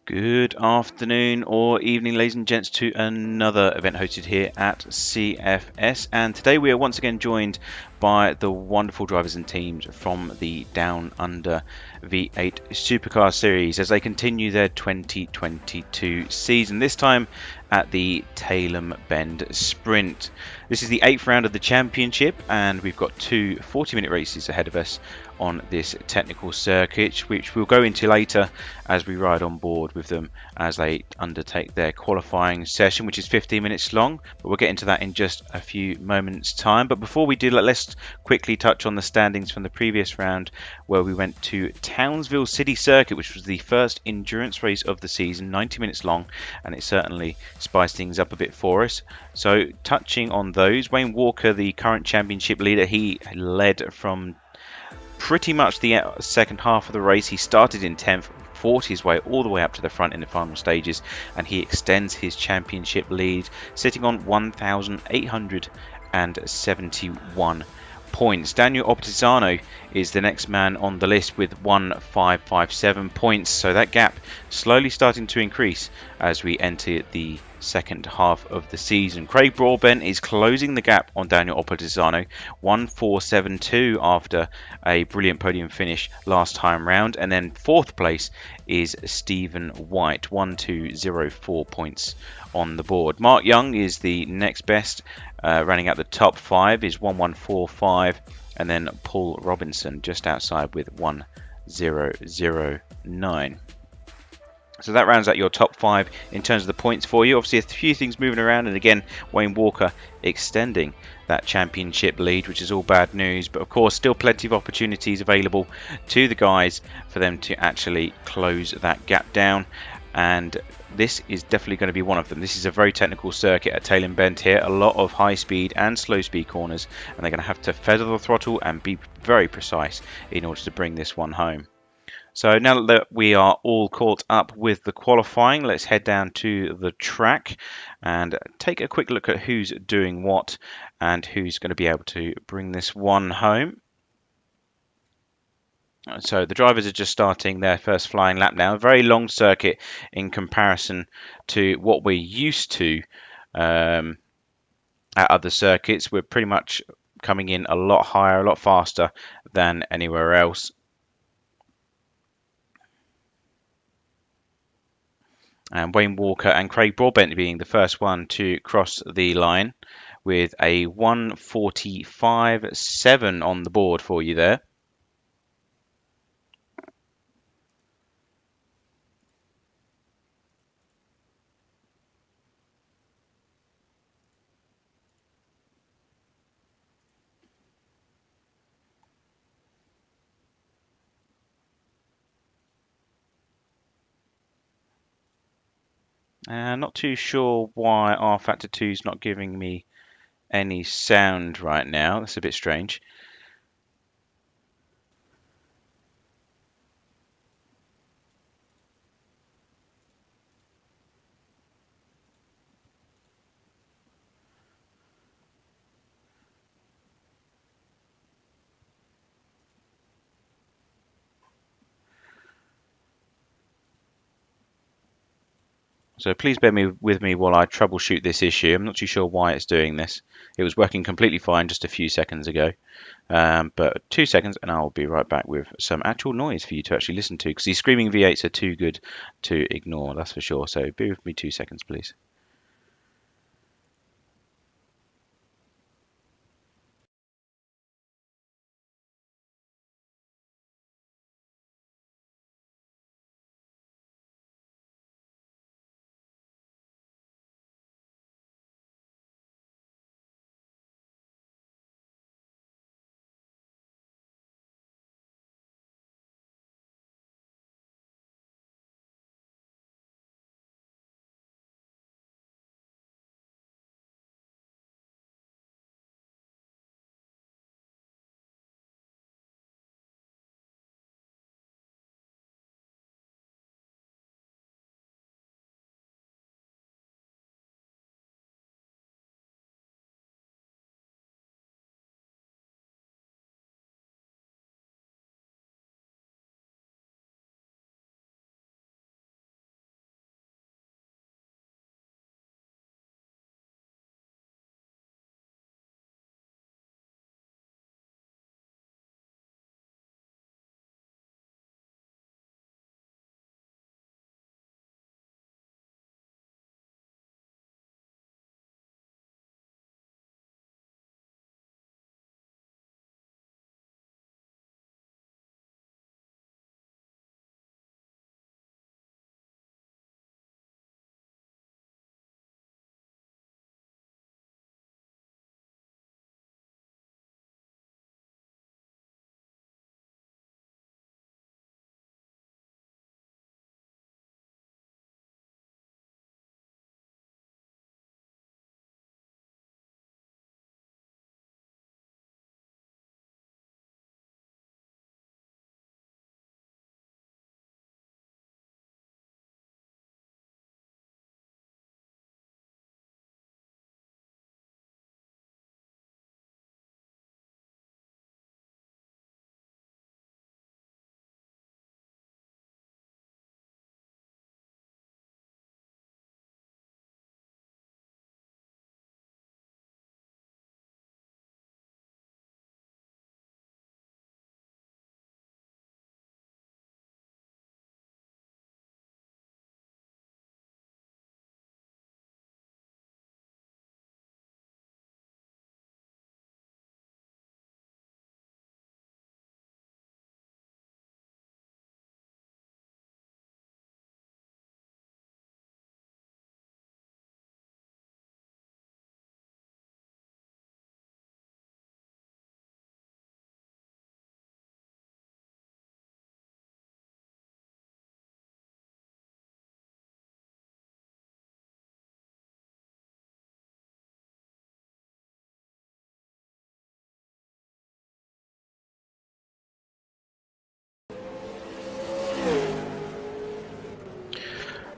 Good afternoon or evening, ladies and gents, to another event hosted here at CFS. And today we are once again joined by the wonderful drivers and teams from the Downunder V8 Supercar series as they continue their 2022 season, this time at the Tailem Bend Sprint. This is the 8th round of the championship, and we've got two 40-minute races ahead of us on this technical circuit, which we'll go into later as we ride on board with them as they undertake their qualifying session, which is 15 minutes long, but we'll get into that in just a few moments time. But before we do, let's quickly touch on the standings from the previous round, where we went to Townsville City Circuit, which was the first endurance race of the season, 90 minutes long, and it certainly spiced things up a bit for us. So touching on those, Wayne Walker, the current championship leader, he led from pretty much the second half of the race. He started in 10th, fought his way all the way up to the front in the final stages, and he extends his championship lead, sitting on 1,871 points. Daniel Optisano is the next man on the list with 1,557 points, so that gap slowly starting to increase as we enter the second half of the season. Craig Broadbent is closing the gap on Daniel Optisano, 1,472 after a brilliant podium finish last time round, and then fourth place is Stephen White, 1,204 points on the board. Mark Young is the next best, running out the top 5 is 1,145, and then Paul Robinson just outside with 1,009. So that rounds out your top 5 in terms of the points for you. Obviously a few things moving around, and again Wayne Walker extending that championship lead, which is all bad news, but of course still plenty of opportunities available to the guys for them to actually close that gap down, and this is definitely going to be one of them. This is a very technical circuit at Tailem Bend here, a lot of high speed and slow speed corners, and they're going to have to feather the throttle and be very precise in order to bring this one home. So now that we are all caught up with the qualifying, let's head down to the track and take a quick look at who's doing what and who's going to be able to bring this one home. So the drivers are just starting their first flying lap now. A very long circuit in comparison to what we're used to at other circuits. We're pretty much coming in a lot higher, a lot faster than anywhere else. And Wayne Walker and Craig Broadbent being the first one to cross the line with a 1:45.7 on the board for you there. Not too sure why R Factor 2 is not giving me any sound right now. That's a bit strange. So please bear with me while I troubleshoot this issue. I'm not too sure why it's doing this. It was working completely fine just a few seconds ago. But 2 seconds and I'll be right back with some actual noise for you to actually listen to, because these screaming V8s are too good to ignore, that's for sure. So bear with me 2 seconds, please.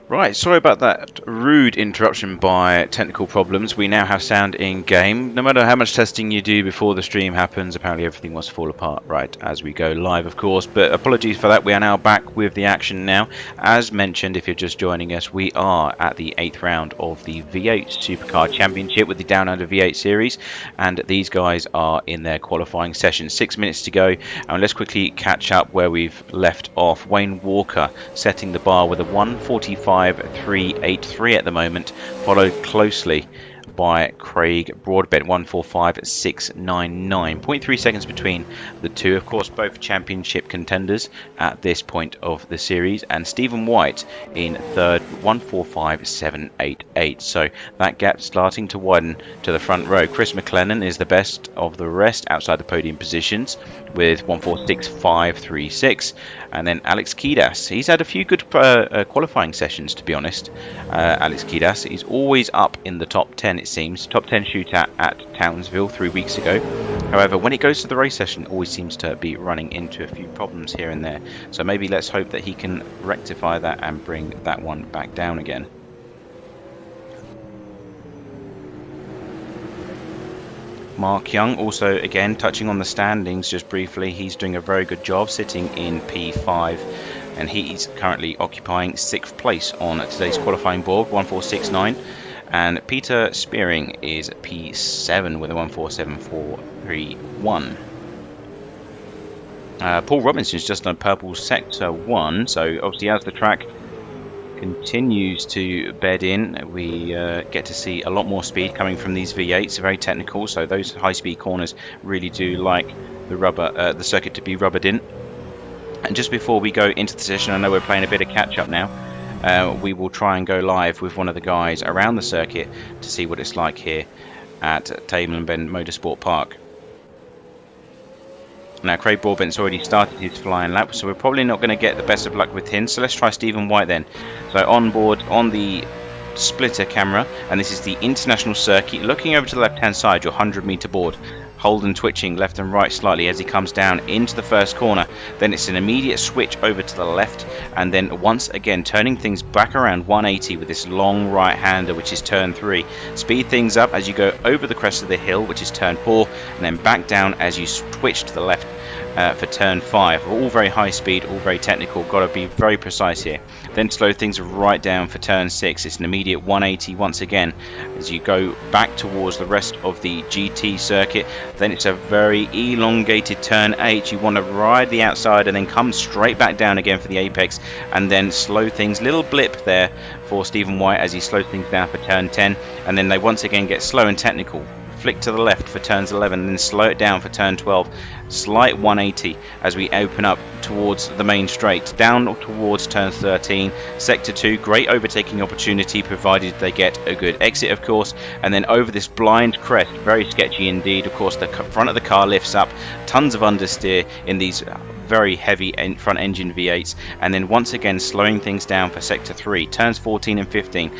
Right, sorry about that rude interruption by technical problems. We now have sound in game. No matter how much testing you do before the stream happens, apparently everything must fall apart right as we go live, of course. But apologies for that. We are now back with the action now. As mentioned, if you're just joining us, we are at the 8th round of the V8 Supercar Championship with the Downunder V8 series. And these guys are in their qualifying session. 6 minutes to go. And let's quickly catch up where we've left off. Wayne Walker setting the bar with a 1:45.383 at the moment, followed closely by Craig Broadbent 1:45.699. 0.3 seconds between the two. Of course, both championship contenders at this point of the series, and Stephen White in third, 1:45.788. So that gap starting to widen to the front row. Chris McLennan is the best of the rest outside the podium positions with 1:46.536, and then Alex Kidas. He's had a few good qualifying sessions, to be honest. Alex Kidas is always up in the top 10, it seems. Top 10 shootout at Townsville 3 weeks ago. However, when it goes to the race session, always seems to be running into a few problems here and there. So maybe let's hope that he can rectify that and bring that one back down again. Mark Young also again touching on the standings just briefly. He's doing a very good job sitting in P5, and he's currently occupying 6th place on today's qualifying board, 1:46.9. And Peter Spearing is P7 with a 1:47.431. Paul Robinson's just on purple sector 1, so obviously as the track continues to bed in, we get to see a lot more speed coming from these V8s. Very technical, so those high-speed corners really do like the circuit to be rubbered in. And just before we go into the session, I know we're playing a bit of catch-up now. We will try and go live with one of the guys around the circuit to see what it's like here at Tailem Bend Motorsport Park. Now, Craig Broadbent's already started his flying lap, so we're probably not going to get the best of luck with him. So let's try Stephen White then. So on board on the splitter camera, and this is the international circuit. Looking over to the left-hand side, your 100-meter board. Holden twitching left and right slightly as he comes down into the first corner. Then it's an immediate switch over to the left, and then once again turning things back around 180 with this long right-hander, which is turn 3. Speed things up as you go over the crest of the hill, which is turn 4, and then back down as you twitch to the left for turn 5. All very high speed, all very technical. Got to be very precise here. Then slow things right down for turn 6. It's an immediate 180 once again as you go back towards the rest of the GT circuit. Then it's a very elongated turn 8. You want to ride the outside and then come straight back down again for the apex, and then slow things. Little blip there for Stephen White as he slows things down for turn 10, and then they once again get slow and technical. Flick to the left for turns 11, and then slow it down for turn 12. Slight 180 as we open up towards the main straight. Down towards turn 13. Sector 2, great overtaking opportunity provided they get a good exit, of course. And then over this blind crest, very sketchy indeed. Of course, the front of the car lifts up. Tons of understeer in these very heavy front engine V8s. And then once again slowing things down for sector 3. Turns 14 and 15.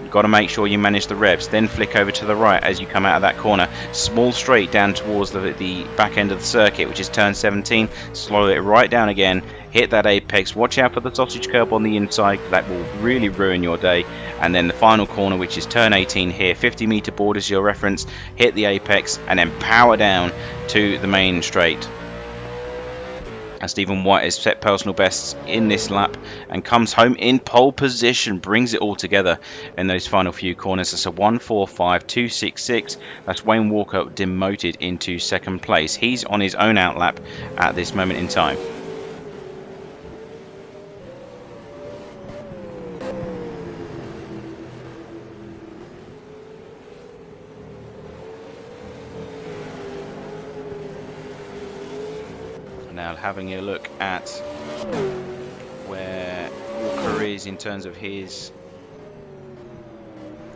Got to make sure you manage the revs, then flick over to the right as you come out of that corner. Small straight down towards the back end of the circuit, which is turn 17. Slow it right down again, hit that apex. Watch out for the sausage curb on the inside, that will really ruin your day. And then the final corner, which is turn 18 here, 50-meter board is your reference. Hit the apex and then power down to the main straight. And Stephen White has set personal bests in this lap and comes home in pole position, brings it all together in those final few corners. That's a 1:45.266. That's Wayne Walker demoted into second place. He's on his own out lap at this moment in time. Now having a look at where Walker is in terms of his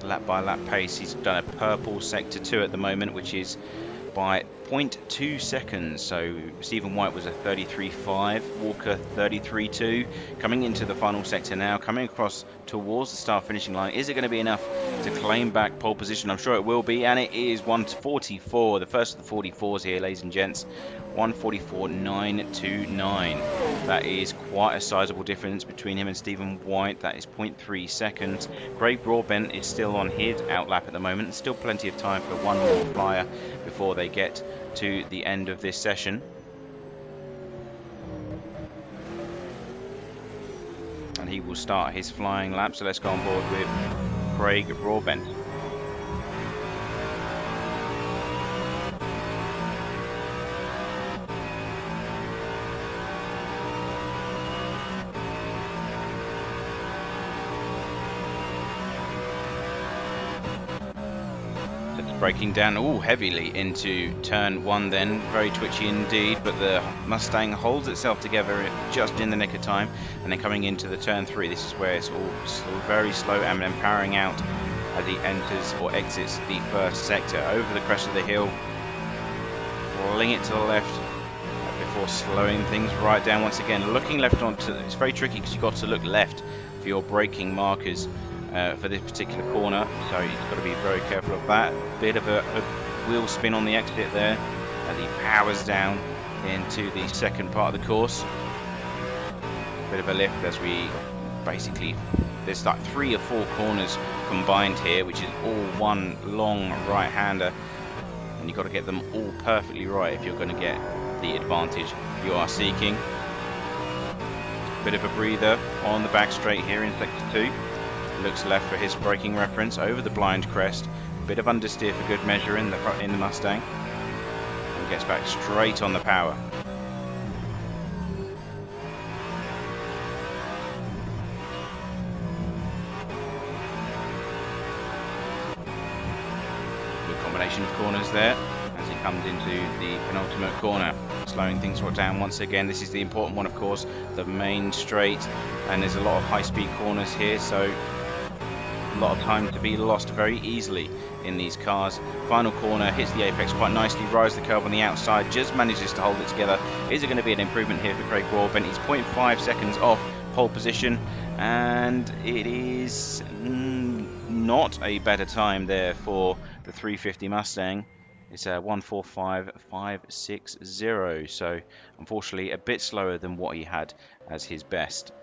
lap by lap pace. He's done a purple sector 2 at the moment, which is by 0.2 seconds. So Stephen White was a 33.5, Walker 33.2. Coming into the final sector now, coming across towards the start finishing line. Is it going to be enough to claim back pole position. I'm sure it will be, and it is 1:44, the first of the 44s here, ladies and gents. 1:44.929. That is quite a sizable difference between him and Stephen White. That is 0.3 seconds. Craig Broadbent is still on his outlap at the moment. Still plenty of time for one more flyer before they get to the end of this session. And he will start his flying lap. So let's go on board with Craig Broadbent. Braking down heavily into turn 1 then, very twitchy indeed, but the Mustang holds itself together just in the nick of time, and then coming into the turn 3, this is where it's all very slow, and then powering out as he enters or exits the first sector. Over the crest of the hill, fling it to the left before slowing things right down once again, looking left onto, it's very tricky because you've got to look left for your braking markers for this particular corner, so you've got to be very careful of that. Bit of a wheel spin on the exit there as he powers down into the second part of the course. Bit of a lift as we basically, there's like 3 or 4 corners combined here, which is all one long right-hander, and you've got to get them all perfectly right if you're going to get the advantage you are seeking. Bit of a breather on the back straight here in sector 2. Looks left for his braking reference over the blind crest. Bit of understeer for good measure in the Mustang, and gets back straight on the power. Good combination of corners there as he comes into the penultimate corner, slowing things down once again. This is the important one, of course, the main straight, and there's a lot of high-speed corners here, so a lot of time to be lost very easily in these cars. Final corner, hits the apex quite nicely, rides the curve on the outside, just manages to hold it together. Is it going to be an improvement here for Craig Broadbent? He's 0.5 seconds off pole position, and it is not a better time there for the 350 Mustang. It's a 1:45.560, so unfortunately a bit slower than what he had as his best.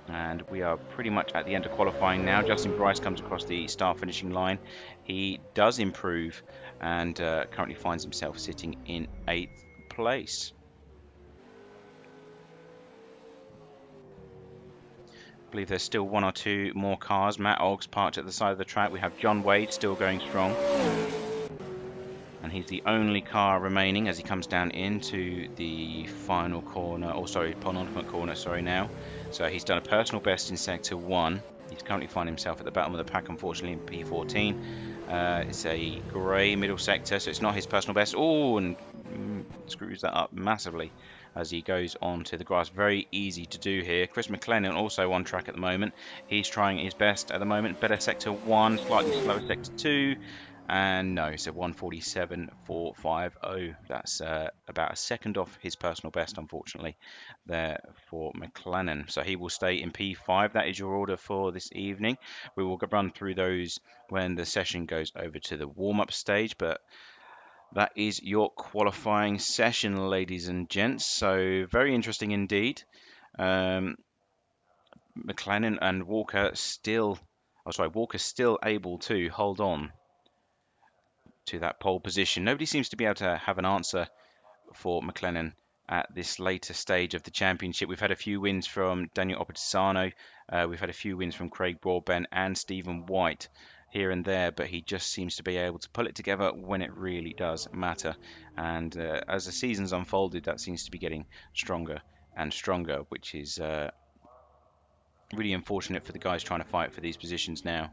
And we are pretty much at the end of qualifying now. Justin Bryce comes across the start finishing line. He does improve and currently finds himself sitting in 8th place. I believe there's still 1 or 2 more cars. Matt Oggs parked at the side of the track. We have John Wade still going strong, and he's the only car remaining as he comes down into the final corner, penultimate corner, now. So he's done a personal best in sector 1. He's currently finding himself at the bottom of the pack, unfortunately, in P14. It's a grey middle sector, so it's not his personal best. And screws that up massively as he goes on to the grass. Very easy to do here. Chris McLennan also on track at the moment. He's trying his best at the moment. Better sector 1, slightly slower sector 2. And no, it's a 1:47.450. That's about a second off his personal best, unfortunately, there for McLennan. So he will stay in P5. That is your order for this evening. We will run through those when the session goes over to the warm-up stage, but that is your qualifying session, ladies and gents. So very interesting indeed. McLennan and Walker's still able to hold on to that pole position. Nobody seems to be able to have an answer for McLennan at this later stage of the championship. We've had a few wins from Daniel Opatisano. We've had a few wins from Craig Broadbent and Stephen White here and there, but he just seems to be able to pull it together when it really does matter. And as the season's unfolded, that seems to be getting stronger and stronger, which is really unfortunate for the guys trying to fight for these positions now.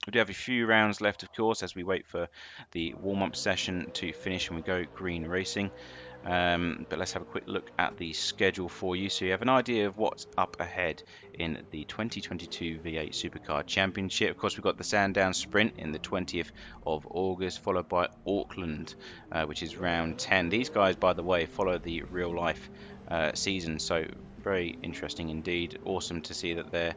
We do have a few rounds left, of course, as we wait for the warm-up session to finish and we go green racing. But let's have a quick look at the schedule for you so you have an idea of what's up ahead in the 2022 V8 Supercar Championship. Of course, we've got the Sandown Sprint in the 20th of August, followed by Auckland, which is round 10. These guys, by the way, follow the real-life season, so very interesting indeed. Awesome to see that they're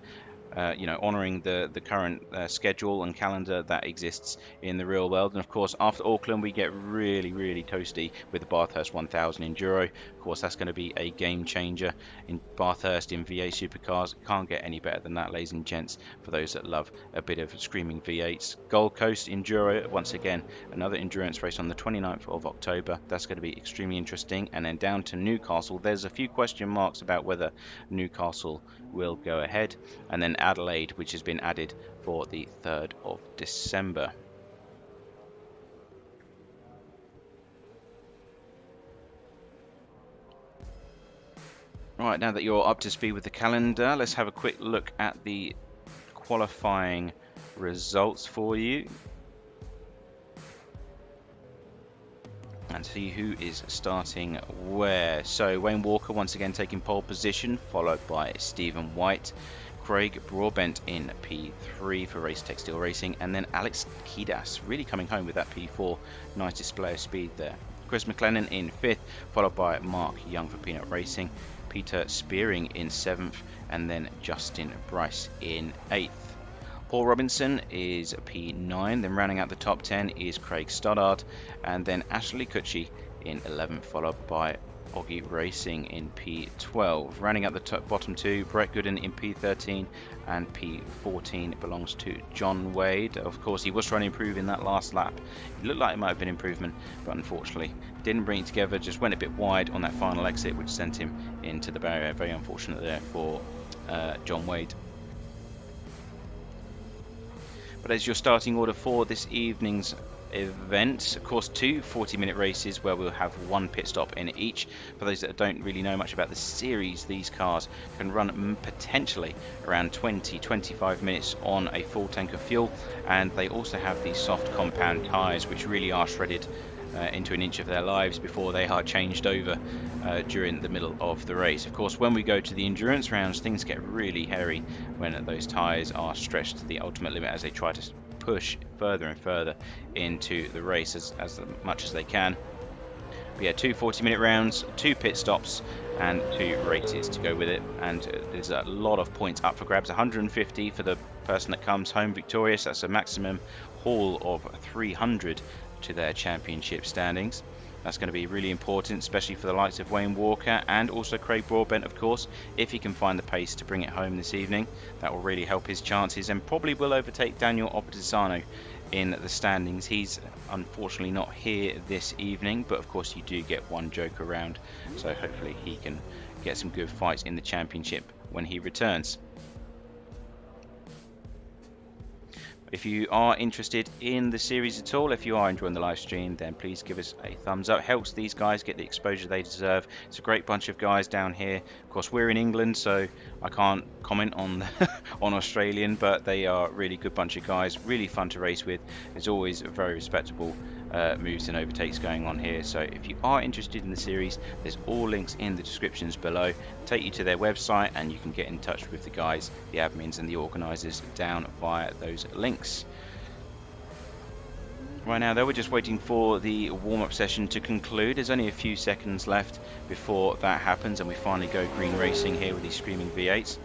you know, honouring the current schedule and calendar that exists in the real world. And of course, after Auckland, we get really toasty with the Bathurst 1000 Enduro. Of course, that's going to be a game changer in Bathurst in V8 Supercars. Can't get any better than that, ladies and gents, for those that love a bit of screaming V8s. Gold Coast Enduro, once again, another endurance race on the 29th of October. That's going to be extremely interesting. And then down to Newcastle, there's a few question marks about whether Newcastle will go ahead. And then Adelaide, which has been added for the 3rd of December. Right, now that you're up to speed with the calendar, let's have a quick look at the qualifying results for you and see who is starting where. So Wayne Walker once again taking pole position, followed by Stephen White. Craig Broadbent in P3 for Race Textile Racing, and then Alex Kidas really coming home with that P4. Nice display of speed there. Chris McLennan in 5th, followed by Mark Young for Peanut Racing. Peter Spearing in 7th, and then Justin Bryce in 8th. Paul Robinson is P9, then rounding out the top 10 is Craig Stoddard, and then Ashley Kutchie in 11th, followed by Oggy Racing in P12. Rounding out the bottom 2, Brett Gooden in P13, and P14 belongs to John Wade. Of course, he was trying to improve in that last lap. It looked like it might have been improvement, but unfortunately didn't bring it together, just went a bit wide on that final exit, which sent him into the barrier. Very unfortunate there for John Wade. But as your starting order for this evening's event, of course, 2 40-minute races where we'll have 1 pit stop in each. For those that don't really know much about the series, these cars can run potentially around 20-25 minutes on a full tank of fuel, and they also have these soft compound tyres which really are shredded into an inch of their lives before they are changed over during the middle of the race. Of course, when we go to the endurance rounds, things get really hairy when those tyres are stretched to the ultimate limit as they try to push further and further into the race as much as they can. But yeah, 2 40-minute rounds, 2 pit stops, and 2 races to go with it. And there's a lot of points up for grabs. 150 for the person that comes home victorious. That's a maximum haul of 300 to their championship standings. That's going to be really important, especially for the likes of Wayne Walker and also Craig Broadbent, of course. If he can find the pace to bring it home this evening, that will really help his chances, and probably will overtake Daniel Opposano in the standings. He's unfortunately not here this evening, but of course you do get one joker round, so hopefully he can get some good fights in the championship when he returns. If you are interested in the series at all, if you are enjoying the live stream, then please give us a thumbs up. It helps these guys get the exposure they deserve. It's a great bunch of guys down here. Of course, we're in England, so I can't comment on on Australian, but they are a really good bunch of guys, really fun to race with. There's always a very respectable moves and overtakes going on here. So if you are interested in the series, there's all links in the descriptions below. Take you to their website, and you can get in touch with the guys, the admins and the organisers down via those links. Right now though, we're just waiting for the warm-up session to conclude. There's only a few seconds left before that happens and we finally go green racing here with these screaming V8s.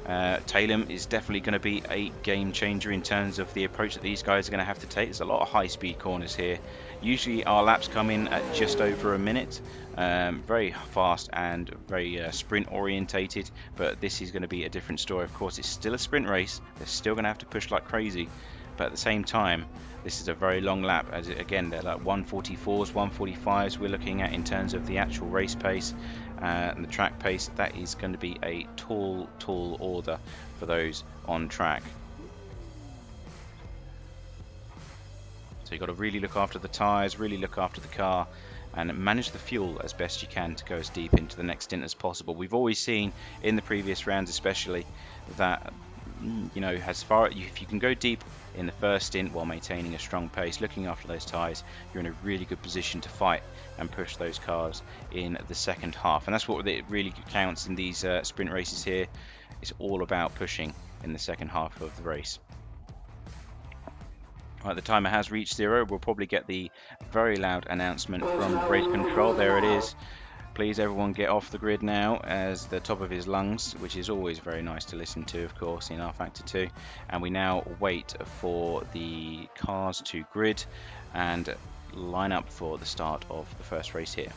Tailem is definitely going to be a game changer in terms of the approach that these guys are going to have to take. There's a lot of high-speed corners here. Usually our laps come in at just over a minute. Very fast and very sprint orientated, but this is going to be a different story. Of course, it's still a sprint race. They're still going to have to push like crazy, but at the same time, this is a very long lap. As again, they're like 144s, 145s we're looking at in terms of the actual race pace and the track pace. That is going to be a tall order for those on track. So you've got to really look after the tyres, really look after the car, and manage the fuel as best you can to go as deep into the next stint as possible. We've always seen in the previous rounds especially that, you know, as far if you can go deep in the first stint while maintaining a strong pace, looking after those tyres, you're in a really good position to fight and push those cars in the second half. And that's what it really counts in these sprint races here. It's all about pushing in the second half of the race. Right, the timer has reached 0. We'll probably get the very loud announcement from race control. There it is. please everyone get off the grid now as the top of his lungs, which is always very nice to listen to, of course, in R-Factor 2. And we now wait for the cars to grid and line up for the start of the first race here.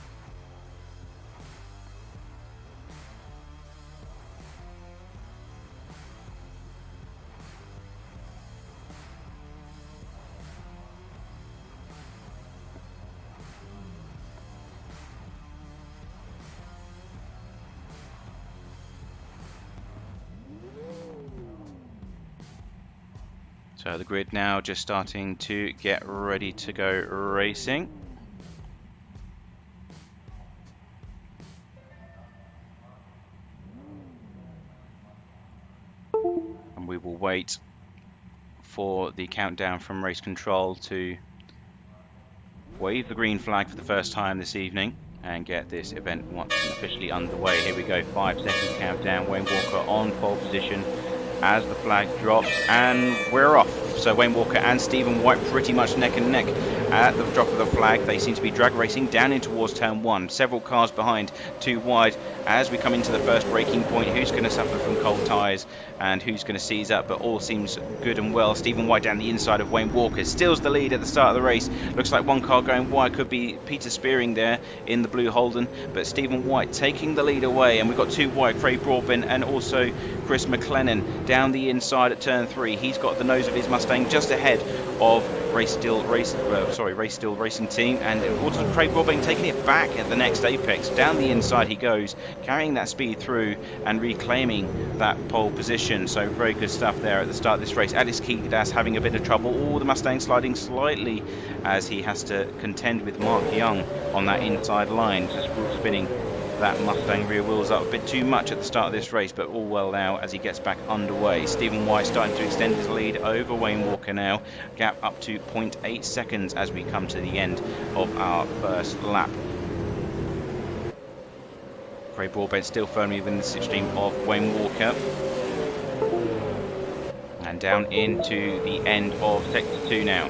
So the grid now just starting to get ready to go racing. And we will wait for the countdown from race control to wave the green flag for the first time this evening and get this event once officially underway. Here we go, 5 second countdown. Wayne Walker on pole position as the flag drops, and we're off. So Wayne Walker and Stephen White pretty much neck and neck at the drop of the flag. They seem to be drag racing down in towards turn 1. Several cars behind, 2 wide as we come into the first braking point. Who's going to suffer from cold tyres and who's going to seize up? But all seems good and well. Stephen White down the inside of Wayne Walker steals the lead at the start of the race. Looks like one car going wide, could be Peter Spearing there in the blue Holden, but Stephen White taking the lead away. And we've got 2 wide, Craig Broadbent and also Chris McLennan down the inside at turn 3. He's got the nose of his Mustang just ahead of Race Still Racing Team, and also Craig Broadbent taking it back at the next apex. Down the inside he goes, carrying that speed through and reclaiming that pole position. So very good stuff there at the start of this race. Alex Kidas having a bit of trouble. Oh, the Mustang sliding slightly as he has to contend with Mark Young on that inside line, just spinning that Mustang rear wheels up a bit too much at the start of this race, but all well now as he gets back underway. Stephen White starting to extend his lead over Wayne Walker now, gap up to 0.8 seconds as we come to the end of our first lap. Craig Broadbent still firmly within the slipstream of Wayne Walker, and down into the end of sector 2 now.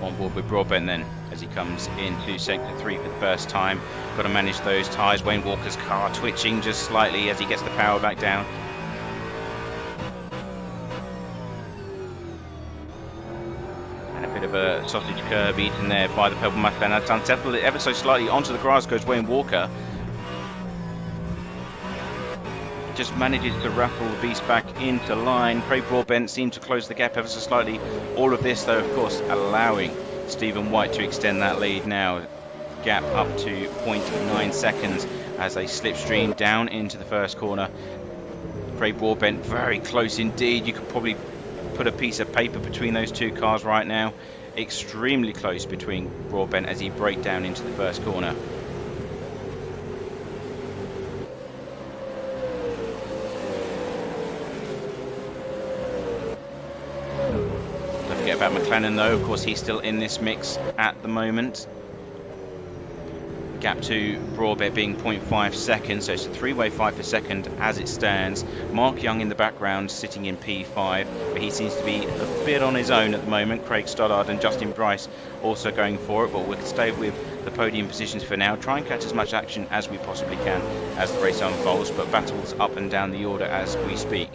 On board with Broadbent then as he comes into sector 3 for the first time. Got to manage those tyres. Wayne Walker's car twitching just slightly as he gets the power back down. And a bit of a sausage curb eaten there by the purple Mustang. That's unsettled it ever so slightly. Onto the grass goes Wayne Walker. Just manages to raffle the beast back into line. Craig Broadbent seemed to close the gap ever so slightly. All of this though, of course, allowing Stephen White to extend that lead now. Gap up to 0.9 seconds as they slipstream down into the first corner. Craig Broadbent very close indeed. You could probably put a piece of paper between those 2 cars right now. Extremely close between Broadbent as he breaks down into the first corner. About McLennan though, of course he's still in this mix at the moment. Gap to Broadbent being 0.5 seconds, so it's a 3-way fight for second as it stands. Mark Young in the background sitting in P5, but he seems to be a bit on his own at the moment. Craig Stoddard and Justin Bryce also going for it, but we'll stay with the podium positions for now. Try and catch as much action as we possibly can as the race unfolds, but battles up and down the order as we speak.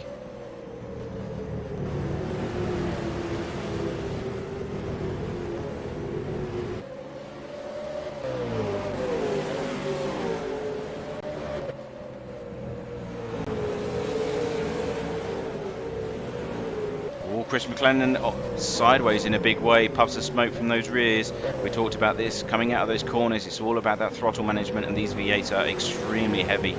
Chris McLennan sideways in a big way, puffs of smoke from those rears. We talked about this coming out of those corners. It's all about that throttle management, and these V8s are extremely heavy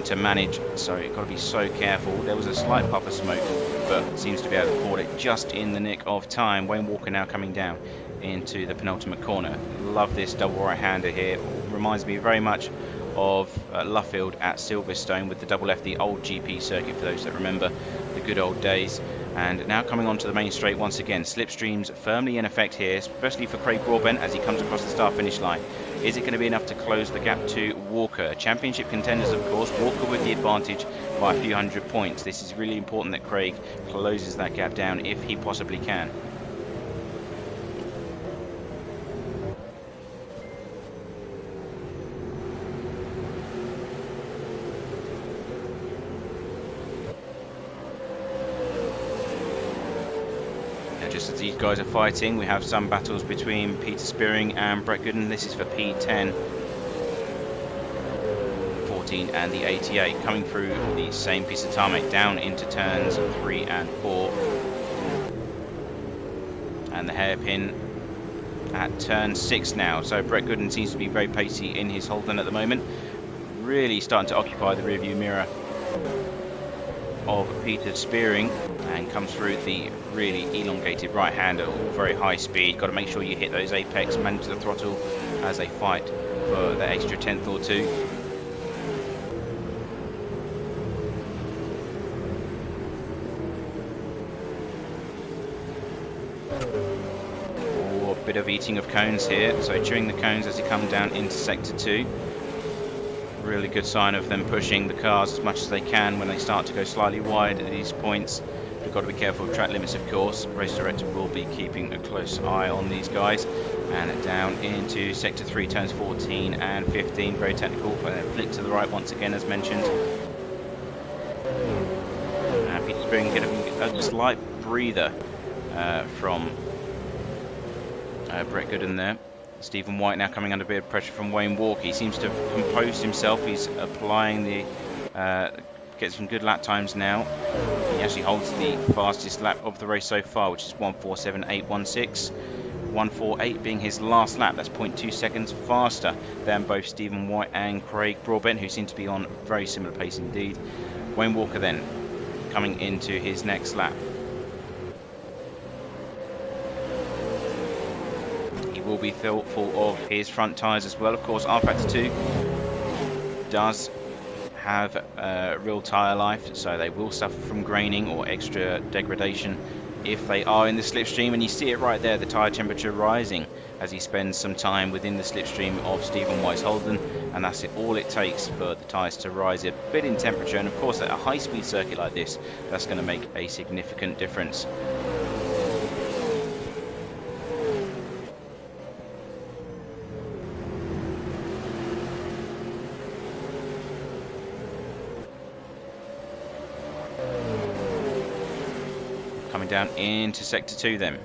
to manage, so you've got to be so careful. There was a slight puff of smoke, but seems to be able to afford it just in the nick of time. Wayne Walker now coming down into the penultimate corner. Love this double right-hander here. Reminds me very much of Luffield at Silverstone with the double F, the old GP circuit for those that remember the good old days. And now coming onto the main straight once again. Slipstreams firmly in effect here, especially for Craig Broadbent as he comes across the start-finish line. Is it going to be enough to close the gap to Walker? Championship contenders, of course. Walker with the advantage by a few hundred points. This is really important that Craig closes that gap down if he possibly can. Just as these guys are fighting, we have some battles between Peter Spearing and Brett Gooden. This is for P10, 14 and the 88, coming through the same piece of tarmac down into turns 3 and 4. And the hairpin at turn 6 now. So Brett Gooden seems to be very pacey in his Holden at the moment. Really starting to occupy the rearview mirror of Peter Spearing, and comes through the really elongated right hand at very high speed. Got to make sure you hit those apex, manage the throttle as they fight for the extra tenth or two. Oh, a bit of eating of cones here, so chewing the cones as they come down into sector 2. Really good sign of them pushing the cars as much as they can when they start to go slightly wide at these points. We've got to be careful of track limits, of course. Race director will be keeping a close eye on these guys. And down into sector 3, turns 14 and 15. Very technical, but a flick to the right once again, as mentioned. And Peter Spearing getting a slight breather from Brett Gooden there. Stephen White now coming under a bit of pressure from Wayne Walker. He seems to have composed himself. He's applying the gets some good lap times now. He actually holds the fastest lap of the race so far, which is 1:47.816. 1:48 being his last lap. That's 0.2 seconds faster than both Stephen White and Craig Broadbent, who seem to be on very similar pace indeed. Wayne Walker then coming into his next lap. Will be thoughtful of his front tyres as well. Of course, R-Factor 2 does have real tyre life, so they will suffer from graining or extra degradation if they are in the slipstream. And you see it right there, the tyre temperature rising as he spends some time within the slipstream of Stephen White's Holden, and that's all it takes for the tyres to rise a bit in temperature. And of course, at a high-speed circuit like this, that's going to make a significant difference. Coming down into sector 2 then.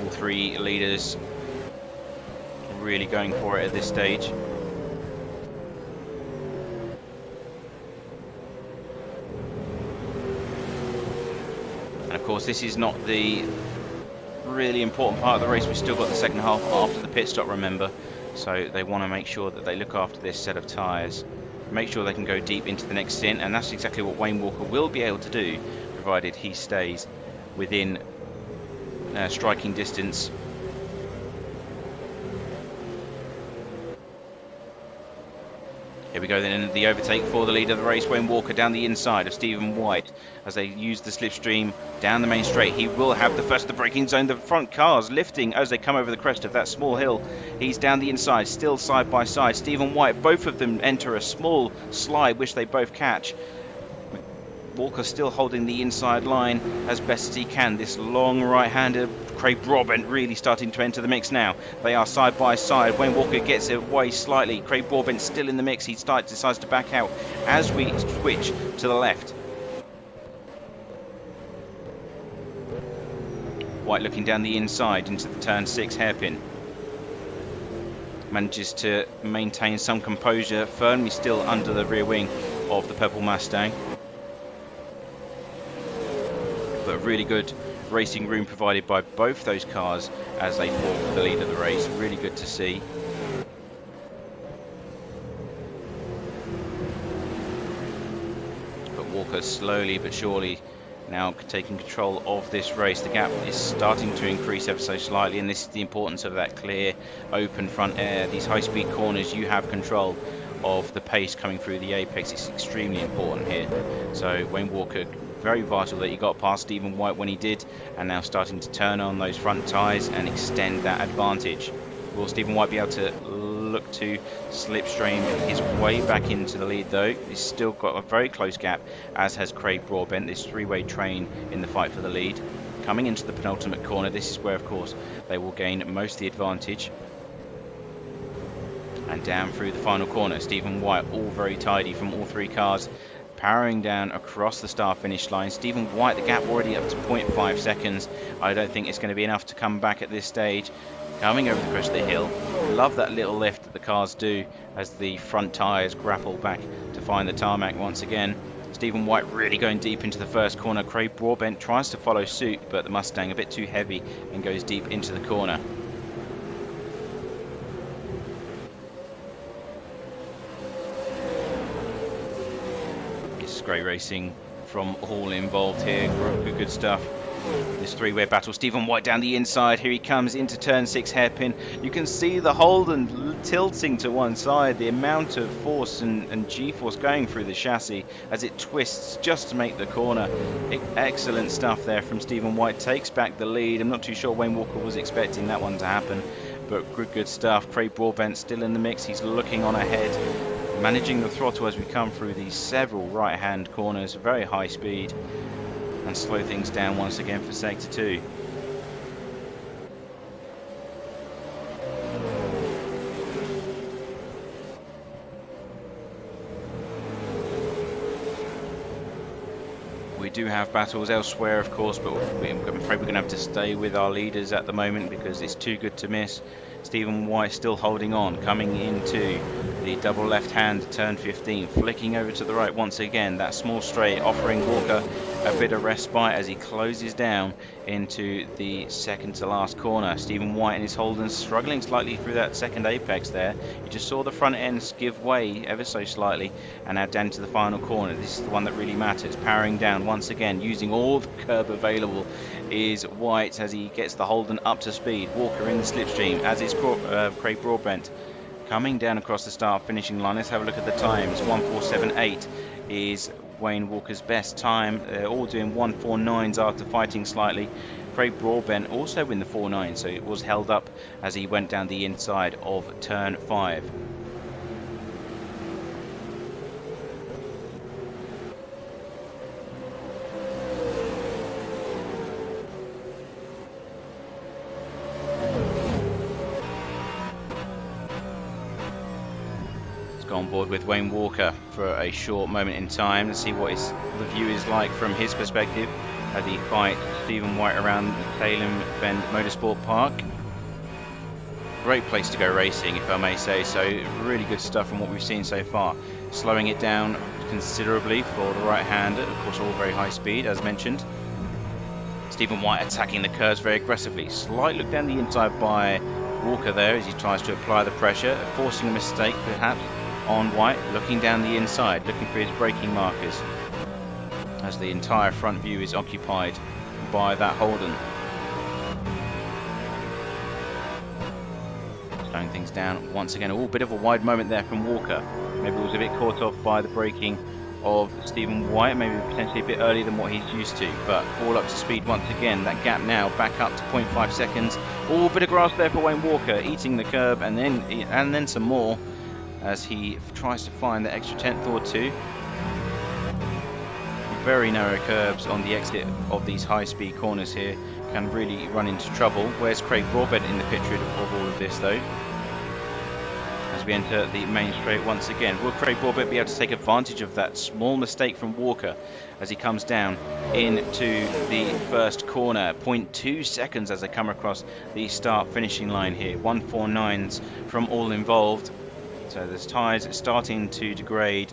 All three leaders really going for it at this stage. And of course, this is not the really important part of the race. We've still got the second half after the pit stop, remember. So they want to make sure that they look after this set of tyres, make sure they can go deep into the next stint, and that's exactly what Wayne Walker will be able to do, provided he stays within striking distance. Here we go then, the overtake for the leader of the race, Wayne Walker, down the inside of Stephen White as they use the slipstream down the main straight. He will have the first of the braking zone. The front cars lifting as they come over the crest of that small hill. He's down the inside, still side by side. Stephen White, both of them enter a small slide, which they both catch. Walker still holding the inside line as best as he can. This long right-hander, Craig Broadbent, really starting to enter the mix now. They are side by side. Wayne Walker gets away slightly. Craig Broadbent still in the mix. He decides to back out as we switch to the left. White looking down the inside into the turn 6 hairpin. Manages to maintain some composure, firmly still under the rear wing of the purple Mustang. But really good racing room provided by both those cars as they fought for the lead of the race. Really good to see. But Walker slowly but surely now taking control of this race. The gap is starting to increase ever so slightly, and this is the importance of that clear, open front air. These high-speed corners, you have control of the pace coming through the apex. It's extremely important here. So Wayne Walker, very vital that he got past Stephen White when he did, and now starting to turn on those front tyres and extend that advantage. Will Stephen White be able to look to slipstream his way back into the lead though? He's still got a very close gap, as has Craig Broadbent, this three-way train in the fight for the lead. Coming into the penultimate corner, this is where of course they will gain most of the advantage. And down through the final corner, Stephen White, all very tidy from all three cars, powering down across the start-finish line. Stephen White, the gap already up to 0.5 seconds. I don't think it's going to be enough to come back at this stage. Coming over the crest of the hill. Love that little lift that the cars do as the front tyres grapple back to find the tarmac once again. Stephen White really going deep into the first corner. Craig Broadbent tries to follow suit, but the Mustang a bit too heavy and goes deep into the corner. Great racing from all involved here. Good stuff. This three-way battle. Stephen White down the inside. Here he comes into turn 6 hairpin. You can see the Holden tilting to one side. The amount of force and G-force going through the chassis as it twists just to make the corner. Excellent stuff there from Stephen White. Takes back the lead. I'm not too sure Wayne Walker was expecting that one to happen, but good stuff. Craig Broadbent still in the mix. He's looking on ahead, managing the throttle as we come through these several right-hand corners, very high speed, and slow things down once again for sector 2. We do have battles elsewhere, of course, but I'm afraid we're going to have to stay with our leaders at the moment because it's too good to miss. Stephen White still holding on, coming into the double left hand turn 15, flicking over to the right once again. That small straight offering Walker a bit of respite as he closes down into the second to last corner. Stephen White and his Holden struggling slightly through that second apex there. You just saw the front ends give way ever so slightly, and now down to the final corner. This is the one that really matters. Powering down once again, using all the curb available is White as he gets the Holden up to speed. Walker in the slipstream, as is Craig Broadbent. Coming down across the start finishing line. Let's have a look at the times. 1:4.78 is Wayne Walker's best time. They're all doing 1:4.9s after fighting slightly. Craig Broadbent also in the 4.9, so it was held up as he went down the inside of turn 5. On board with Wayne Walker for a short moment in time to see what the view is like from his perspective as he fights Stephen White around the Tailem Bend Motorsport Park. Great place to go racing, if I may say so. Really good stuff from what we've seen so far. Slowing it down considerably for the right hander, of course all very high speed as mentioned. Stephen White attacking the curves very aggressively. Slight look down the inside by Walker there as he tries to apply the pressure, forcing a mistake perhaps on White, looking down the inside, looking for his braking markers as the entire front view is occupied by that Holden. Slowing things down once again. A bit of a wide moment there from Walker. Maybe was a bit caught off by the braking of Stephen White, maybe potentially a bit earlier than what he's used to, but all up to speed once again. That gap now back up to 0.5 seconds. Oh, bit of grass there for Wayne Walker, eating the curb and then some more as he tries to find the extra tenth or two. Very narrow curbs on the exit of these high-speed corners here can really run into trouble. Where's Craig Broadbent in the picture of all of this though? As we enter the main straight once again, will Craig Broadbent be able to take advantage of that small mistake from Walker as he comes down into the first corner? 0.2 seconds as they come across the start finishing line here. 1:4.9s from all involved. So the tyres are starting to degrade.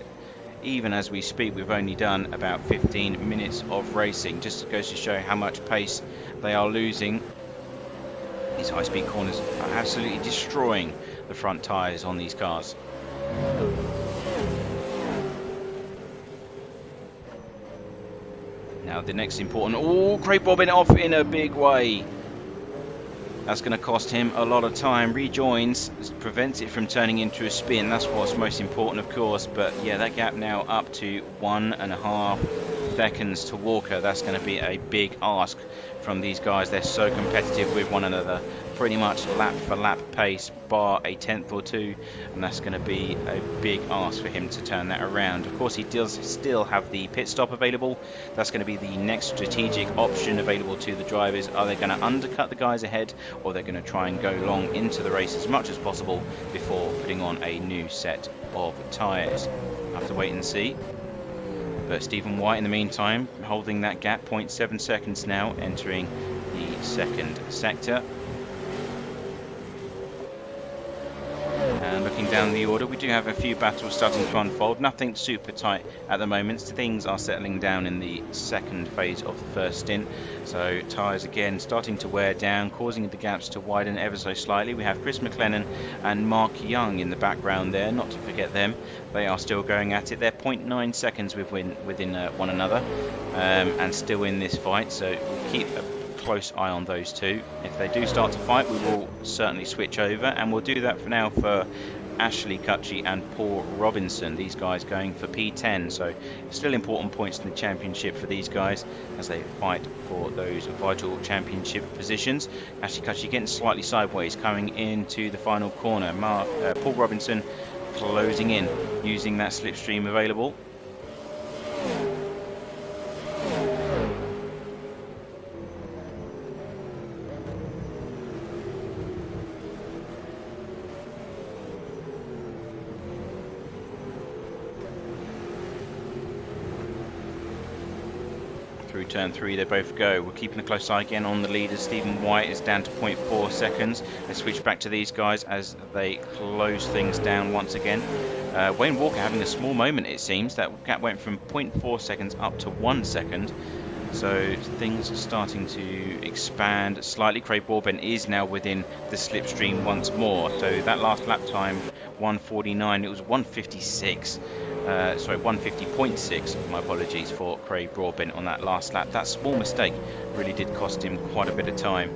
Even as we speak, we've only done about 15 minutes of racing. Just goes to show how much pace they are losing. These high-speed corners are absolutely destroying the front tyres on these cars. Now the next important... Oh, Craig Broadbent off in a big way. That's going to cost him a lot of time. Rejoins, prevents it from turning into a spin. That's what's most important, of course. But yeah, that gap now up to 1.5 seconds to Walker. That's going to be a big ask from these guys. They're so competitive with one another. pretty much lap for lap pace, bar a tenth or two, and that's going to be a big ask for him to turn that around. Of course, he does still have the pit stop available. That's going to be the next strategic option available to the drivers. Are they going to undercut the guys ahead, or they're going to try and go long into the race as much as possible before putting on a new set of tyres? We'll have to wait and see. But Stephen White, in the meantime, holding that gap, 0.7 seconds now, entering the second sector. And looking down the order, we do have a few battles starting to unfold. Nothing super tight at the moment. Things are settling down in the second phase of the first stint. So tyres again starting to wear down, causing the gaps to widen ever so slightly. We have Chris McLennan and Mark Young in the background there, not to forget them. They are still going at it. They're 0.9 seconds within one another, and still in this fight. So we'll keep a close eye on those two. If they do start to fight, we will certainly switch over, and we'll do that for now for Ashley Cutchy and Paul Robinson. These guys going for P10, so still important points in the championship for these guys as they fight for those vital championship positions. Ashley Cutchy getting slightly sideways coming into the final corner. Paul Robinson closing in using that slipstream available. Through turn 3 they both go. We're keeping a close eye again on the leaders. Stephen White is down to 0.4 seconds. Let's switch back to these guys as they close things down once again. Wayne Walker having a small moment, it seems. That gap went from 0.4 seconds up to 1 second. So things are starting to expand slightly. Craig Broadbent is now within the slipstream once more. So that last lap time, 1:49, it was 1:56. Sorry, 1:50.6, my apologies, for Craig Broadbent on that last lap. That small mistake really did cost him quite a bit of time.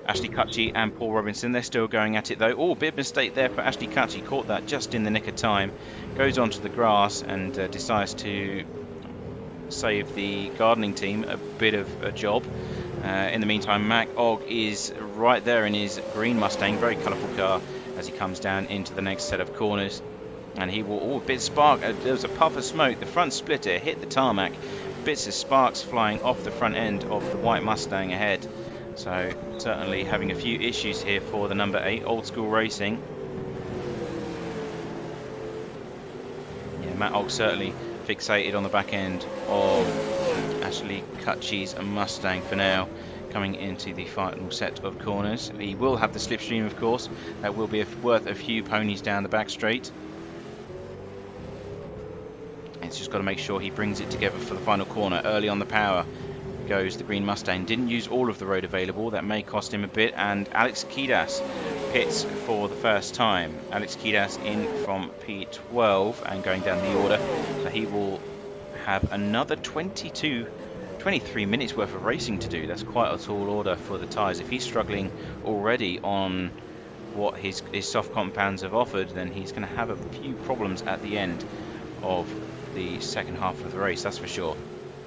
Ashley Cutchy and Paul Robinson, they're still going at it though. Oh, bit of mistake there for Ashley Cutchy, caught that just in the nick of time. Goes onto the grass and decides to save the gardening team a bit of a job. In the meantime, Mac Ogg is right there in his green Mustang, very colourful car, as he comes down into the next set of corners. And he will, oh, a bit of spark, there was a puff of smoke, the front splitter hit the tarmac, bits of sparks flying off the front end of the white Mustang ahead. So certainly having a few issues here for the number 8, Old School Racing. Yeah, Matt Ogg certainly fixated on the back end of Ashley Cutchy's Mustang for now, coming into the final set of corners. He will have the slipstream, of course. That will be worth a few ponies down the back straight. It's just got to make sure he brings it together for the final corner. Early on the power goes the green Mustang. Didn't use all of the road available. That may cost him a bit. And Alex Kidas pits for the first time. Alex Kidas in from P12 and going down the order. So he will have another 23 minutes worth of racing to do. That's quite a tall order for the tyres. If he's struggling already on what his soft compounds have offered, then he's going to have a few problems at the end of the second half of the race, that's for sure.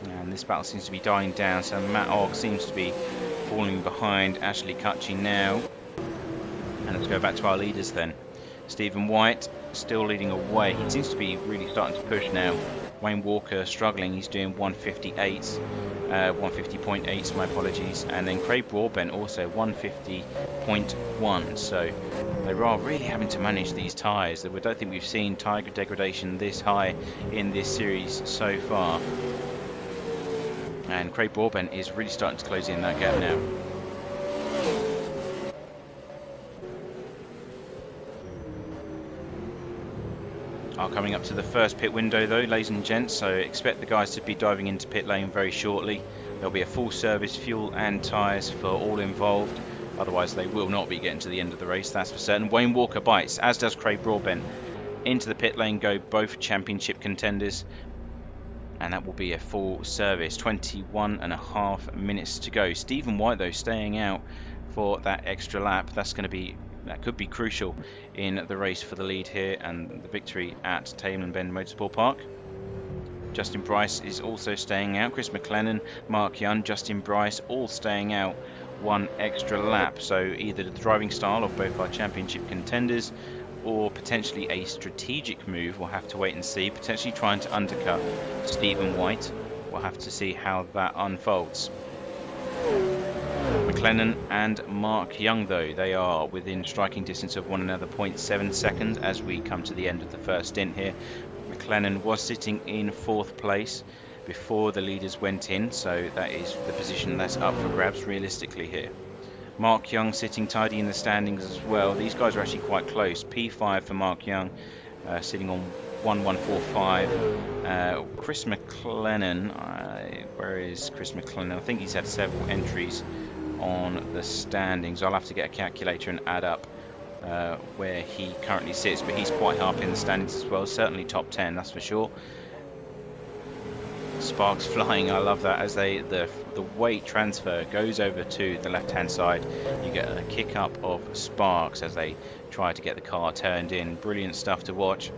And this battle seems to be dying down, so Matt Ogg seems to be falling behind Ashley Cutchy now. And let's go back to our leaders then. Stephen White still leading away. He seems to be really starting to push now. Wayne Walker struggling, he's doing 150.8, my apologies. And then Craig Broadbent also 150.1. So they are really having to manage these tyres. I don't think we've seen tyre degradation this high in this series so far. And Craig Broadbent is really starting to close in that gap now. Coming up to the first pit window though, ladies and gents, so expect the guys to be diving into pit lane very shortly. There'll be a full service, fuel and tyres for all involved. Otherwise they will not be getting to the end of the race, that's for certain. Wayne Walker bites, as does Craig Broadbent. Into the pit lane go both championship contenders, and that will be a full service. 21.5 minutes to go. Stephen White though staying out for that extra lap. That could be crucial in the race for the lead here and the victory at Tailem Bend Motorsport Park. Justin Bryce is also staying out. Chris McLennan, Mark Young, Justin Bryce all staying out one extra lap. So either the driving style of both our championship contenders or potentially a strategic move, we'll have to wait and see, potentially trying to undercut Stephen White. We'll have to see how that unfolds. McLennan and Mark Young, though, they are within striking distance of one another, 0.7 seconds as we come to the end of the first stint here. McLennan was sitting in 4th place before the leaders went in, so that is the position that's up for grabs realistically here. Mark Young sitting tidy in the standings as well. These guys are actually quite close. P5 for Mark Young, sitting on 1145. Chris McLennan, where is Chris McLennan? I think he's had several entries on the standings. I'll have to get a calculator and add up where he currently sits, but he's quite high up in the standings as well. Certainly top 10, that's for sure. Sparks flying, I love that. As the weight transfer goes over to the left hand side, you get a kick up of sparks as they try to get the car turned in. Brilliant stuff to watch.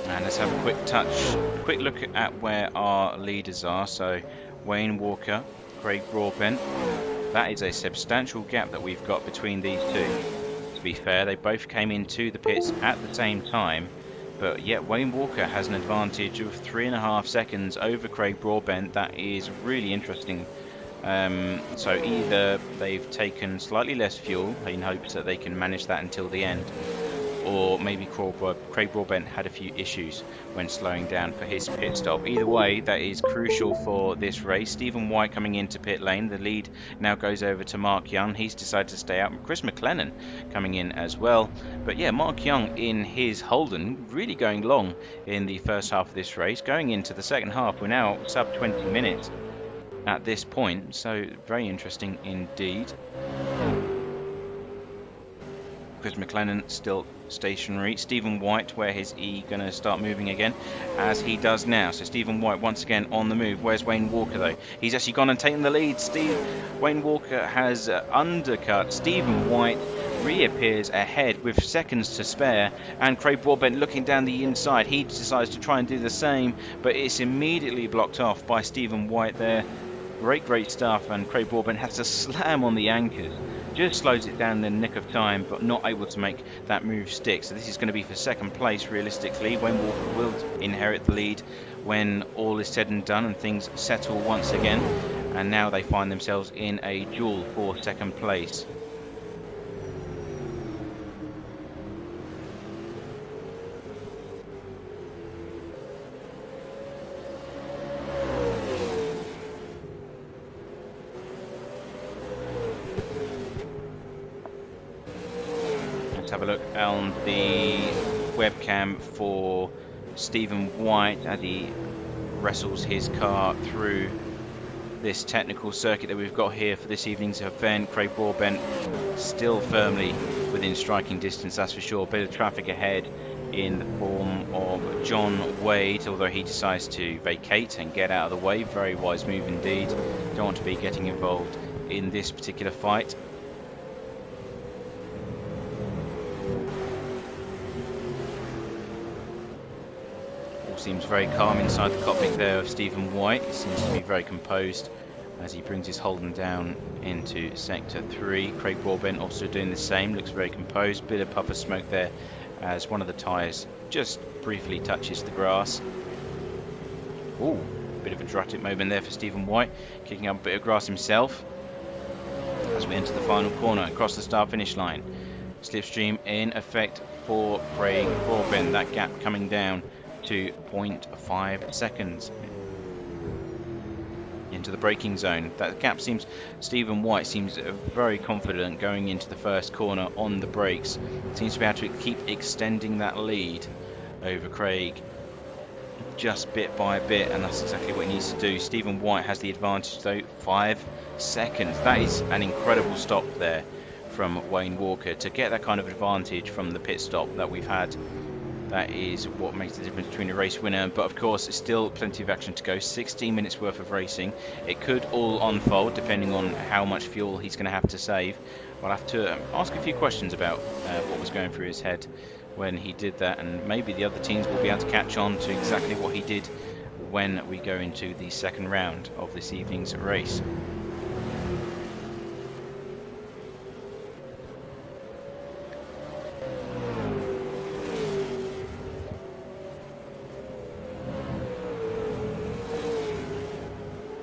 And let's have a quick look at where our leaders are. So Wayne Walker, Craig Broadbent, that is a substantial gap that we've got between these two. To be fair, they both came into the pits at the same time, but yet Wayne Walker has an advantage of 3.5 seconds over Craig Broadbent. That is really interesting. So either they've taken slightly less fuel in hopes that they can manage that until the end, or maybe Craig Broadbent had a few issues when slowing down for his pit stop. Either way, that is crucial for this race. Stephen White coming into pit lane. The lead now goes over to Mark Young. He's decided to stay out. Chris McLennan coming in as well. But yeah, Mark Young in his Holden really going long in the first half of this race. Going into the second half, we're now sub 20 minutes at this point. So very interesting indeed. Chris McLennan still stationary. Stephen White, where is he going to start moving again? As he does now. So Stephen White once again on the move. Where's Wayne Walker though? He's actually gone and taken the lead. Wayne Walker has undercut. Stephen White reappears ahead with seconds to spare, and Craig Broadbent looking down the inside. He decides to try and do the same, but it's immediately blocked off by Stephen White there. Great stuff, and Craig Broadbent has to slam on the anchors. Just slows it down in the nick of time, but not able to make that move stick. So this is going to be for second place realistically. Wayne Walker will inherit the lead when all is said and done and things settle once again. And now they find themselves in a duel for second place. Have a look on the webcam for Stephen White as he wrestles his car through this technical circuit that we've got here for this evening's event. Craig Broadbent still firmly within striking distance, that's for sure. Bit of traffic ahead in the form of John Wade, although he decides to vacate and get out of the way. Very wise move indeed. Don't want to be getting involved in this particular fight. Seems very calm inside the cockpit there of Stephen White. He seems to be very composed as he brings his Holden down into sector 3. Craig Broadbent also doing the same, looks very composed. Bit of puff of smoke there as one of the tyres just briefly touches the grass. Ooh, bit of a dramatic moment there for Stephen White, kicking up a bit of grass himself as we enter the final corner across the start finish line. Slipstream in effect for Craig Broadbent. That gap coming down to 0.5 seconds into the braking zone. That gap seems, Stephen White seems very confident going into the first corner on the brakes. Seems to be able to keep extending that lead over Craig just bit by bit, and that's exactly what he needs to do. Stephen White has the advantage though, 5 seconds. That is an incredible stop there from Wayne Walker to get that kind of advantage from the pit stop that we've had. That is what makes the difference between a race winner, but of course it's still plenty of action to go. 16 minutes worth of racing. It could all unfold depending on how much fuel he's going to have to save. I'll have to ask a few questions about what was going through his head when he did that, and maybe the other teams will be able to catch on to exactly what he did when we go into the second round of this evening's race.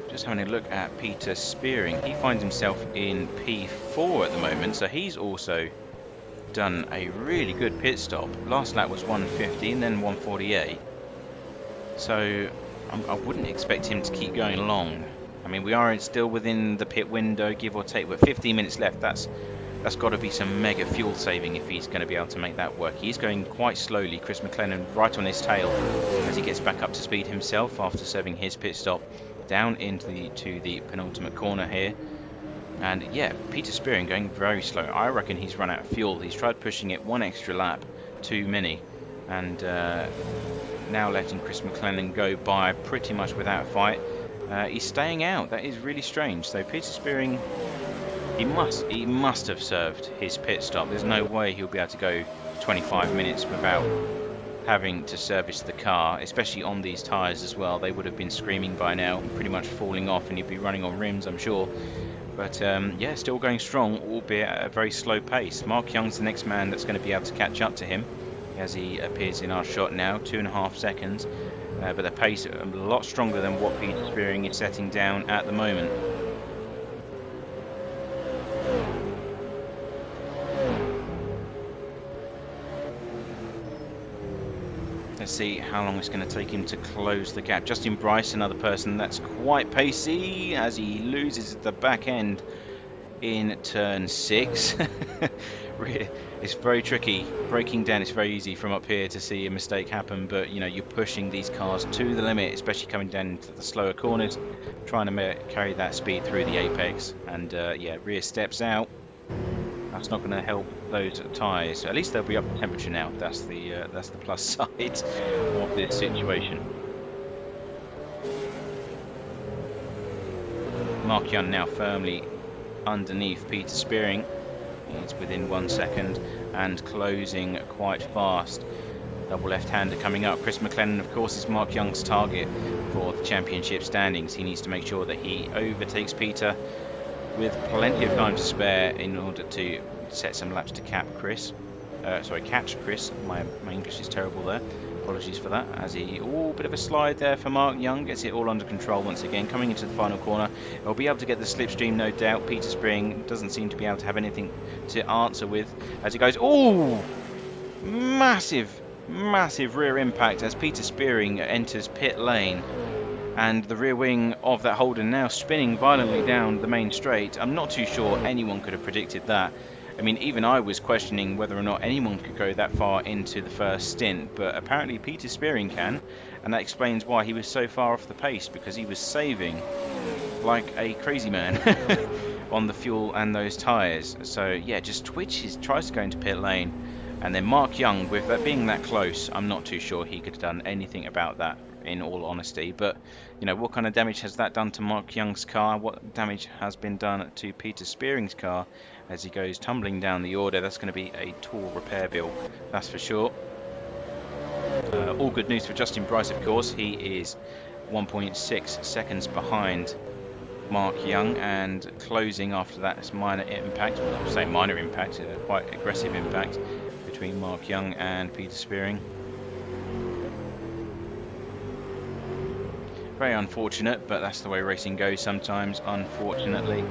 Just having a look at Peter Spearing. He finds himself in P4 at the moment, so he's also done a really good pit stop. Last lap was 150 and then 148. So I wouldn't expect him to keep going long. I mean, we are still within the pit window, give or take, but 15 minutes left. That's got to be some mega fuel saving if he's going to be able to make that work. He's going quite slowly. Chris McLennan right on his tail as he gets back up to speed himself after serving his pit stop down into the penultimate corner here. And yeah, Peter Spearing going very slow. I reckon he's run out of fuel. He's tried pushing it one extra lap too many, and now letting Chris McLennan go by pretty much without a fight. He's staying out. That is really strange. So Peter Spearing, he must have served his pit stop. There's no way he'll be able to go 25 minutes without having to service the car, especially on these tyres as well. They would have been screaming by now, pretty much falling off, and he'd be running on rims, I'm sure. But yeah, still going strong, albeit at a very slow pace. Mark Young's the next man that's going to be able to catch up to him as he appears in our shot now, 2.5 seconds. But the pace a lot stronger than what Peter Spearing is setting down at the moment. Let's see how long it's going to take him to close the gap. Justin Bryce, another person that's quite pacey as he loses the back end in turn 6. It's very tricky. Braking down, it's very easy from up here to see a mistake happen, but you know, you're pushing these cars to the limit, especially coming down into the slower corners, trying to carry that speed through the apex. And yeah, rear steps out. That's not going to help those tyres. At least they'll be up to temperature now. That's the plus side of this situation. Mark Young now firmly underneath Peter Spearing. It's within 1 second and closing quite fast. Double left-hander coming up. Chris McLennan, of course, is Mark Young's target for the championship standings. He needs to make sure that he overtakes Peter with plenty of time to spare in order to set some laps to catch Chris. My English is terrible there. Apologies for that. As he, bit of a slide there for Mark Young. Gets it all under control once again. Coming into the final corner, he'll be able to get the slipstream, no doubt. Peter Spearing doesn't seem to be able to have anything to answer with as he goes. Massive rear impact as Peter Spearing enters pit lane. And the rear wing of that Holden now spinning violently down the main straight. I'm not too sure anyone could have predicted that. I mean, even I was questioning whether or not anyone could go that far into the first stint, but apparently Peter Spearing can, and that explains why he was so far off the pace, because he was saving like a crazy man on the fuel and those tyres. So yeah, just tries to go into pit lane, and then Mark Young, with that being that close, I'm not too sure he could have done anything about that, in all honesty. But you know, what kind of damage has that done to Mark Young's car? What damage has been done to Peter Spearing's car as he goes tumbling down the order? That's going to be a tall repair bill, that's for sure. All good news for Justin Bryce, of course. He is 1.6 seconds behind Mark Young and closing after that minor impact. Well, I would say minor impact, quite aggressive impact between Mark Young and Peter Spearing. Very unfortunate, but that's the way racing goes sometimes, unfortunately.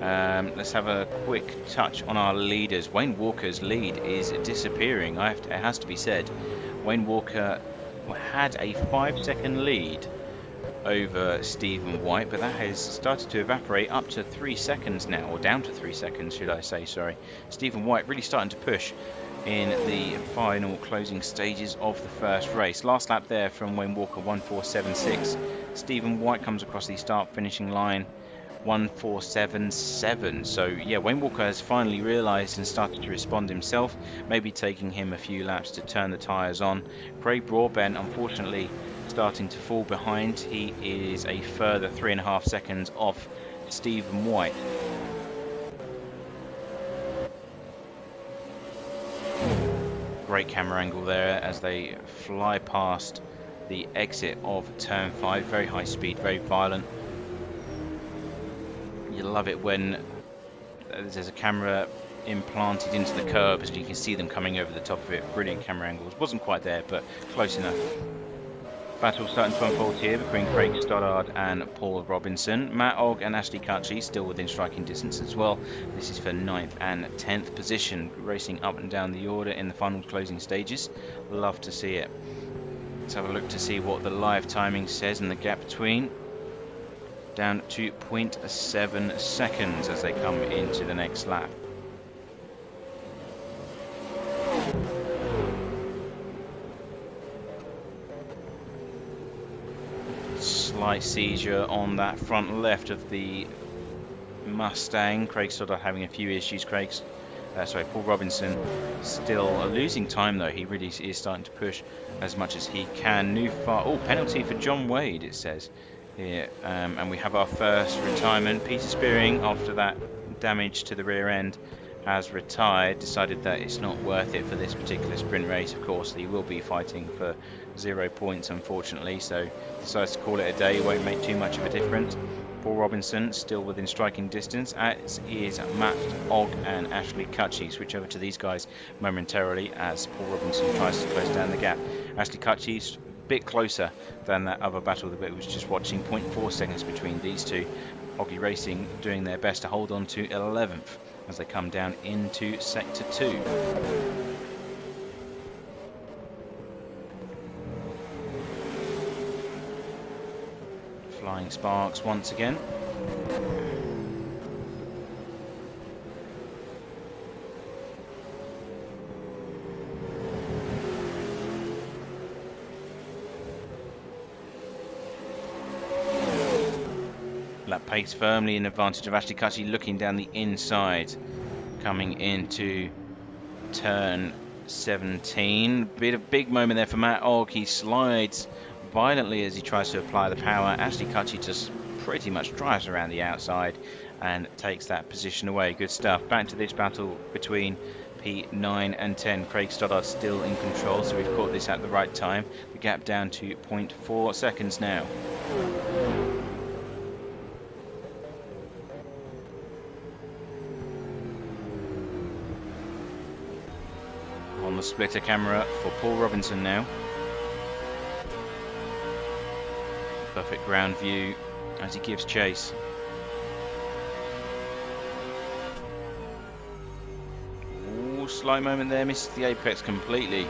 Let's have a quick touch on our leaders. Wayne Walker's lead is disappearing. It has to be said. Wayne Walker had a 5-second lead over Stephen White, but that has started to evaporate up to 3 seconds now, or down to 3 seconds, should I say, sorry. Stephen White really starting to push in the final closing stages of the first race. Last lap there from Wayne Walker, 1:4.76. Stephen White comes across the start-finishing line, 1:4.77. So yeah, Wayne Walker has finally realised and started to respond himself, maybe taking him a few laps to turn the tyres on. Craig Broadbent, unfortunately, starting to fall behind. He is a further 3.5 seconds off Stephen White. Great camera angle there as they fly past the exit of turn 5. Very high speed, very violent. You love it when there's a camera implanted into the curb, so you can see them coming over the top of it. Brilliant camera angles. Wasn't quite there, but close enough. Battle starting to unfold here between Craig Stoddard and Paul Robinson. Matt Ogg and Ashley Cutchley still within striking distance as well. This is for 9th and 10th position, racing up and down the order in the final closing stages. Love to see it. Let's have a look to see what the live timing says, and the gap between down to 0.7 seconds as they come into the next lap. Slight seizure on that front left of the Mustang. Craig Stoddard having a few issues. Paul Robinson still losing time though. He really is starting to push as much as he can. Penalty for John Wade, it says here, and we have our first retirement. Peter Spearing, after that damage to the rear end, has retired, decided that it's not worth it for this particular sprint race. Of course, he will be fighting for 0 points, unfortunately, so decides to call it a day. Won't make too much of a difference. Paul Robinson still within striking distance, as is Matt Ogg and Ashley Cutchley. Switch over to these guys momentarily as Paul Robinson tries to close down the gap. Ashley Cutchley's a bit closer than that other battle that we was just watching. 0.4 seconds between these two. Oggy Racing doing their best to hold on to 11th as they come down into Sector 2. Flying sparks once again. Lap pace firmly in advantage of Ashley Cutchley, looking down the inside, coming into turn 17. Big moment there for Matt Ogg. He slides violently as he tries to apply the power. Ashley Cutchley just pretty much drives around the outside and takes that position away. Good stuff. Back to this battle between P9 and 10. Craig Stoddard still in control, so we've caught this at the right time. The gap down to 0.4 seconds now. On the splitter camera for Paul Robinson now. Perfect ground view as he gives chase. Ooh, slight moment there, misses the apex completely.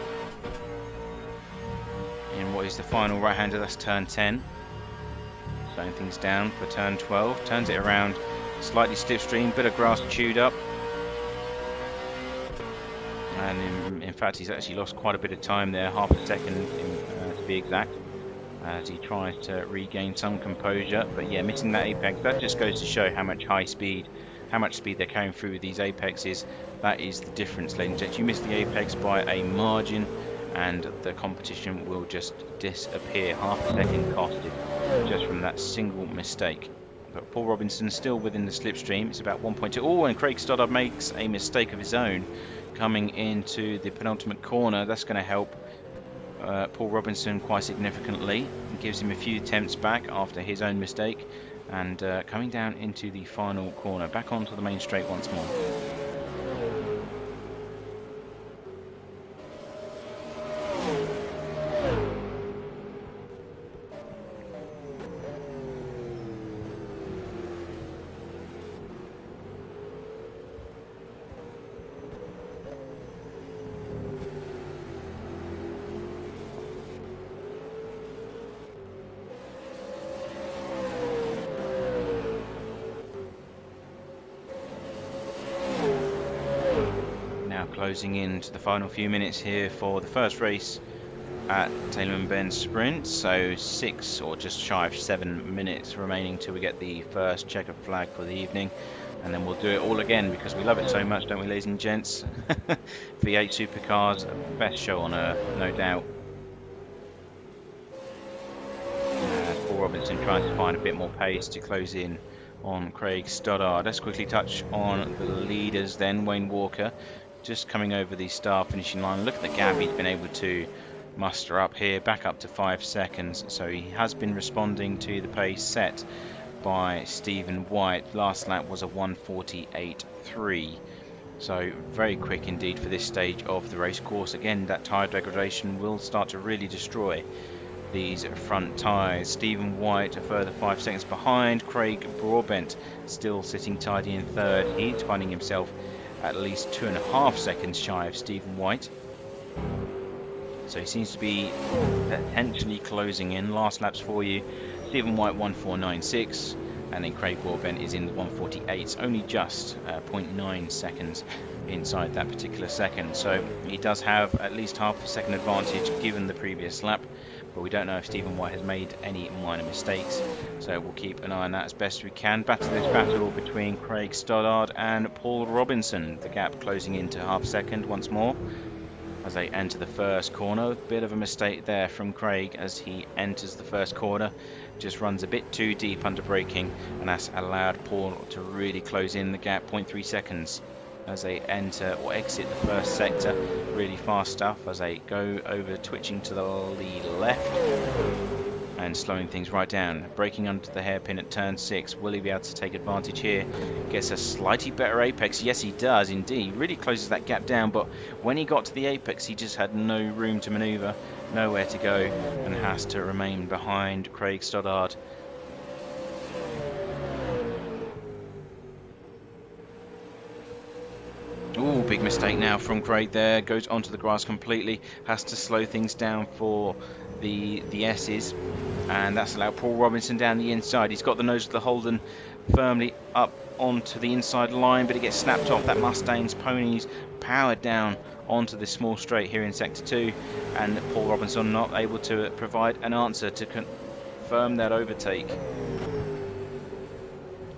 In what is the final right-hander, that's turn 10. Slowing things down for turn 12. Turns it around, slightly slipstream, bit of grass chewed up. And in fact, he's actually lost quite a bit of time there, half a second to be exact, as he tries to regain some composure. But yeah, missing that apex, that just goes to show how much speed they're carrying through with these apexes. That is the difference, ladies and gents. You miss the apex by a margin and the competition will just disappear. Half a second costed just from that single mistake. But Paul Robinson still within the slipstream. It's about 1.2. Oh, and Craig Stoddard makes a mistake of his own coming into the penultimate corner. That's going to help Paul Robinson quite significantly. It gives him a few attempts back after his own mistake. And coming down into the final corner. Back onto the main straight once more. Closing into the final few minutes here for the first race at Tailem Bend Sprint. So 6 or just shy of 7 minutes remaining till we get the first checkered flag for the evening, and then we'll do it all again because we love it so much, don't we, ladies and gents? V8 Supercars, best show on earth, no doubt. Paul Robinson trying to find a bit more pace to close in on Craig Stoddard. Let's quickly touch on the leaders then. Wayne Walker just coming over the start finishing line. Look at the gap he's been able to muster up here, back up to 5 seconds. So he has been responding to the pace set by Stephen White. Last lap was a 1:48.3. So very quick indeed for this stage of the race course. Again, that tyre degradation will start to really destroy these front tyres. Stephen White a further 5 seconds behind. Craig Broadbent still sitting tidy in third. He's finding himself at least 2.5 seconds shy of Stephen White. So he seems to be potentially closing in. Last laps for you. Stephen White 1:4.96. And then Craig Broadbent is in the 1:48, only just 0.9 seconds inside that particular second. So he does have at least half a second advantage given the previous lap, but we don't know if Stephen White has made any minor mistakes. So we'll keep an eye on that as best we can. Back to this battle between Craig Stoddard and Paul Robinson. The gap closing into half a second once more as they enter the first corner. A bit of a mistake there from Craig as he enters the first corner. Just runs a bit too deep under braking, and that's allowed Paul to really close in the gap. 0.3 seconds as they enter or exit the first sector. Really fast stuff as they go over, twitching to the left and slowing things right down. Braking under the hairpin at turn 6. Will he be able to take advantage here? Gets a slightly better apex. Yes, he does indeed. Really closes that gap down, but when he got to the apex, he just had no room to maneuver, nowhere to go, and has to remain behind Craig Stoddard. Ooh, big mistake now from Craig there. Goes onto the grass completely. Has to slow things down for the S's. And that's allowed Paul Robinson down the inside. He's got the nose of the Holden firmly up onto the inside line, but it gets snapped off. That Mustang's ponies powered down onto this small straight here in Sector 2. And Paul Robinson not able to provide an answer to confirm that overtake.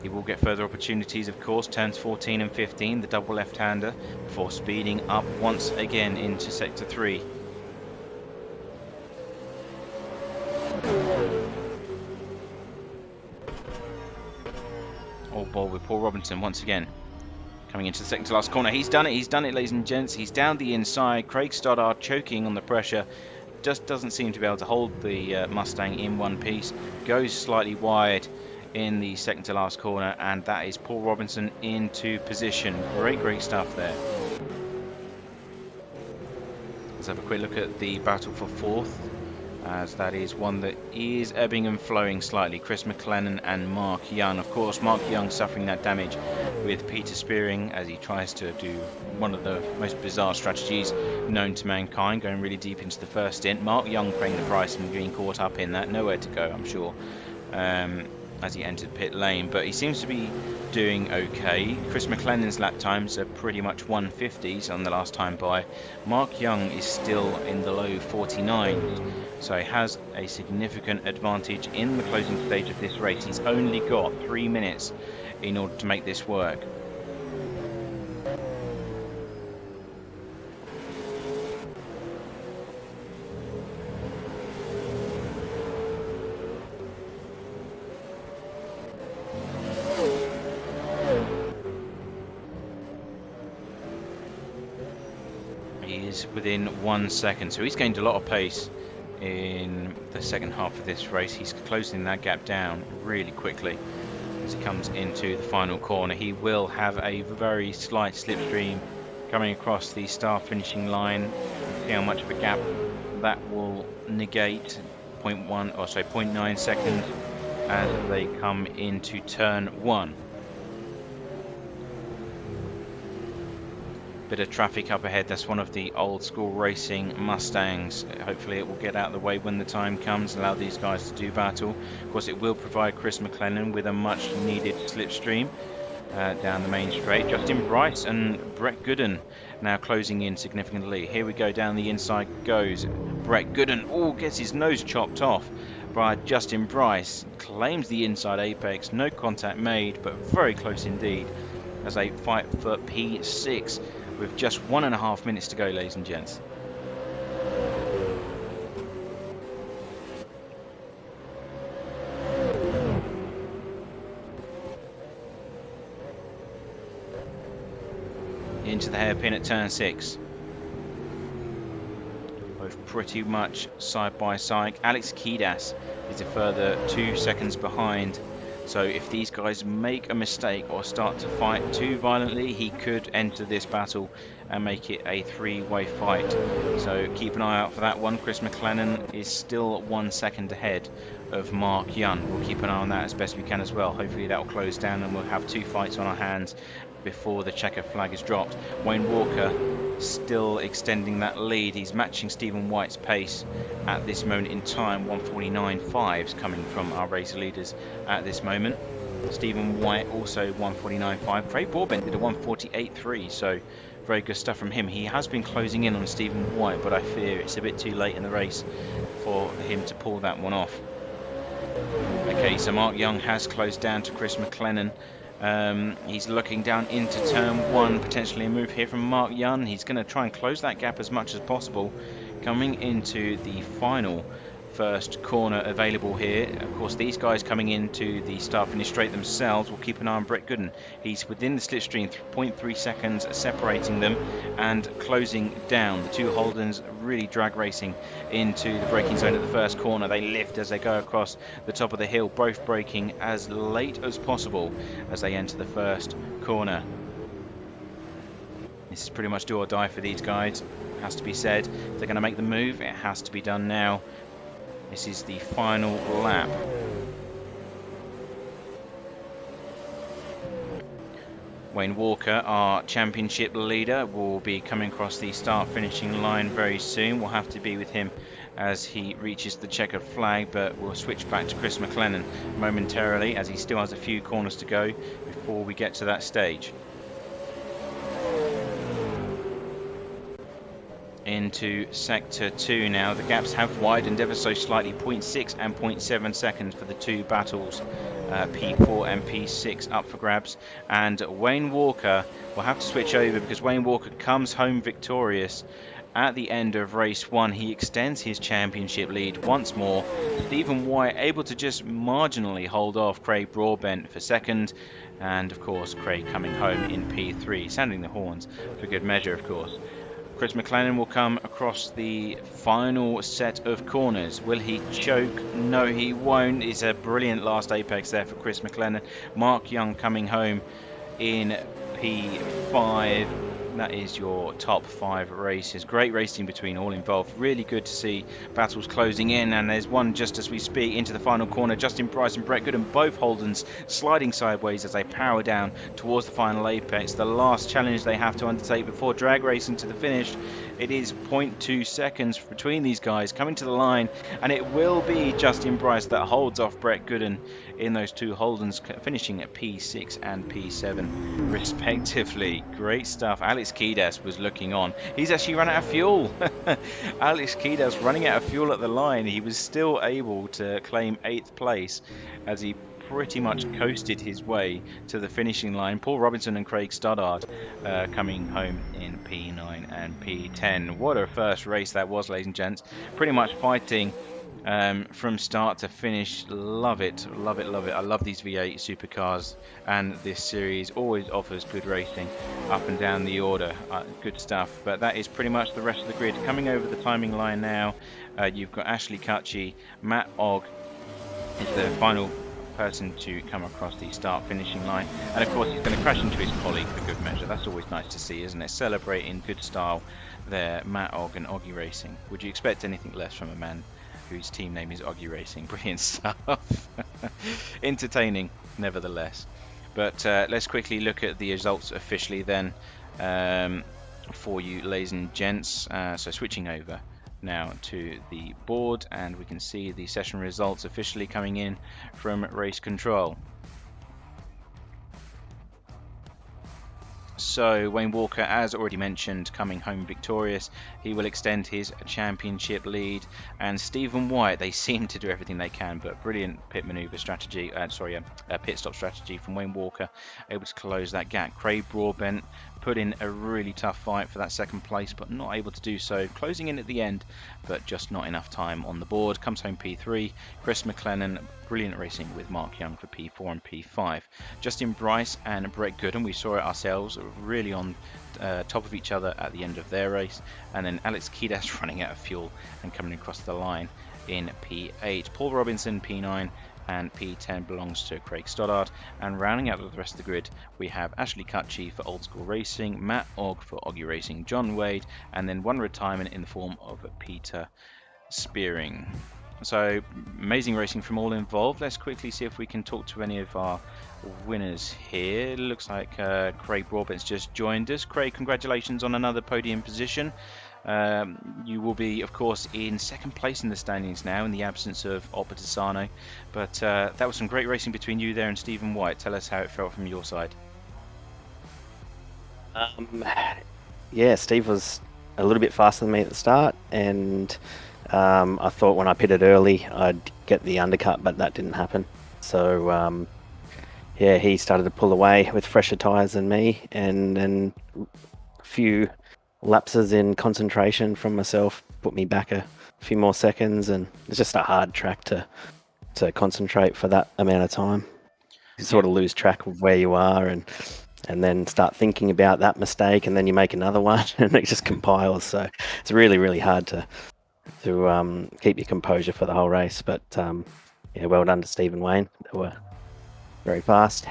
He will get further opportunities, of course, turns 14 and 15, the double left-hander, before speeding up once again into Sector 3. All ball with Paul Robinson once again. Coming into the second to last corner. He's done it, ladies and gents. He's down the inside. Craig Stoddard choking on the pressure. Just doesn't seem to be able to hold the Mustang in one piece. Goes slightly wide in the second to last corner, and that is Paul Robinson into position. Great stuff there. Let's have a quick look at the battle for fourth, as that is one that is ebbing and flowing slightly. Chris McLennan and Mark Young. Of course, Mark Young suffering that damage with Peter Spearing as he tries to do one of the most bizarre strategies known to mankind, going really deep into the first stint. Mark Young paying the price and being caught up in that. Nowhere to go, I'm sure, as he entered pit lane, but he seems to be doing okay. Chris McLennan's lap times are pretty much 150s on the last time by. Mark Young is still in the low 49s, so he has a significant advantage in the closing stage of this race. He's only got 3 minutes in order to make this work. Within 1 second, so he's gained a lot of pace in the second half of this race. He's closing that gap down really quickly as he comes into the final corner. He will have a very slight slipstream coming across the start finishing line. See how much of a gap that will negate. 0.9 seconds as they come into turn 1. Bit of traffic up ahead. That's one of the old school racing Mustangs. Hopefully it will get out of the way when the time comes, allow these guys to do battle. Of course, it will provide Chris McLennan with a much needed slipstream down the main straight. Justin Bryce and Brett Gooden now closing in significantly. Here we go, down the inside goes Brett Gooden. Oh, gets his nose chopped off by Justin Bryce. Claims the inside apex. No contact made, but very close indeed as they fight for P6. With just 1.5 minutes to go, ladies and gents. Into the hairpin at turn 6. both pretty much side by side. Alex Kiedis is a further 2 seconds behind. So if these guys make a mistake or start to fight too violently, he could enter this battle and make it a three-way fight. So keep an eye out for that one. Chris McLennan is still 1 second ahead of Mark Young. We'll keep an eye on that as best we can as well. Hopefully that will close down and we'll have 2 fights on our hands before the checker flag is dropped. Wayne Walker still extending that lead. He's matching Stephen White's pace at this moment in time. 149.5s coming from our race leaders at this moment. Stephen White also 149.5. Craig Broadbent did a 148.3, so very good stuff from him. He has been closing in on Stephen White, but I fear it's a bit too late in the race for him to pull that one off. Okay, so Mark Young has closed down to Chris McLennan. He's looking down into turn 1, potentially a move here from Mark Young. He's going to try and close that gap as much as possible, coming into the final first corner available here. Of course, these guys coming into the start-finish straight themselves will keep an eye on Brett Gooden. He's within the slipstream, 0.3 seconds separating them and closing down. The two Holdens really drag racing into the braking zone at the first corner. They lift as they go across the top of the hill, both braking as late as possible as they enter the first corner. This is pretty much do or die for these guys, it has to be said. If they're going to make the move, it has to be done now. This is the final lap. Wayne Walker, our championship leader, will be coming across the start-finishing line very soon. We'll have to be with him as he reaches the checkered flag, but we'll switch back to Chris McLennan momentarily as he still has a few corners to go before we get to that stage. Into sector 2 now. The gaps have widened ever so slightly, 0.6 and 0.7 seconds for the two battles. P4 and P6 up for grabs, and Wayne Walker will have to switch over because Wayne Walker comes home victorious at the end of race 1. He extends his championship lead once more. Stephen White able to just marginally hold off Craig Broadbent for second, and of course Craig coming home in P3, sounding the horns for good measure of course. Chris McLennan will come across the final set of corners. Will he choke? No, he won't. It's a brilliant last apex there for Chris McLennan. Mark Young coming home in P5. That is your top 5 races. Great racing between all involved. Really good to see battles closing in, and there's one just as we speak into the final corner. Justin Price and Brett Gooden, both Holdens, sliding sideways as they power down towards the final apex. The last challenge they have to undertake before drag racing to the finish. It is 0.2 seconds between these guys coming to the line, and it will be Justin Price that holds off Brett Gooden in those two Holdens, finishing at P6 and P7 respectively. Great stuff. Alex Kiedis was looking on. He's actually run out of fuel. Alex Kiedis running out of fuel at the line. He was still able to claim 8th place as he pretty much coasted his way to the finishing line. Paul Robinson and Craig Stoddard coming home in P9 and P10. What a first race that was, ladies and gents. Pretty much fighting from start to finish. Love it, love it, love it. I love these V8 Supercars, and this series always offers good racing up and down the order. Good stuff. But that is pretty much the rest of the grid. Coming over the timing line now, you've got Ashley Cutchy. Matt Ogg is the final person to come across the start finishing line, and of course he's going to crash into his colleague for good measure. That's always nice to see, isn't it? Celebrating good style there, Matt Ogg and Oggy Racing. Would you expect anything less from a man whose team name is Oggy Racing? Brilliant stuff. Entertaining nevertheless. But let's quickly look at the results officially then for you, ladies and gents. So switching over now to the board, and we can see the session results officially coming in from race control. So Wayne Walker, as already mentioned, coming home victorious. He will extend his championship lead. And Stephen White, they seem to do everything they can, but brilliant pit maneuver strategy, pit stop strategy from Wayne Walker, able to close that gap. Craig Broadbent put in a really tough fight for that second place, but not able to do so. Closing in at the end, but just not enough time on the board. Comes home P3. Chris McLennan, brilliant racing with Mark Young for P4 and P5. Justin Bryce and Brett Gooden, we saw it ourselves, really on top of each other at the end of their race. And then Alex Kidas running out of fuel and coming across the line in P8. Paul Robinson, P9. And P10 belongs to Craig Stoddard. And rounding out the rest of the grid, we have Ashley Cutchy for Old School Racing, Matt Ogg for Oggy Racing, John Wade, and then one retirement in the form of Peter Spearing. So amazing racing from all involved. Let's quickly see if we can talk to any of our winners here. Looks like Craig Broadbent's just joined us. Craig, congratulations on another podium position. You will be, of course, in second place in the standings now in the absence of Opatisano. But that was some great racing between you there and Stephen White. Tell us how it felt from your side. Yeah, Steve was a little bit faster than me at the start, and I thought when I pitted early I'd get the undercut, but that didn't happen. So yeah, he started to pull away with fresher tyres than me, and then a few lapses in concentration from myself put me back a few more seconds, and it's just a hard track to concentrate for that amount of time. You sort of lose track of where you are, and then start thinking about that mistake, and then you make another one, and it just compiles. So it's really, really hard to keep your composure for the whole race. But yeah, well done to Steve and Wayne. They were very fast.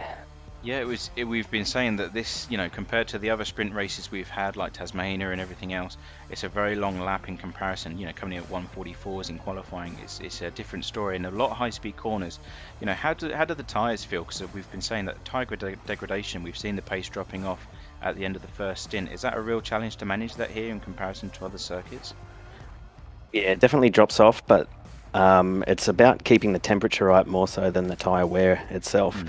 Yeah, we've been saying that this, compared to the other sprint races we've had, like Tasmania and everything else, it's a very long lap in comparison. Coming in at 144s in qualifying, it's a different story, and a lot of high-speed corners. How do the tyres feel? Because we've been saying that tyre degradation, we've seen the pace dropping off at the end of the first stint. Is that a real challenge to manage that here in comparison to other circuits? Yeah, it definitely drops off, but it's about keeping the temperature right more so than the tyre wear itself.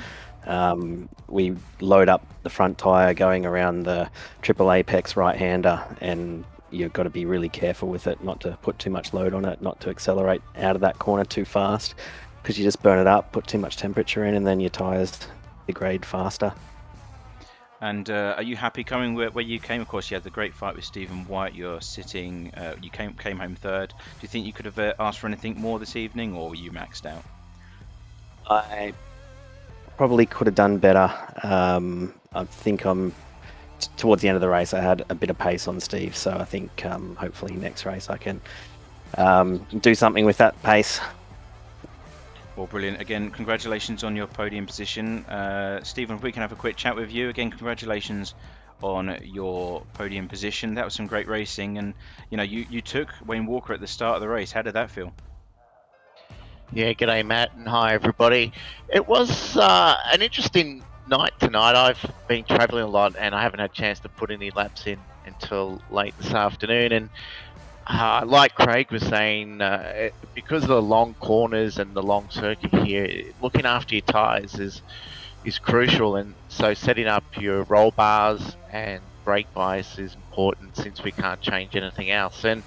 We load up the front tyre going around the triple apex right-hander, and you've got to be really careful with it, not to put too much load on it, not to accelerate out of that corner too fast, because you just burn it up, put too much temperature in, and then your tyres degrade faster. And are you happy coming where you came? Of course, you had the great fight with Stephen White. You're sitting, you came home third. Do you think you could have asked for anything more this evening, or were you maxed out? I probably could have done better. I think towards the end of the race I had a bit of pace on Steve, so I think hopefully next race I can do something with that pace. Well, brilliant. Again, congratulations on your podium position. Stephen, if we can have a quick chat with you. Again, congratulations on your podium position. That was some great racing, and you took Wayne Walker at the start of the race. How did that feel? Yeah, g'day Matt, and hi everybody. It was an interesting night tonight. I've been travelling a lot, and I haven't had a chance to put any laps in until late this afternoon. And like Craig was saying, because of the long corners and the long circuit here, looking after your tyres is crucial. And so setting up your roll bars and brake bias is important, since we can't change anything else. And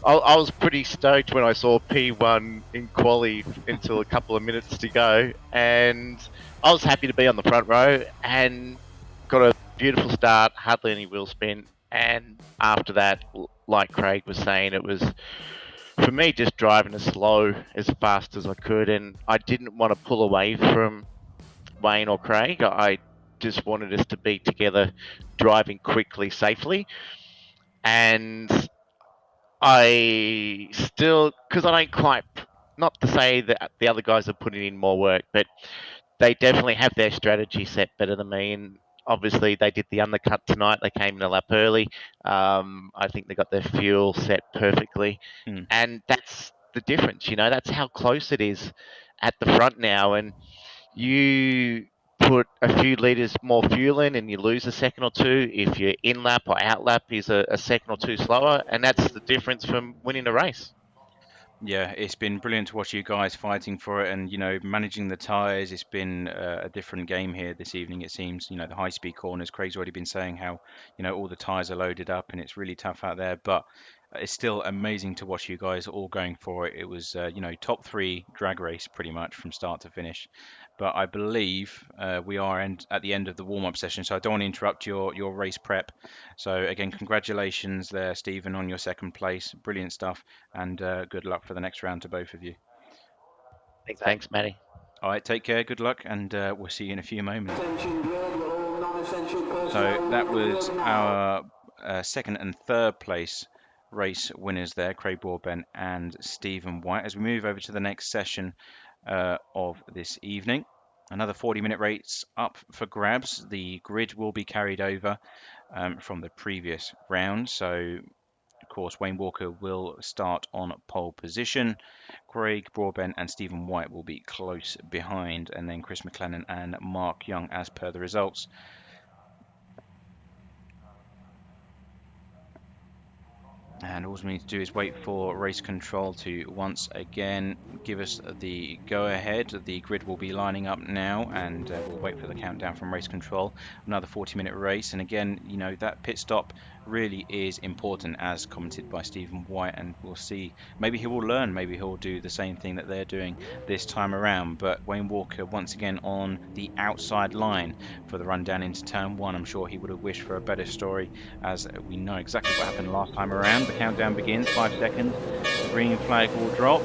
I was pretty stoked when I saw P1 in quali until a couple of minutes to go, and I was happy to be on the front row and got a beautiful start, hardly any wheel spin. And after that, like Craig was saying, it was, for me, just driving as slow, as fast as I could, and I didn't want to pull away from Wayne or Craig. I just wanted us to be together, driving quickly, safely. And I still, because I don't quite, not to say that the other guys are putting in more work, but they definitely have their strategy set better than me. And obviously they did the undercut tonight. They came in a lap early. I think they got their fuel set perfectly. And that's the difference, that's how close it is at the front now. And you put a few litres more fuel in and you lose a second or two if your in lap or out lap is a second or two slower, and that's the difference from winning a race. Yeah, it's been brilliant to watch you guys fighting for it, and managing the tyres. It's been a different game here this evening, it seems. The high-speed corners. Craig's already been saying how all the tyres are loaded up and it's really tough out there. But It's still amazing to watch you guys all going for it. It was, top 3 drag race pretty much from start to finish. But I believe we are at the end of the warm-up session, so I don't want to interrupt your race prep. So again, congratulations there, Stephen, on your second place. Brilliant stuff, and good luck for the next round to both of you. Thanks, Matty. All right, take care, good luck, and we'll see you in a few moments. So that was our second and third place race winners there, Craig Broadbent and Stephen White. As we move over to the next session of this evening, another 40-minute race up for grabs. The grid will be carried over from the previous round. So, of course, Wayne Walker will start on pole position. Craig Broadbent and Stephen White will be close behind, and then Chris McLennan and Mark Young as per the results. And all we need to do is wait for race control to once again give us the go-ahead. The grid will be lining up now, and we'll wait for the countdown from race control. Another 40-minute race, and again, that pit stop really is important, as commented by Stephen White, and we'll see. Maybe he will learn. Maybe he'll do the same thing that they're doing this time around. But Wayne Walker once again on the outside line for the run down into turn 1. I'm sure he would have wished for a better story, as we know exactly what happened last time around. The countdown begins, 5 seconds. The green flag will drop.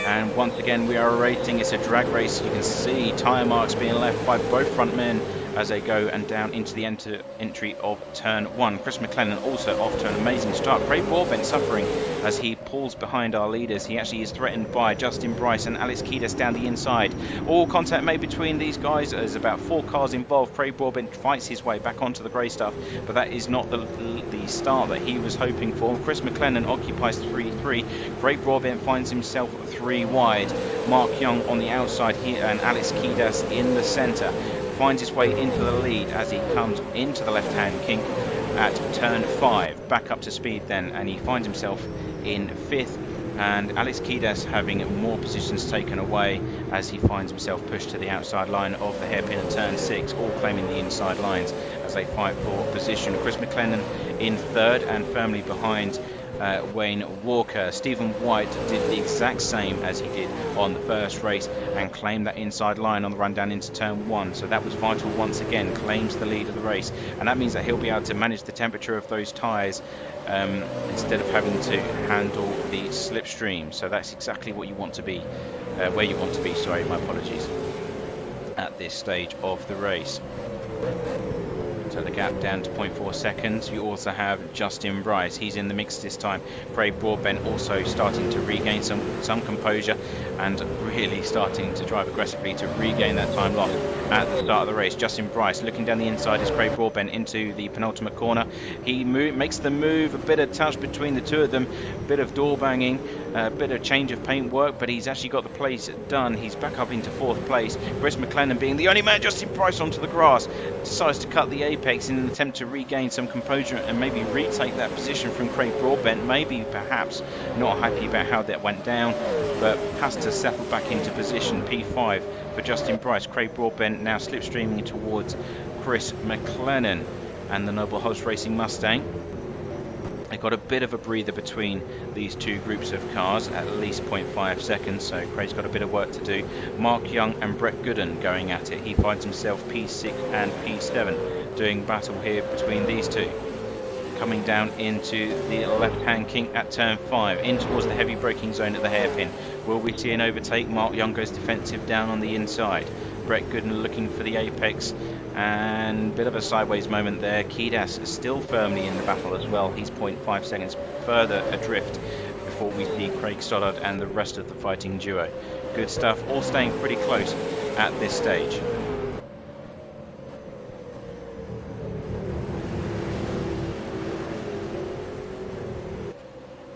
And once again, we are racing. It's a drag race. You can see tyre marks being left by both front men as they go and down into the entry of turn 1. Chris McLennan also off to an amazing start. Craig Broadbent suffering as he pulls behind our leaders. He actually is threatened by Justin Bryce and Alex Kiedis down the inside. All contact made between these guys. There's about 4 cars involved. Craig Broadbent fights his way back onto the grey stuff, but that is not the start that he was hoping for. Chris McLennan occupies 3-3. Craig Broadbent finds himself 3 wide. Mark Young on the outside here and Alex Kiedis in the centre. Finds his way into the lead as he comes into the left-hand kink at turn 5. Back up to speed then, and he finds himself in 5th. And Alex Kiedis having more positions taken away as he finds himself pushed to the outside line of the hairpin at turn 6, all claiming the inside lines as they fight for position. Chris McLennan in 3rd and firmly behind Wayne Walker. Stephen White did the exact same as he did on the first race and claimed that inside line on the run down into turn 1. So that was vital once again, claims the lead of the race. And that means that he'll be able to manage the temperature of those tyres instead of having to handle the slipstream. So that's exactly what you want to be, where you want to be, sorry, my apologies, at this stage of the race. So the gap down to 0.4 seconds. You also have Justin Bryce. He's in the mix this time. Craig Broadbent also starting to regain some composure and really starting to drive aggressively to regain that time lost at the start of the race. Justin Bryce looking down the inside is Craig Broadbent into the penultimate corner. He makes the move, a bit of touch between the two of them, a bit of door banging, a bit of change of paint work, but he's actually got the place done. He's back up into 4th place. Chris McLennan being the only man. Justin Bryce onto the grass, decides to cut the apex in an attempt to regain some composure and maybe retake that position from Craig Broadbent. Maybe perhaps not happy about how that went down, but has to settle back into position. P5 for Justin Bryce. Craig Broadbent now slipstreaming towards Chris McLennan and the Noble Host Racing Mustang. They've got a bit of a breather between these two groups of cars, at least 0.5 seconds, so Craig's got a bit of work to do. Mark Young and Brett Gooden going at it. He finds himself P6 and P7 doing battle here between these two. Coming down into the left-hand kink at turn 5, in towards the heavy braking zone at the hairpin. Will we see an overtake? Mark Young goes defensive down on the inside. Brett Gooden looking for the apex, and a bit of a sideways moment there. Kiedis is still firmly in the battle as well. He's 0.5 seconds further adrift before we see Craig Stoddard and the rest of the fighting duo. Good stuff, all staying pretty close at this stage.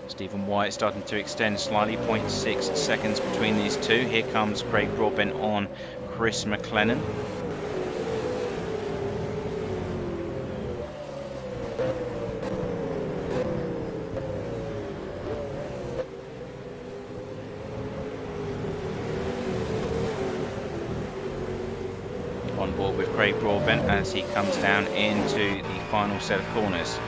Stephen White starting to extend slightly, 0.6 seconds between these two. Here comes Craig Broadbent on Chris McLennan. On board with Craig Broadbent as he comes down into the final set of corners.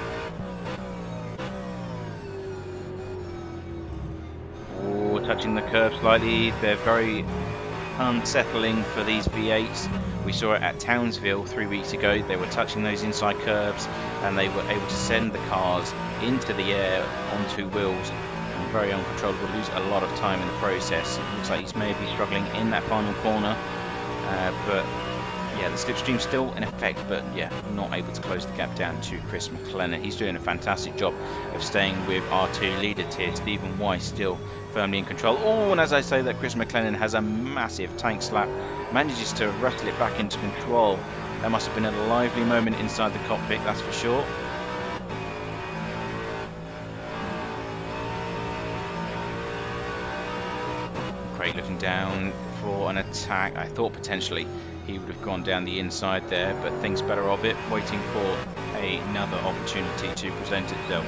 touching the curb slightly. They're very unsettling for these V8s. We saw it at Townsville 3 weeks ago. They were touching those inside curbs and they were able to send the cars into the air on two wheels. And very uncontrollable, lose a lot of time in the process. It looks like he's maybe struggling in that final corner, but yeah, the slipstream's still in effect, but yeah, not able to close the gap down to Chris McLennan. He's doing a fantastic job of staying with our two leaders here. Stephen White still firmly in control. Oh, and as I say that, Chris McLennan has a massive tank slap, manages to wrestle it back into control. That must have been a lively moment inside the cockpit, that's for sure. Craig looking down for an attack. I thought potentially he would have gone down the inside there, but thinks better of it, waiting for another opportunity to present itself.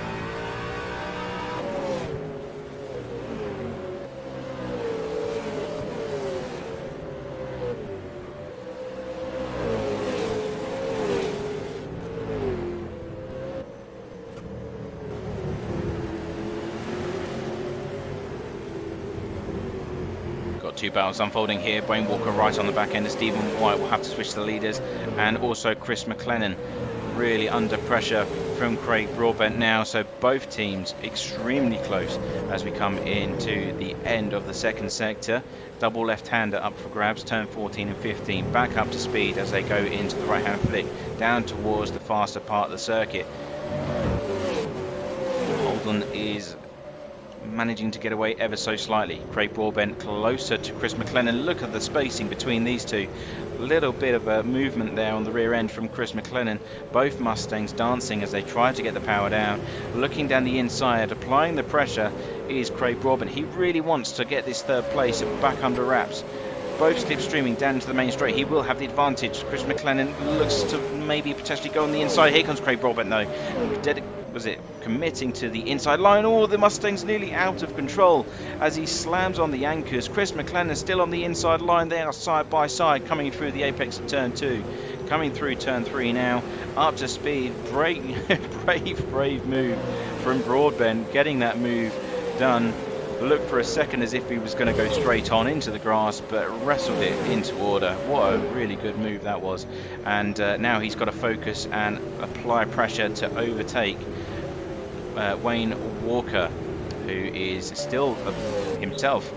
Two battles unfolding here. Wayne Walker right on the back end of Stephen White will have to switch the leaders, and also Chris McLennan really under pressure from Craig Broadbent now. So both teams extremely close as we come into the end of the second sector. Double left-hander up for grabs, turn 14 and 15, back up to speed as they go into the right-hand flick down towards the faster part of the circuit. Holden is managing to get away ever so slightly. Craig Broadbent closer to Chris McLennan. Look at the spacing between these two. Little bit of a movement there on the rear end from Chris McLennan. Both Mustangs dancing as they try to get the power down. Looking down the inside, applying the pressure is Craig Broadbent. He really wants to get this third place back under wraps. Both slipstreaming down into the main straight. He will have the advantage. Chris McLennan looks to maybe potentially go on the inside. Here comes Craig Broadbent though. Was it committing to the inside line? Oh, the Mustang's nearly out of control as he slams on the anchors. Chris McLennan still on the inside line. They are side by side coming through the apex of turn 2. Coming through turn 3 now. Up to speed. Brave move from Broadbent. Getting that move done. Looked for a second as if he was going to go straight on into the grass, but wrestled it into order. What a really good move that was. And now he's got to focus and apply pressure to overtake Wayne Walker, who is still himself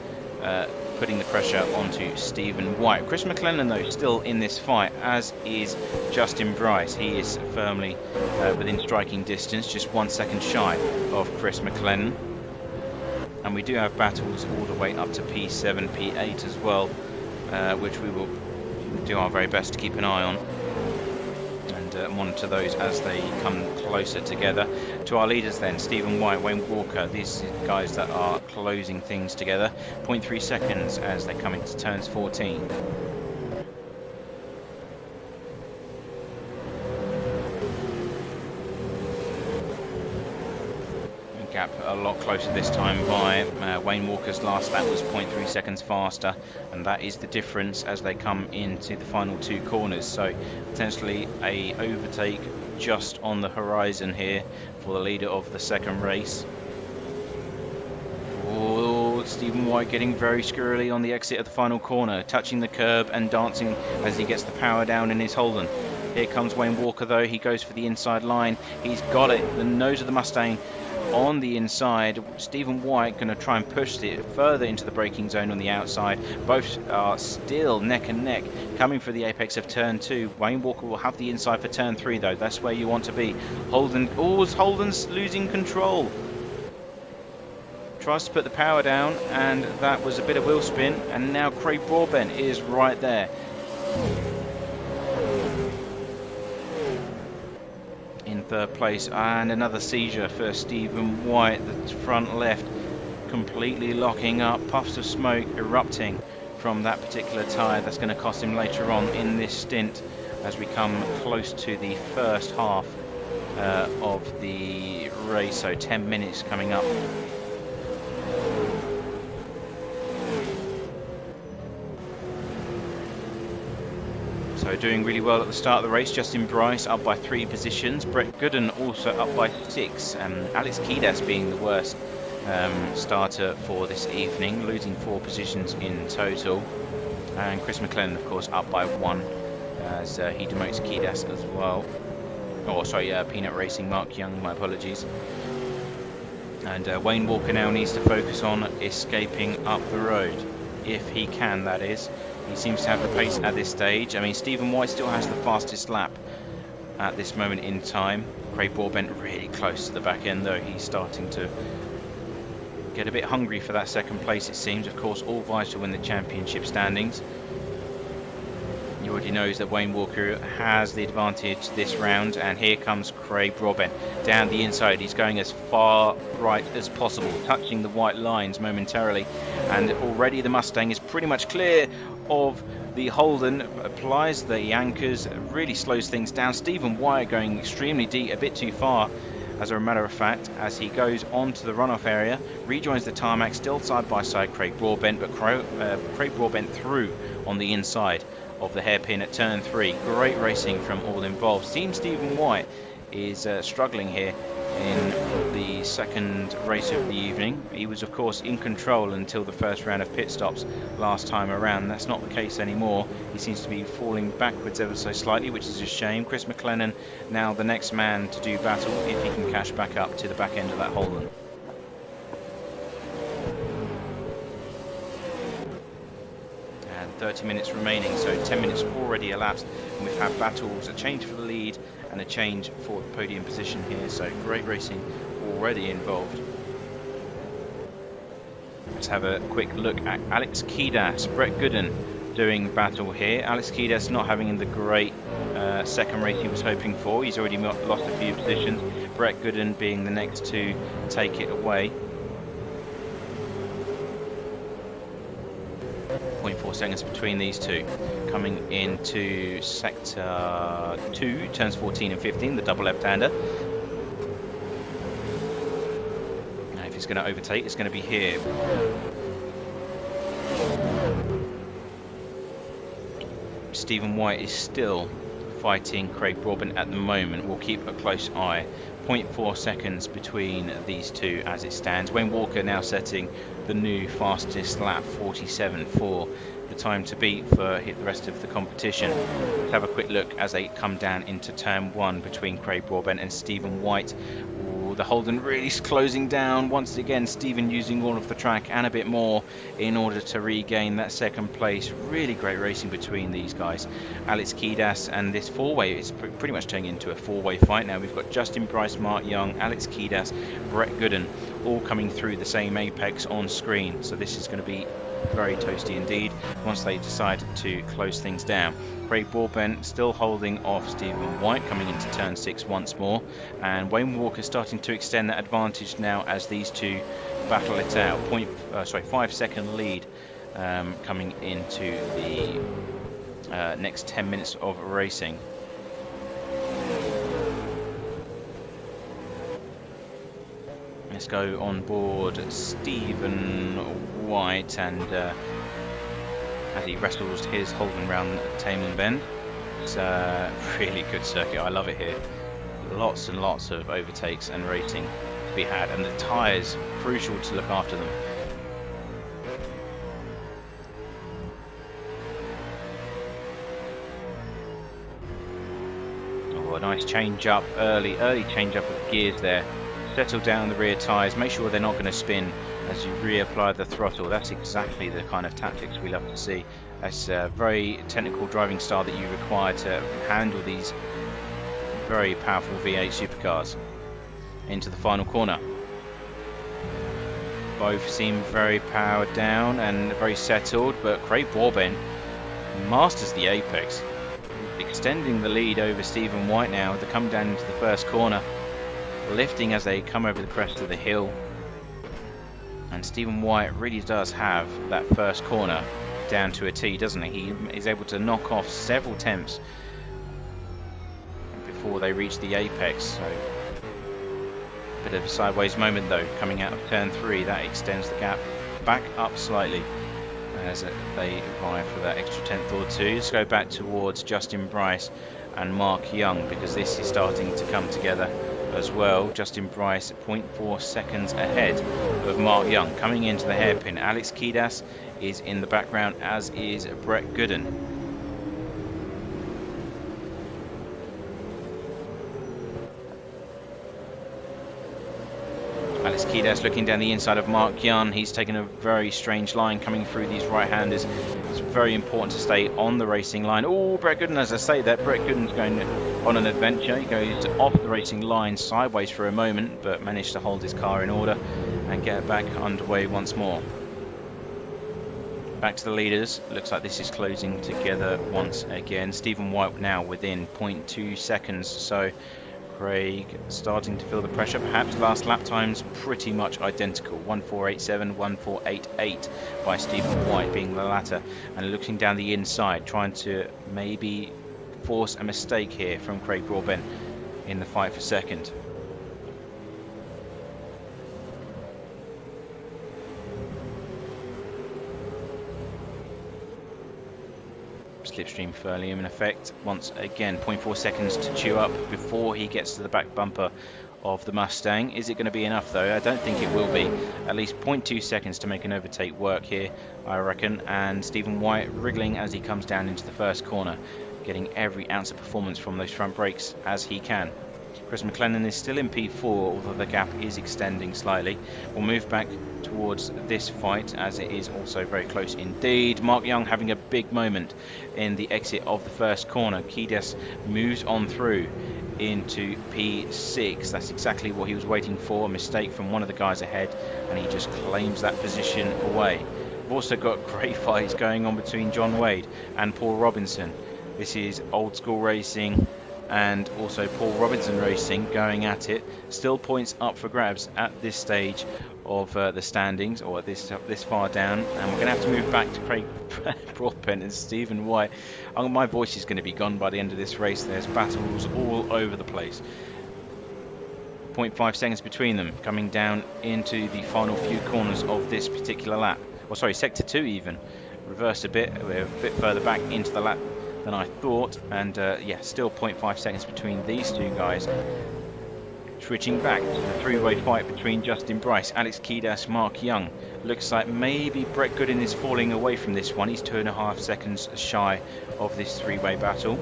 putting the pressure onto Stephen White. Chris McLennan though still in this fight, as is Justin Bryce. He is firmly within striking distance, just 1 second shy of Chris McLennan. And we do have battles all the way up to P7, P8 as well, which we will do our very best to keep an eye on and monitor those as they come closer together. To our leaders then, Stephen White, Wayne Walker, these guys that are closing things together. 0.3 seconds as they come into turns 14. Gap a lot closer this time by Wayne Walker's last lap was 0.3 seconds faster, and that is the difference as they come into the final two corners. So potentially a overtake just on the horizon here for the leader of the second race. Oh, Stephen White getting very squirrely on the exit of the final corner, touching the curb and dancing as he gets the power down in his Holden. Here comes Wayne Walker though. He goes for the inside line. He's got it. The nose of the Mustang on the inside. Stephen White going to try and push it further into the braking zone on the outside. Both are still neck and neck coming for the apex of turn 2. Wayne Walker will have the inside for turn 3 though. That's where you want to be. Holden's losing control. Tries to put the power down, and that was a bit of wheel spin, and now Craig Broadbent is right there. In third place, and another seizure for Stephen White. The front left completely locking up, puffs of smoke erupting from that particular tyre. That's going to cost him later on in this stint as we come close to the first half of the race, so 10 minutes coming up. So doing really well at the start of the race. Justin Bryce up by 3 positions. Brett Gooden also up by 6. Alex Kiedis being the worst starter for this evening, losing 4 positions in total. And Chris McLennan, of course, up by 1 as he demotes Kidas as well. Oh, sorry, Peanut Racing, Mark Young, my apologies. And Wayne Walker now needs to focus on escaping up the road, if he can, that is. He seems to have the pace at this stage. I mean, Stephen White still has the fastest lap at this moment in time. Craig Broadbent really close to the back end, though. He's starting to get a bit hungry for that second place, it seems. Of course, all vital to win the championship standings. He already knows that Wayne Walker has the advantage this round, and here comes Craig Broadbent down the inside. He's going as far right as possible, touching the white lines momentarily, and already the Mustang is pretty much clear of the Holden. Applies the anchors, really slows things down. Stephen White going extremely deep, a bit too far, as a matter of fact, as he goes onto the runoff area, rejoins the tarmac, still side by side Craig Broadbent, but Craig Broadbent through on the inside of the hairpin at turn 3. Great racing from all involved. Team Stephen White is struggling here in the second race of the evening. He was, of course, in control until the first round of pit stops last time around. That's not the case anymore. He seems to be falling backwards ever so slightly, which is a shame. Chris McLennan now the next man to do battle if he can cash back up to the back end of that Holden. And 30 minutes remaining, so 10 minutes already elapsed, and we've had battles, a change for the lead and a change for the podium position here, so great racing already involved. Let's have a quick look at Alex Kidas, Brett Gooden doing battle here. Alex Kidas not having the great second race he was hoping for. He's already lost a few positions. Brett Gooden being the next to take it away. 0.4 seconds between these two. Coming into sector 2, turns 14 and 15, the double left-hander. Now if he's going to overtake, it's going to be here. Stephen White is still fighting Craig Broadbent at the moment. We'll keep a close eye. 0.4 seconds between these two as it stands. Wayne Walker now setting the new fastest lap, 47 for the time to beat for the rest of the competition. Let's have a quick look as they come down into turn 1 between Craig Broadbent and Stephen White. Ooh, the Holden really closing down once again. Stephen using all of the track and a bit more in order to regain that second place. Really great racing between these guys. Alex Kidas, and this four-way is pretty much turning into a four-way fight now. We've got Justin Bryce, Mark Young, Alex Kidas, Brett Gooden all coming through the same apex on screen. So this is going to be very toasty indeed once they decide to close things down. Craig Broadbent still holding off Stephen White coming into turn 6 once more, and Wayne Walker starting to extend that advantage now as these two battle it out. 5-second lead coming into the next 10 minutes of racing. Let's go on board Stephen White, and as he wrestles his Holden round Tailem Bend. It's a really good circuit. I love it here. Lots and lots of overtakes and racing to be had, and the tyres crucial to look after them. Oh, a nice change up, early change up of gears there. Settle down the rear tyres, make sure they're not going to spin as you reapply the throttle. That's exactly the kind of tactics we love to see. That's a very technical driving style that you require to handle these very powerful V8 Supercars. Into the final corner. Both seem very powered down and very settled, but Craig Broadbent masters the apex, extending the lead over Stephen White now to come down into the first corner, lifting as they come over the crest of the hill. And Stephen White really does have that first corner down to a T, doesn't he? He is able to knock off several tenths before they reach the apex. So bit of a sideways moment though coming out of turn 3. That extends the gap back up slightly as they vie for that extra tenth or two. Let's go back towards Justin Bryce and Mark Young, because this is starting to come together as well. Justin Bryce 0.4 seconds ahead of Mark Young. Coming into the hairpin, Alex Kiedis is in the background, as is Brett Gooden. Alex Kiedis looking down the inside of Mark Young. He's taken a very strange line coming through these right-handers. It's very important to stay on the racing line. Oh, Brett Gooden, as I say that, Brett Gooden's going on an adventure. He goes off the racing line sideways for a moment, but managed to hold his car in order and get back underway once more. Back to the leaders. Looks like this is closing together once again. Stephen White now within 0.2 seconds. So Craig starting to feel the pressure. Perhaps last lap times pretty much identical. 1:4.87, 1:4.88 by Stephen White being the latter. And looking down the inside, trying to maybe force a mistake here from Craig Broadbent in the fight for second. Slipstream Furlium in effect once again. 0.4 seconds to chew up before he gets to the back bumper of the Mustang. Is it going to be enough though? I don't think it will be. At least 0.2 seconds to make an overtake work here, I reckon. And Stephen White wriggling as he comes down into the first corner, getting every ounce of performance from those front brakes as he can. Chris McLennan is still in P4, although the gap is extending slightly. We'll move back towards this fight as it is also very close indeed. Mark Young having a big moment in the exit of the first corner. Kiedis moves on through into P6. That's exactly what he was waiting for. A mistake from one of the guys ahead, and he just claims that position away. We've also got great fights going on between John Wade and Paul Robinson. This is old school racing and also Paul Robinson Racing going at it. Still points up for grabs at this stage of the standings, or this far down. And we're going to have to move back to Craig Broadbent and Stephen White. My voice is going to be gone by the end of this race. There's battles all over the place. 0.5 seconds between them, coming down into the final few corners of this particular lap. Or sorry, sector 2 even. Reversed a bit, we're a bit further back into the lap than I thought, and yeah, still 0.5 seconds between these two guys. Switching back to the three-way fight between Justin Bryce, Alex Kiedis, Mark Young. Looks like maybe Brett Gooden is falling away from this one. He's 2.5 seconds shy of this three-way battle.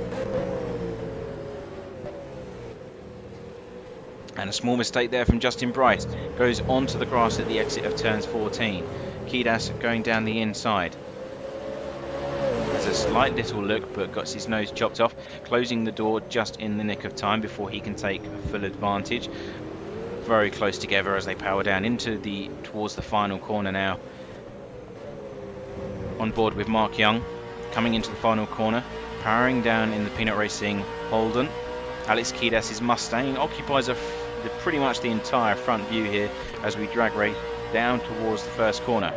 And a small mistake there from Justin Bryce. Goes onto the grass at the exit of turns 14. Kiedis going down the inside. A slight little look, but got his nose chopped off, closing the door just in the nick of time before he can take full advantage. Very close together as they power down into towards the final corner now. On board with Mark Young, coming into the final corner, powering down in the Peanut Racing Holden. Alex Kiedis' Mustang occupies pretty much the entire front view here as we drag race down towards the first corner.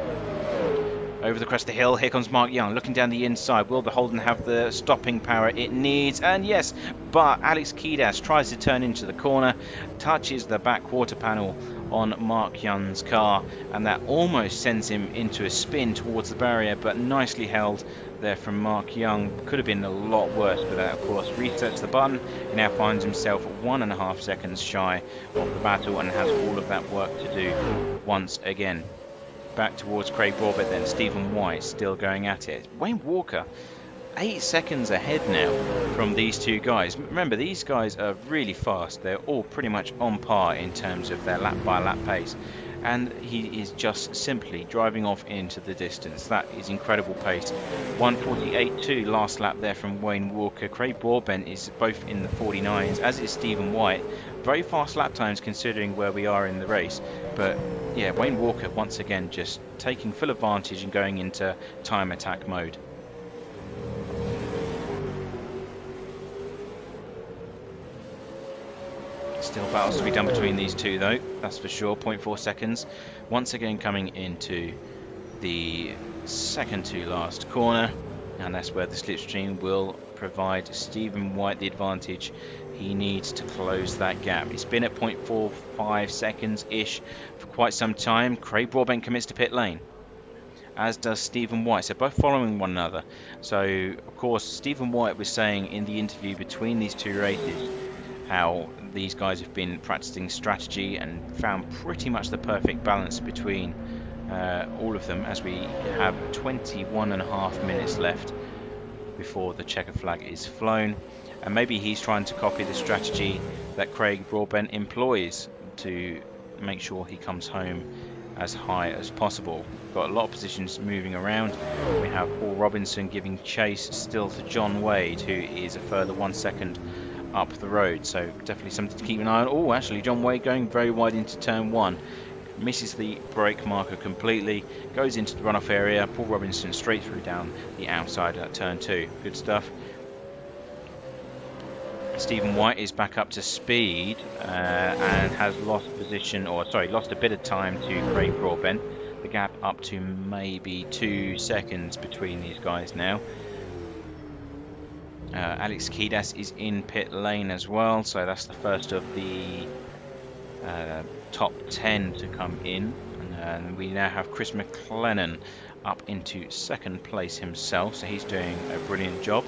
Over the crest of the hill, here comes Mark Young, looking down the inside. Will the Holden have the stopping power it needs? And yes, but Alex Kiedis tries to turn into the corner, touches the back quarter panel on Mark Young's car, and that almost sends him into a spin towards the barrier, but nicely held there from Mark Young. Could have been a lot worse, but that, of course, resets the button. He now finds himself 1.5 seconds shy of the battle and has all of that work to do once again. Back towards Craig Broadbent then, Stephen White still going at it. Wayne Walker 8 seconds ahead now from these two guys. Remember, these guys are really fast. They're all pretty much on par in terms of their lap by lap pace, and he is just simply driving off into the distance. That is incredible pace. 1:48.2 last lap there from Wayne Walker. Craig Broadbent is both in the 49s, as is Stephen White. Very fast lap times considering where we are in the race, but yeah, Wayne Walker once again just taking full advantage and going into time attack mode. Still battles to be done between these two though, that's for sure. 0.4 seconds. Once again coming into the second to last corner, and that's where the slipstream will provide Stephen White the advantage he needs to close that gap. It's been at 0.45 seconds-ish for quite some time. Craig Broadbent commits to pit lane, as does Stephen White, so both following one another. So, of course, Stephen White was saying in the interview between these two races how these guys have been practicing strategy and found pretty much the perfect balance between all of them, as we have 21.5 minutes left before the checker flag is flown. And maybe he's trying to copy the strategy that Craig Broadbent employs to make sure he comes home as high as possible. Got a lot of positions moving around. We have Paul Robinson giving chase still to John Wade, who is a further 1 second up the road, so definitely something to keep an eye on. Oh, actually John Wade going very wide into turn 1, misses the brake marker completely, goes into the runoff area. Paul Robinson straight through down the outside at turn 2. Good stuff. Stephen White is back up to speed and has lost position, or sorry, lost a bit of time to Craig Broadbent. The gap up to maybe 2 seconds between these guys now. Alex Kiedis is in pit lane as well, so that's the first of the top 10 to come in. And we now have Chris McLennan up into second place himself, so he's doing a brilliant job.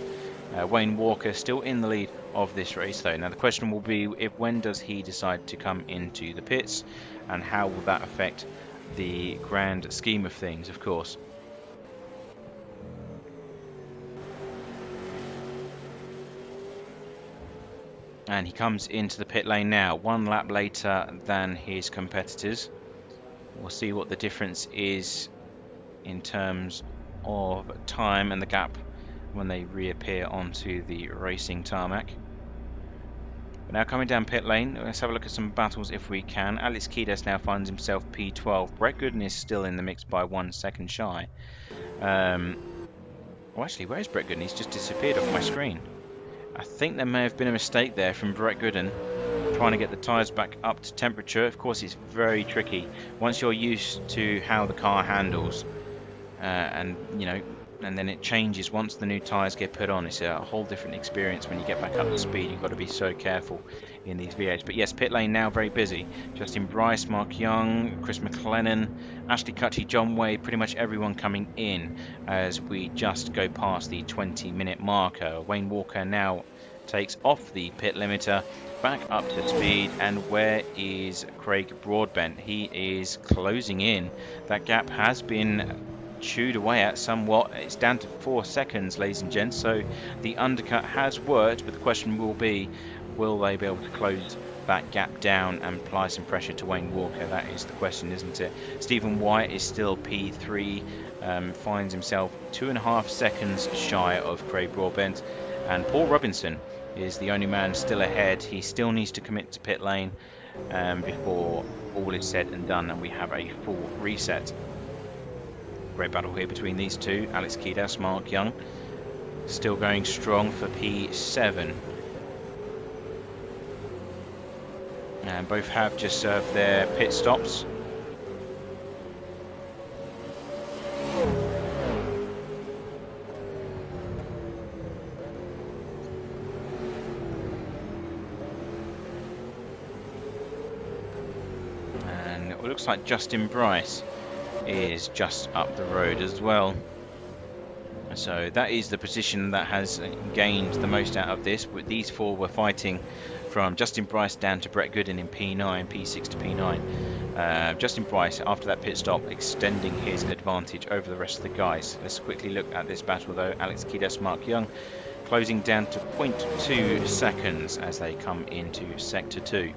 Wayne Walker still in the lead of this race though. Now the question will be, when does he decide to come into the pits, and how will that affect the grand scheme of things, of course. And he comes into the pit lane now, 1 lap later than his competitors. We'll see what the difference is in terms of time and the gap when they reappear onto the racing tarmac. But now coming down pit lane, let's have a look at some battles if we can. Alex Kiedis now finds himself P12. Brett Gooden is still in the mix by 1 second shy. Well, actually, where's Brett Gooden? He's just disappeared off my screen. I think there may have been a mistake there from Brett Gooden, trying to get the tyres back up to temperature. Of course, it's very tricky once you're used to how the car handles, and you know, and then it changes once the new tyres get put on. It's a whole different experience when you get back up to speed. You've got to be so careful in these V8s. But yes, pit lane now very busy. Justin Bryce, Mark Young, Chris McLennan, Ashley Cutchy, John Wade, pretty much everyone coming in as we just go past the 20-minute marker. Wayne Walker now takes off the pit limiter, back up to speed. And where is Craig Broadbent? He is closing in. That gap has been chewed away at somewhat. It's down to 4 seconds, ladies and gents, so the undercut has worked, but the question will be, will they be able to close that gap down and apply some pressure to Wayne Walker? That is the question, isn't it? Stephen White is still P3, finds himself 2.5 seconds shy of Craig Broadbent, and Paul Robinson is the only man still ahead. He still needs to commit to pit lane before all is said and done and we have a full reset. Great battle here between these two. Alex Kiedis, Mark Young, still going strong for P7. And both have just served their pit stops. And it looks like Justin Bryce is just up the road as well. So that is the position that has gained the most out of this. These four were fighting from Justin Bryce down to Brett Gooden in P9, P6 to P9. Justin Bryce, after that pit stop, extending his advantage over the rest of the guys. Let's quickly look at this battle though. Alex Kiedis, Mark Young, closing down to 0.2 seconds as they come into Sector 2.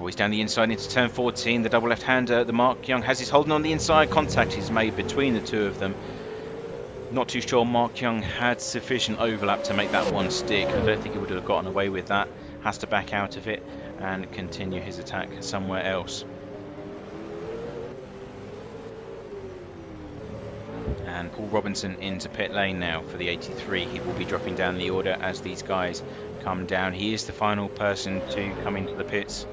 He's down the inside into turn 14, the double left-hander, the Mark Young has his holding on the inside. Contact is made between the two of them. Not too sure Mark Young had sufficient overlap to make that one stick. I don't think he would have gotten away with that. Has to back out of it and continue his attack somewhere else. And Paul Robinson into pit lane now for the 83. He will be dropping down the order as these guys come down. He is the final person to come into the pits.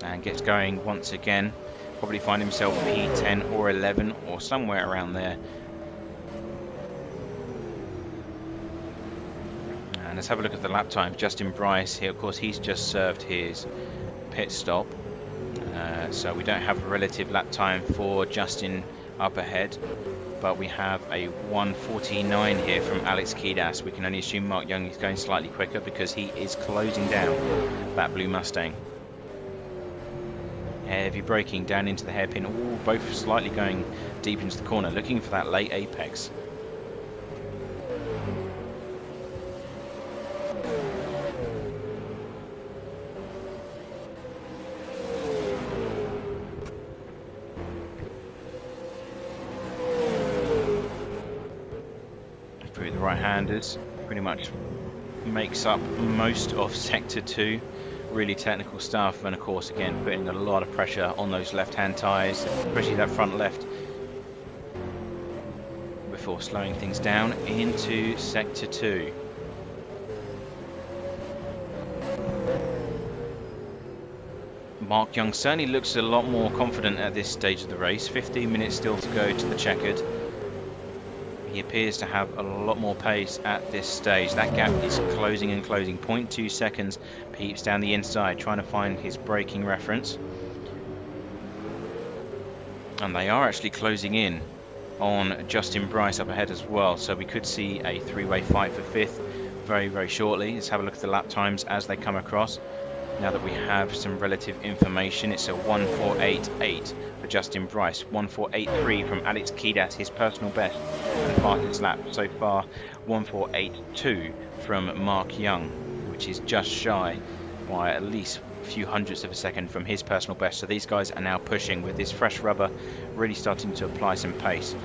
And gets going once again. Probably find himself P10 or 11 or somewhere around there. And let's have a look at the lap time. Justin Bryce here, of course, he's just served his pit stop. So we don't have a relative lap time for Justin up ahead, but we have a 1:49 here from Alex Kiedis. We can only assume Mark Young is going slightly quicker because he is closing down that blue Mustang. Heavy braking down into the hairpin. Ooh, both slightly going deep into the corner, looking for that late apex. Through the right-handers, pretty much makes up most of Sector 2. Really technical stuff, and of course again putting a lot of pressure on those left-hand tyres, especially that front left, before slowing things down into Sector 2. Mark Young certainly looks a lot more confident at this stage of the race. 15 minutes still to go to the Chequered. He appears to have a lot more pace at this stage. That gap is closing and closing. 0.2 seconds. Peeps down the inside, trying to find his braking reference. And they are actually closing in on Justin Bryce up ahead as well. So we could see a three-way fight for fifth very, very shortly. Let's have a look at the lap times as they come across. Now that we have some relative information, it's a 1:4.88 for Justin Bryce, 1:4.83 from Alex Kiedis, his personal best and fastest lap so far, 1:4.82 from Mark Young, which is just shy by at least a few hundredths of a second from his personal best. So these guys are now pushing with this fresh rubber, really starting to apply some pace.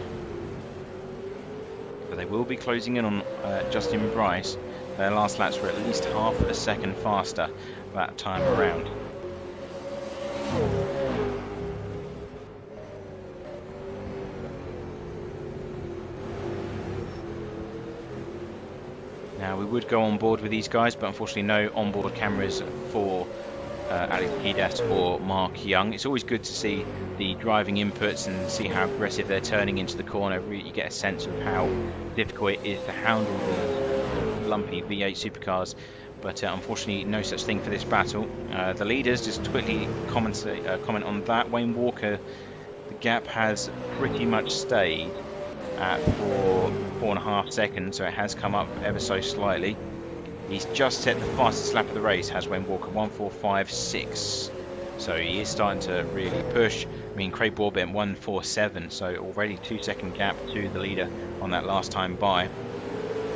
But they will be closing in on Justin Bryce. Their last laps were at least half a second faster that time around. Now we would go on board with these guys, but unfortunately no onboard cameras for Alex Kiedis or Mark Young. It's always good to see the driving inputs and see how aggressive they're turning into the corner. Really, you get a sense of how difficult it is to handle the lumpy V8 Supercars. But unfortunately, no such thing for this battle. The leaders, just quickly comment on that. Wayne Walker, the gap has pretty much stayed at 4.5 seconds, so it has come up ever so slightly. He's just set the fastest lap of the race, has Wayne Walker, 1:4.56. So he is starting to really push. I mean, Craig Broadbent 1:4.7, so already 2-second gap to the leader on that last time by.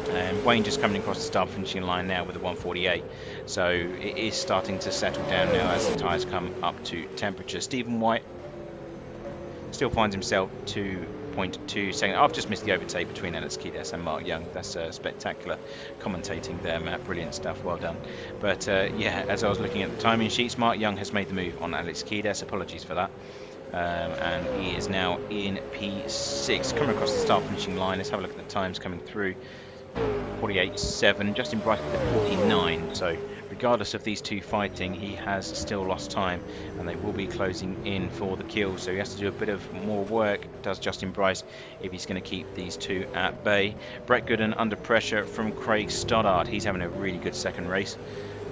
And Wayne just coming across the start finishing line now with a 1:48, so it is starting to settle down now as the tyres come up to temperature. Stephen White still finds himself 2.2 seconds. I've just missed the overtake between Alex Kiedis and Mark Young. That's spectacular commentating there, Matt. Brilliant stuff, well done. But yeah, as I was looking at the timing sheets, Mark Young has made the move on Alex Kiedis. Apologies for that. And he is now in P6, coming across the start finishing line. Let's have a look at the times coming through. 48.7, Justin Bryce at 49, so regardless of these two fighting, he has still lost time, and they will be closing in for the kill, so he has to do a bit of more work, does Justin Bryce, if he's going to keep these two at bay. Brett Gooden under pressure from Craig Stoddard. He's having a really good second race,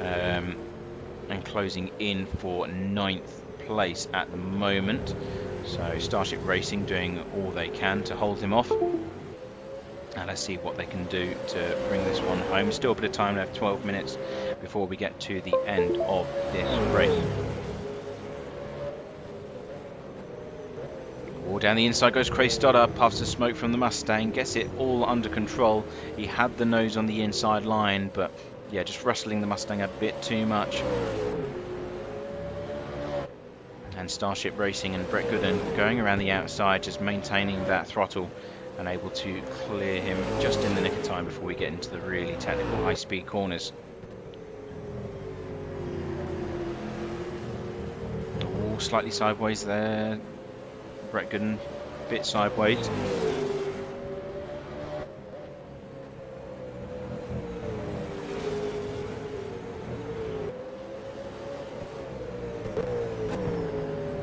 and closing in for 9th place at the moment. So Starship Racing doing all they can to hold him off. And let's see what they can do to bring this one home. Still a bit of time left, 12 minutes before we get to the end of this race. All down the inside goes Craig Stoddard, puffs the smoke from the Mustang, gets it all under control. He had the nose on the inside line, but yeah, just rustling the Mustang a bit too much. And Starship Racing and Brett Gooden going around the outside, just maintaining that throttle, and able to clear him just in the nick of time before we get into the really technical high-speed corners. Oh, slightly sideways there. Brett Gooden, a bit sideways.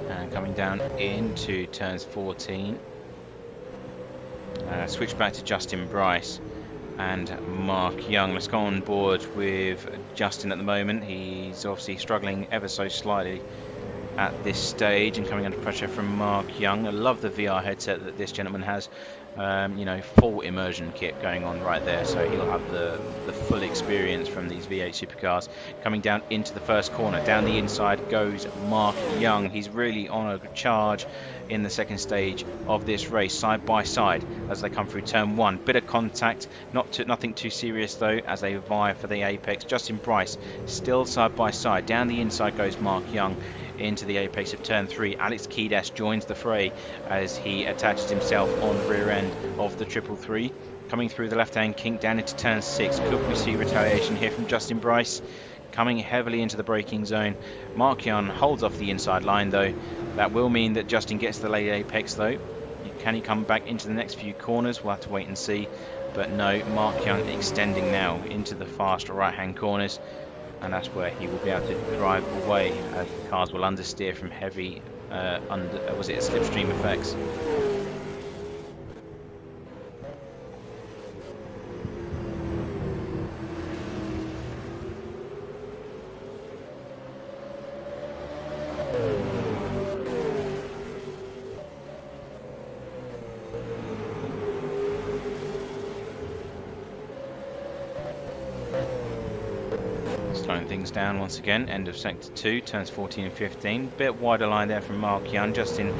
And coming down into turns 14. Switch back to Justin Bryce and Mark Young. Let's go on board with Justin at the moment. He's obviously struggling ever so slightly at this stage, and coming under pressure from Mark Young. I love the VR headset that this gentleman has. You know, full immersion kit going on right there, so he'll have the full experience from these V8 Supercars. Coming down into the first corner, down the inside goes Mark Young. He's really on a charge in the second stage of this race, side by side as they come through turn one. Bit of contact, nothing too serious though, as they vie for the apex. Justin Price still side by side. Down the inside goes Mark Young into the apex of turn 3. Alex Kiedis joins the fray as he attaches himself on the rear end of the 333. Coming through the left-hand kink down into turn 6. Could we see retaliation here from Justin Price? Coming heavily into the braking zone. Mark Young holds off the inside line though. That will mean that Justin gets the late apex though. Can he come back into the next few corners? We'll have to wait and see. But no, Mark Young extending now into the fast right-hand corners. And that's where he will be able to drive away as the cars will understeer from heavy slipstream effects. Slowing things down once again, end of sector 2, turns 14 and 15. Bit wider line there from Mark Young, Justin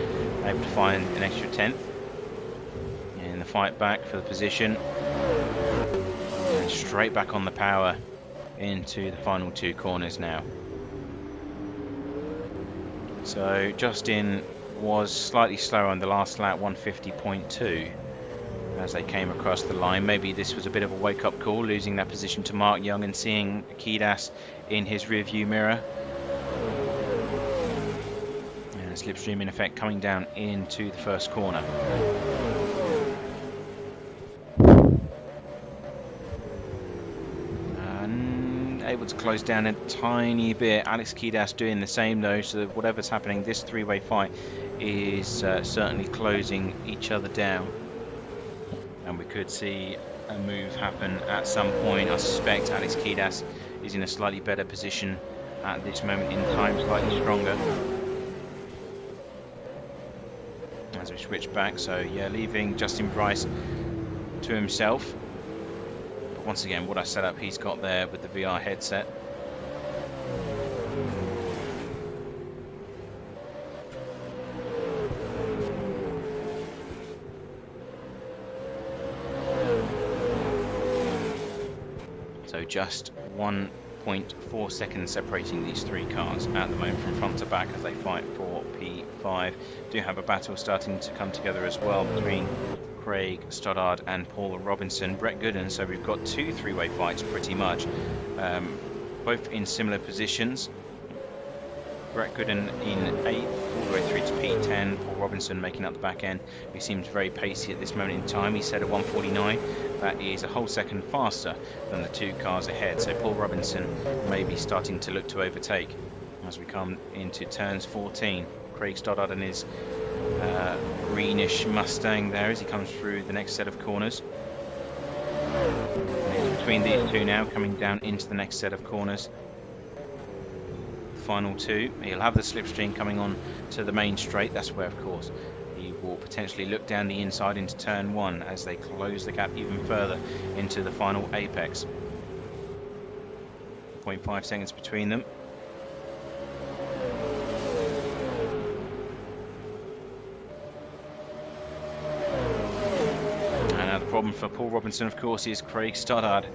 able to find an extra 10th in the fight back for the position. And straight back on the power into the final 2 corners now. So Justin was slightly slower on the last lap, 150.2. as they came across the line. Maybe this was a bit of a wake-up call, losing that position to Mark Young and seeing Kiedis in his rear-view mirror. And slipstream in effect coming down into the first corner. And able to close down a tiny bit. Alex Kiedis doing the same though, so that whatever's happening, this three-way fight is certainly closing each other down. And we could see a move happen at some point. I suspect Alex Kiedis is in a slightly better position at this moment in time, slightly stronger. As we switch back, so yeah, leaving Justin Price to himself. But once again, what I set up, he's got there with the VR headset. So just 1.4 seconds separating these 3 cars at the moment from front to back as they fight for P5. Do have a battle starting to come together as well between Craig Stoddard and Paul Robinson. Brett Gooden, so we've got 2 three-way fights pretty much, both in similar positions. Brett Gooden in 8th, all the way through to P10. Paul Robinson making up the back end. He seems very pacey at this moment in time. He set at 149. That is a whole second faster than the 2 cars ahead. So Paul Robinson may be starting to look to overtake as we come into turns 14. Craig Stoddard and his greenish Mustang there as he comes through the next set of corners. And it's between these 2 now, coming down into the next set of corners. Final 2, he'll have the slipstream coming on to the main straight. That's where, of course, he will potentially look down the inside into turn 1 as they close the gap even further into the final apex. 0.5 seconds between them. And now the problem for Paul Robinson, of course, is Craig Stoddard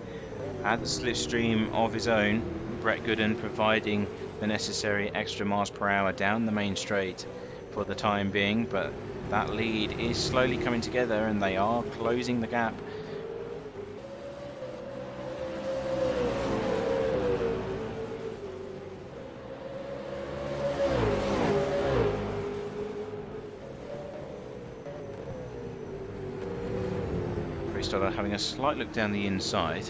had the slipstream of his own. Brett Gooden providing the necessary extra miles per hour down the main straight for the time being, but that lead is slowly coming together and they are closing the gap. Stoddard having a slight look down the inside.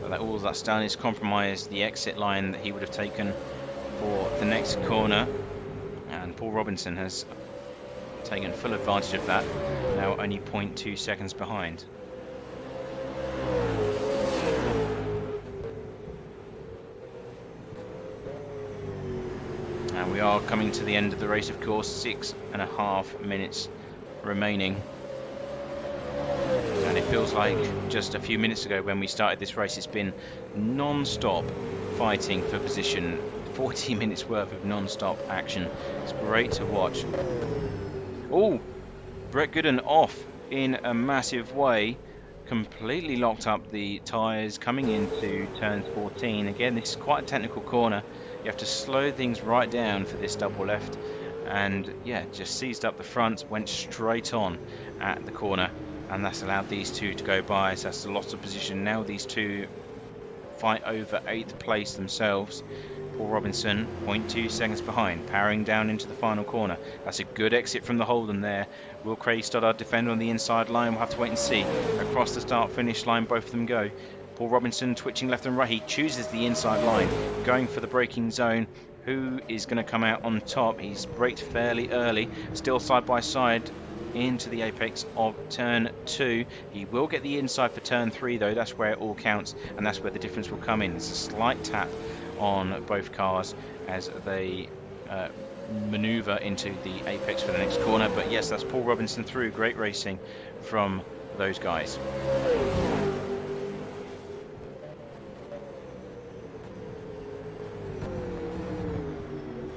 But all that's done is compromise the exit line that he would have taken for the next corner, and Paul Robinson has taken full advantage of that, now only 0.2 seconds behind. And we are coming to the end of the race, of course. 6.5 minutes remaining. And it feels like just a few minutes ago when we started this race, it's been non-stop fighting for position. 40 minutes worth of non-stop action. It's great to watch. Oh, Brett Gooden off in a massive way. Completely locked up the tyres coming into turn 14. Again, this is quite a technical corner. You have to slow things right down for this double left. And yeah, just seized up the front, went straight on at the corner. And that's allowed these two to go by. So that's a lot of position. Now these two fight over 8th place themselves. Paul Robinson 0.2 seconds behind, powering down into the final corner. That's a good exit from the Holden there. Will Craig Stoddard defend on the inside line? We'll have to wait and see. Across the start-finish line, both of them go. Paul Robinson twitching left and right. He chooses the inside line, going for the braking zone. Who is going to come out on top? He's braked fairly early, still side by side into the apex of turn 2. He will get the inside for turn 3 though. That's where it all counts, and that's where the difference will come in. There's a slight tap on both cars as they maneuver into the apex for the next corner. But yes, that's Paul Robinson through. Great racing from those guys.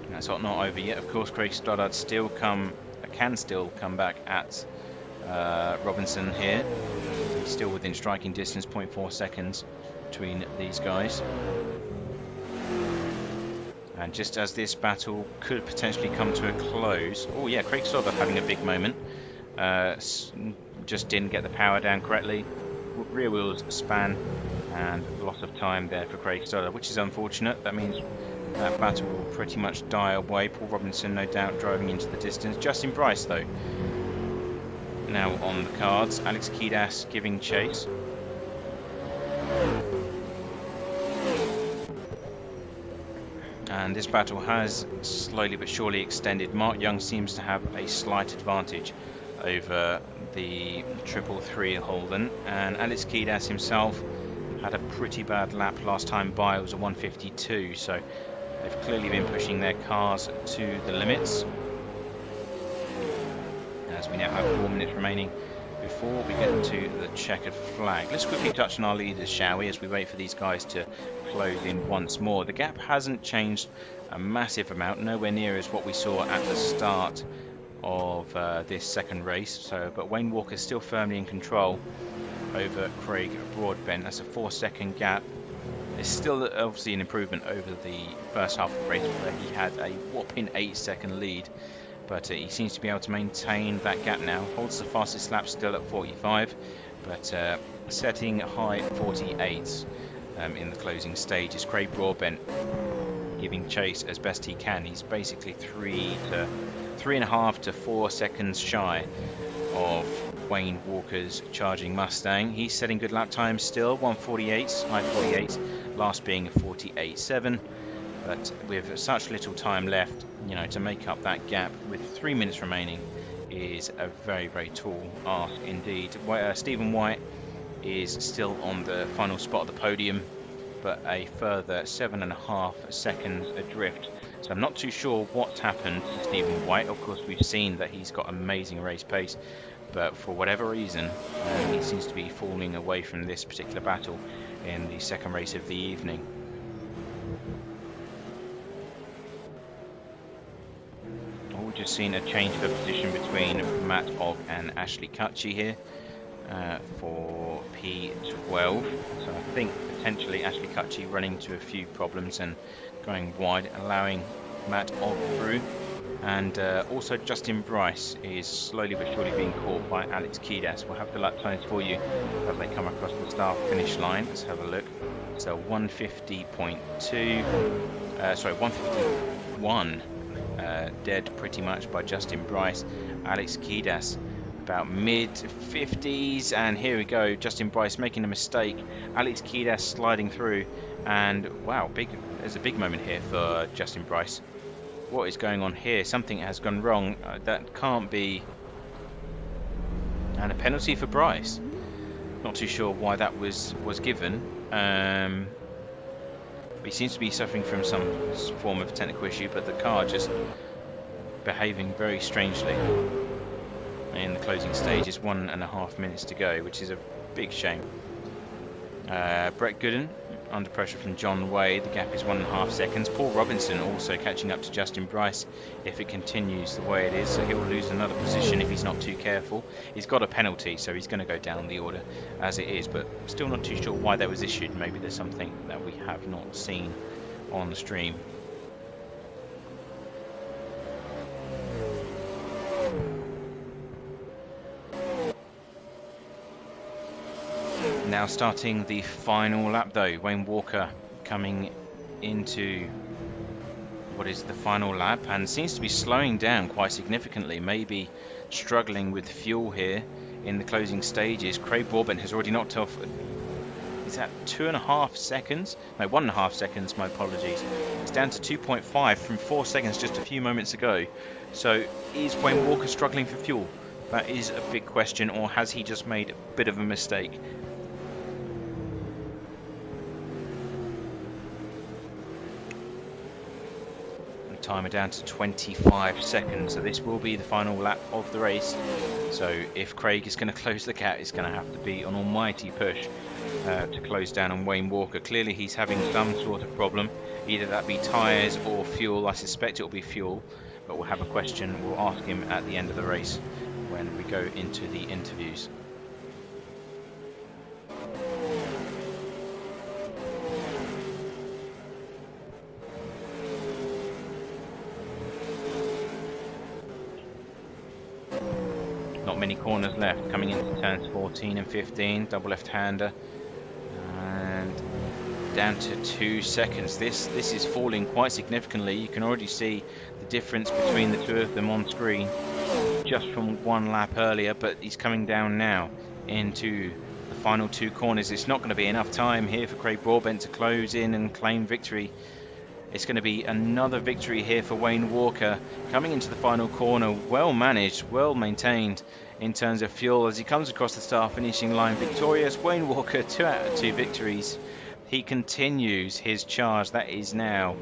That's not over yet. Of course, Craig Stoddard can still come back at Robinson here. He's still within striking distance, 0.4 seconds between these guys. And just as this battle could potentially come to a close, oh yeah, Craig Stoddard having a big moment. Just didn't get the power down correctly. Rear wheels span and loss of time there for Craig Stoddard, which is unfortunate. That means that battle will pretty much die away. Paul Robinson no doubt driving into the distance. Justin Bryce though now on the cards. Alex Kiedis giving chase. And this battle has slowly but surely extended. Mark Young seems to have a slight advantage over the 333 Holden, and Alex Kiedis himself had a pretty bad lap last time by. It was a 152, so they've clearly been pushing their cars to the limits. As we now have 4 minutes remaining before we get to the checkered flag. Let's quickly touch on our leaders, shall we, as we wait for these guys to close in once more. The gap hasn't changed a massive amount, nowhere near as what we saw at the start of this second race. But Wayne Walker is still firmly in control over Craig Broadbent. That's a 4-second gap. It's still obviously an improvement over the first half of the race where he had a whopping 8-second lead. But he seems to be able to maintain that gap now. Holds the fastest lap still at 45, but setting high 48s in the closing stages. Craig Broadbent giving chase as best he can. He's basically 3.5 to 4 seconds shy of Wayne Walker's charging Mustang. He's setting good lap times still, 148s, high 48s, last being a 48.7. But with such little time left, you know, to make up that gap with 3 minutes remaining is a very, very tall ask indeed. Stephen White is still on the final spot of the podium, but a further 7.5 seconds adrift. So I'm not too sure what's happened to Stephen White. Of course, we've seen that he's got amazing race pace, but for whatever reason, he seems to be falling away from this particular battle in the second race of the evening. We've just seen a change of position between Matt Ogg and Ashley Cutchy here for P12. So I think potentially Ashley Cutchy running into a few problems and going wide, allowing Matt Ogg through. And also Justin Bryce is slowly but surely being caught by Alex Kiedis. We'll have the lap times for you as they come across the start finish line. Let's have a look. So 150.2, sorry, 151. Dead pretty much by Justin Bryce. Alex Kiedis about mid-50s, and here we go, Justin Bryce making a mistake, Alex Kiedis sliding through, and wow, there's a big moment here for Justin Bryce. What is going on here? Something has gone wrong. That can't be. And a penalty for Bryce. Not too sure why that was given. He seems to be suffering from some form of technical issue, but the car just behaving very strangely in the closing stages. 1.5 minutes to go, which is a big shame. Brett Gooden under pressure from John Wade. The gap is 1.5 seconds. Paul Robinson also catching up to Justin Bryce if it continues the way it is, so he'll lose another position if he's not too careful. He's got a penalty, so he's going to go down the order as it is, but still not too sure why that was issued. Maybe there's something that we have not seen on the stream. Now starting the final lap though, Wayne Walker coming into what is the final lap and seems to be slowing down quite significantly, maybe struggling with fuel here in the closing stages. Craig Broadbent has already knocked off, is that 2.5 seconds? No, 1.5 seconds, my apologies. It's down to 2.5 from 4 seconds just a few moments ago. So is Wayne Walker struggling for fuel? That is a big question, or has he just made a bit of a mistake? Timer down to 25 seconds, so this will be the final lap of the race. So if Craig is going to close the gap, it's going to have to be an almighty push to close down on Wayne Walker. Clearly he's having some sort of problem, either that be tyres or fuel. I suspect it will be fuel, but we'll have a question we'll ask him at the end of the race when we go into the interviews. Not many corners left, coming into turns 14 and 15, double left-hander, and down to 2 seconds. This is falling quite significantly. You can already see the difference between the two of them on screen just from one lap earlier, but he's coming down now into the final 2 corners. It's not going to be enough time here for Craig Broadbent to close in and claim victory. It's going to be another victory here for Wayne Walker coming into the final corner. Well managed, well maintained in terms of fuel as he comes across the start finishing line victorious. Wayne Walker, 2 out of 2 victories. He continues his charge. That is now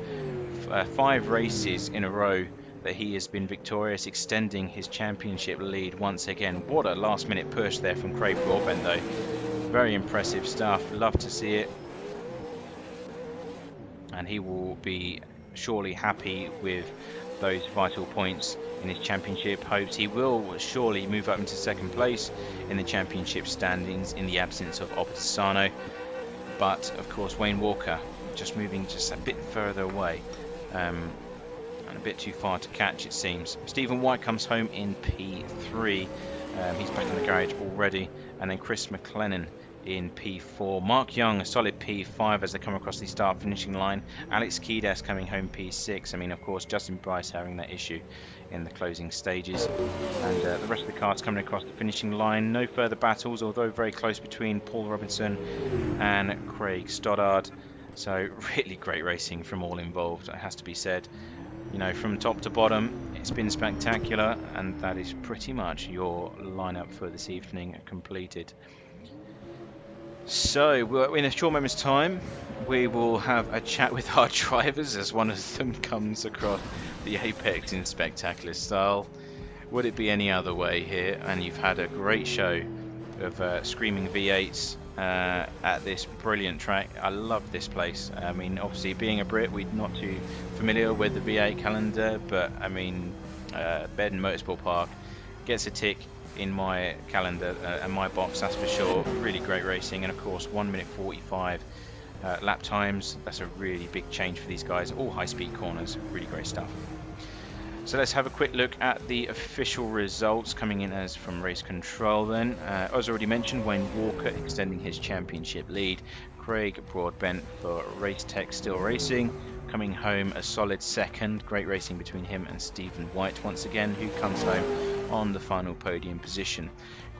5 races in a row that he has been victorious, extending his championship lead once again. What a last minute push there from Craig Broadbent though. Very impressive stuff. Love to see it. And he will be surely happy with those vital points in his championship hopes. He will surely move up into 2nd place in the championship standings in the absence of Optisano. But of course Wayne Walker just moving just a bit further away and a bit too far to catch, it seems. Stephen White comes home in P3. He's back in the garage already. And then Chris McLennan in P4. Mark Young, a solid P5 as they come across the start finishing line. Alex Kiedis coming home P6. I mean, of course, Justin Bryce having that issue in the closing stages. And the rest of the cars coming across the finishing line. No further battles, although very close between Paul Robinson and Craig Stoddard. So really great racing from all involved, it has to be said. You know, from top to bottom, it's been spectacular, and that is pretty much your lineup for this evening completed. So, in a short moment's time, we will have a chat with our drivers as one of them comes across the apex in spectacular style. Would it be any other way here? And you've had a great show of screaming V8s at this brilliant track. I love this place. I mean, obviously, being a Brit, we're not too familiar with the V8 calendar, but I mean, Bend Motorsport Park gets a tick in my calendar and my box, that's for sure. Really great racing, and of course 1 minute 45 lap times. That's a really big change for these guys. All high-speed corners, really great stuff. So let's have a quick look at the official results coming in as from race control then. As already mentioned, Wayne Walker extending his championship lead. Craig Broadbent for Race Tech Still Racing coming home a solid 2nd. Great racing between him and Stephen White once again, who comes home on the final podium position.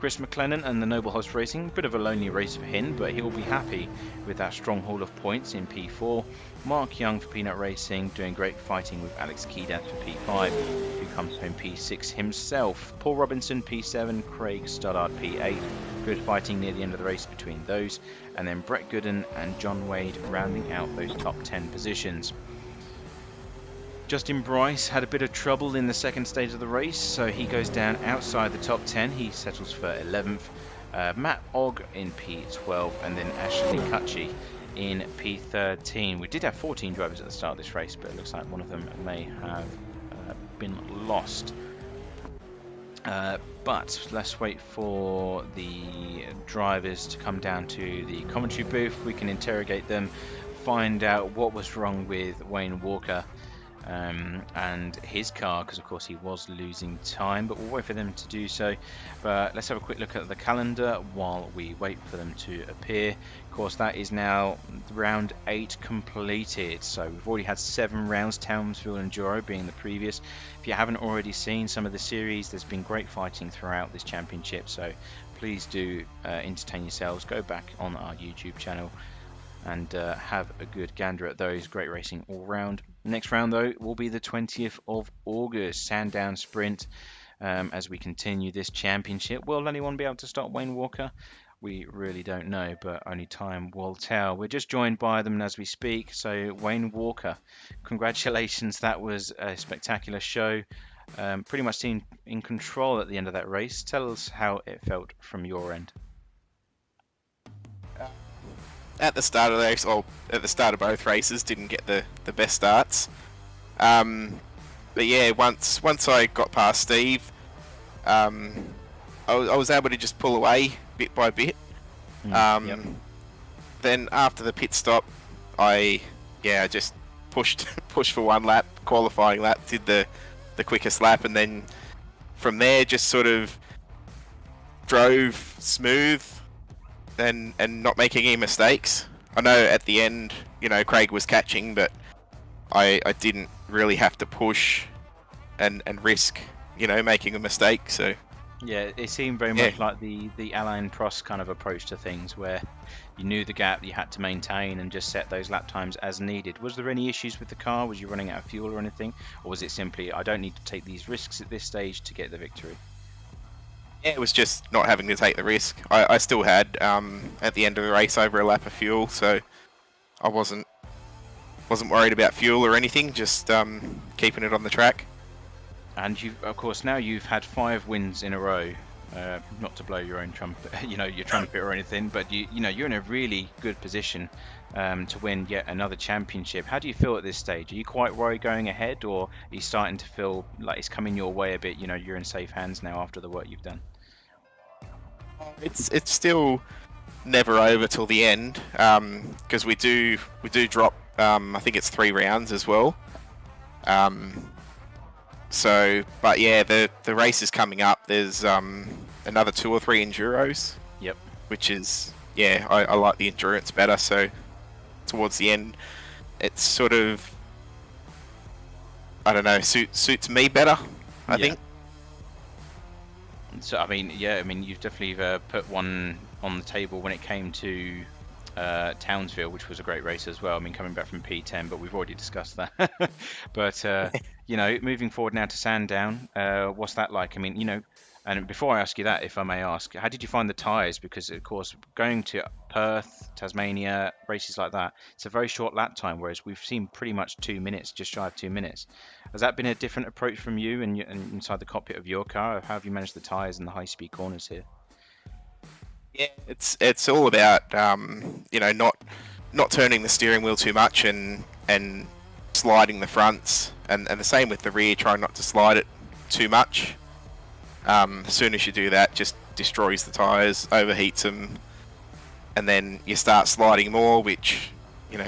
Chris McLennan and the Noble Horse Racing, bit of a lonely race for him, but he'll be happy with that strong haul of points in P4. Mark Young for Peanut Racing, doing great fighting with Alex Kedat for P5, who comes home P6 himself. Paul Robinson P7, Craig Stoddard P8. Good fighting near the end of the race between those. And then Brett Gooden and John Wade rounding out those top 10 positions. Justin Bryce had a bit of trouble in the second stage of the race, so he goes down outside the top 10. He settles for 11th. Matt Ogg in P12, and then Ashley Cutchy in P13. We did have 14 drivers at the start of this race, but it looks like one of them may have been lost. But let's wait for the drivers to come down to the commentary booth. We can interrogate them, find out what was wrong with Wayne Walker and his car, because of course he was losing time, but we'll wait for them to do so. But let's have a quick look at the calendar while we wait for them to appear. Of course, that is now round 8 completed, so we've already had 7 rounds, Townsville and Enduro being the previous. If you haven't already seen some of the series, there's been great fighting throughout this championship, so please do entertain yourselves. Go back on our YouTube channel and have a good gander at those. Great racing all round. Next round though will be the 20th of August, Sandown Sprint. As we continue this championship, will anyone be able to stop Wayne Walker? We really don't know, but only time will tell. We're just joined by them as we speak. So Wayne Walker, congratulations, that was a spectacular show. Pretty much seemed in control at the end of that race. Tell us how it felt from your end. At the start of the race, or at the start of both races, didn't get the best starts. But yeah, once I got past Steve, I was able to just pull away bit by bit. Yep. Then after the pit stop, I just pushed for one lap, qualifying lap, did the quickest lap, and then from there just sort of drove smooth and not making any mistakes. I know at the end, Craig was catching, but I didn't really have to push and risk, making a mistake. So yeah, it seemed very much like the Alain Prost kind of approach to things, where you knew the gap you had to maintain and just set those lap times as needed. Was there any issues with the car? Was you running out of fuel or anything? Or was it simply, I don't need to take these risks at this stage to get the victory? Yeah, it was just not having to take the risk. I still had, at the end of the race, over a lap of fuel, so I wasn't worried about fuel or anything, just keeping it on the track. And of course, now you've had 5 wins in a row. Not to blow your own trumpet, your trumpet or anything, but you're in a really good position to win yet another championship. How do you feel at this stage? Are you quite worried going ahead, or are you starting to feel like it's coming your way a bit? You're in safe hands now after the work you've done. It's still never over till the end, because we do drop. I think it's 3 rounds as well. So, but yeah, the race is coming up. There's another 2 or 3 enduros. Yep. Which is, I like the endurance better. So towards the end, it's sort of, I don't know, suits me better, I think. So you've definitely put one on the table when it came to Townsville, which was a great race as well. Coming back from P10, but we've already discussed that. But moving forward now to Sandown, what's that like? And before I ask you that, if I may ask, how did you find the tyres? Because of course, going to Perth, Tasmania, races like that, it's a very short lap time, whereas we've seen pretty much 2 minutes, just shy of 2 minutes. Has that been a different approach from you and inside the cockpit of your car? Or how have you managed the tyres and the high-speed corners here? Yeah, it's all about not turning the steering wheel too much and sliding the fronts, and the same with the rear, trying not to slide it too much. As soon as you do that, just destroys the tyres, overheats them, and then you start sliding more, which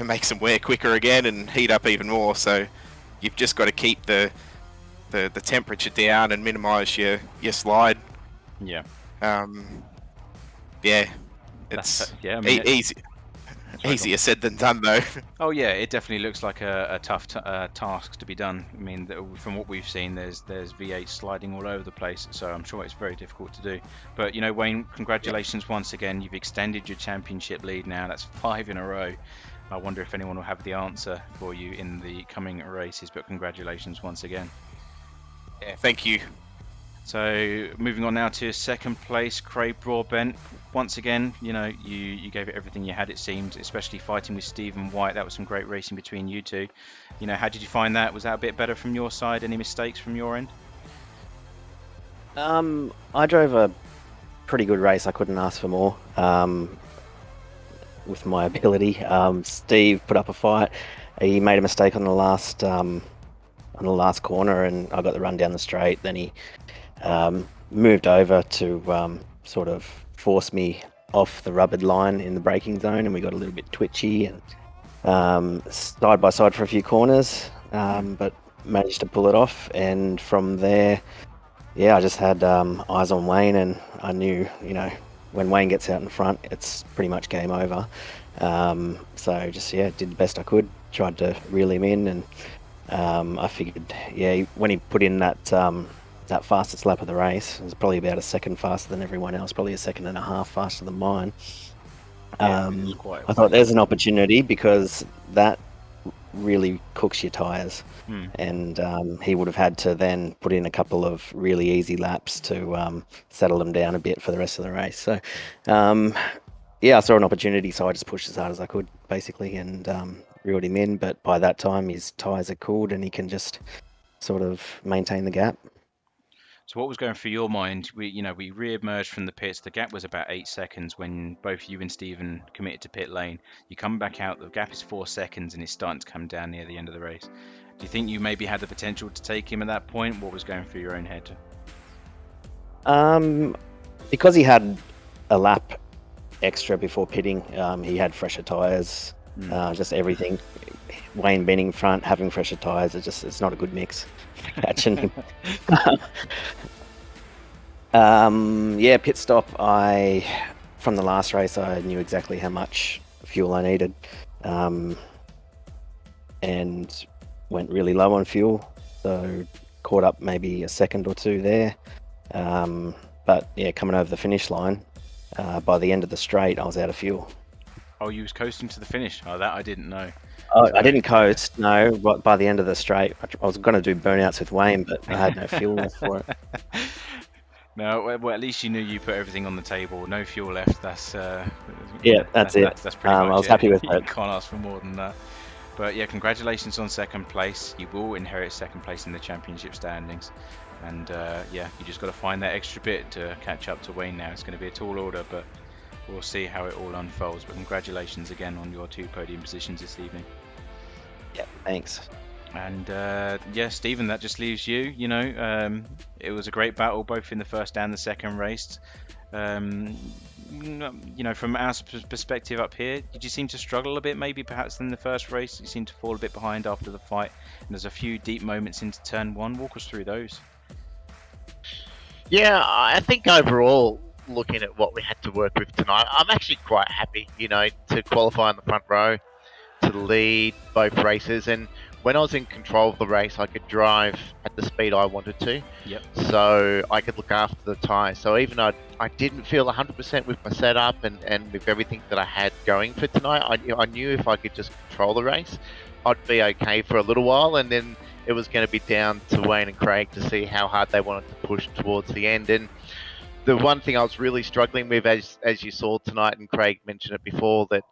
makes them wear quicker again and heat up even more. So you've just got to keep the temperature down and minimise your slide. Yeah. Yeah, it's easy. Easier said than done, though. Oh yeah, it definitely looks like a tough task to be done. I mean, from what we've seen, there's V8 sliding all over the place, so I'm sure it's very difficult to do. But you know, Wayne, congratulations once again. You've extended your championship lead now. That's 5 in a row. I wonder if anyone will have the answer for you in the coming races. But congratulations once again. Yeah, thank you. So moving on now to second place, Craig Broadbent. Once again, you know, you gave it everything you had, it seemed, especially fighting with Stephen White. That was some great racing between you two. You know, how did you find that? Was that a bit better from your side? Any mistakes from your end? I drove a pretty good race. I couldn't ask for more with my ability. Steve put up a fight. He made a mistake on the last corner, and I got the run down the straight. Then he moved over to sort of force me off the rubbered line in the braking zone, and we got a little bit twitchy and side by side for a few corners, but managed to pull it off. And from there, I just had eyes on Wayne, and I knew, you know, when Wayne gets out in front, it's pretty much game over. So just did the best I could, tried to reel him in, and I figured, when he put in that fastest lap of the race, it was probably about a second faster than everyone else, probably a second and a half faster than mine. I thought there's an opportunity, because that really cooks your tyres. And he would have had to then put in a couple of really easy laps to settle them down a bit for the rest of the race. So I saw an opportunity, so I just pushed as hard as I could, basically, and reeled him in. But by that time, his tyres are cooled, and he can just sort of maintain the gap. So what was going through your mind? We re-emerged from the pits. The gap was about 8 seconds when both you and Stephen committed to pit lane. You come back out, the gap is 4 seconds, and it's starting to come down near the end of the race. Do you think you maybe had the potential to take him at that point? What was going through your own head? Because he had a lap extra before pitting, he had fresher tyres, just everything. Wayne being in front, having fresher tyres, it's not a good mix for catching him. Pit stop. From the last race, I knew exactly how much fuel I needed, and went really low on fuel, so caught up maybe a second or two there. But coming over the finish line, by the end of the straight, I was out of fuel. Oh, you was coasting to the finish? Oh, that I didn't know. Oh, I didn't coast, no. But by the end of the straight, I was going to do burnouts with Wayne, but I had no fuel left for it. No, well, at least you knew you put everything on the table. No fuel left. That's that's it. That's pretty much I was happy with you that. Can't ask for more than that. But congratulations on second place. You will inherit second place in the championship standings. And you just got to find that extra bit to catch up to Wayne now. It's going to be a tall order, but we'll see how it all unfolds. But congratulations again on your 2 podium positions this evening. Yeah, thanks. And Stephen, that just leaves you. It was a great battle both in the first and the second race. From our perspective up here, did you seem to struggle a bit, maybe perhaps in the first race? You seemed to fall a bit behind after the fight, and there's a few deep moments into turn 1. Walk us through those. Yeah, I think overall, looking at what we had to work with tonight, I'm actually quite happy, to qualify in the front row, to lead both races. And when I was in control of the race, I could drive at the speed I wanted to. Yep. So I could look after the tyres. So even though I didn't feel 100% with my setup and with everything that I had going for tonight, I knew if I could just control the race, I'd be okay for a little while. And then it was going to be down to Wayne and Craig to see how hard they wanted to push towards the end. And the one thing I was really struggling with, as you saw tonight, and Craig mentioned it before, that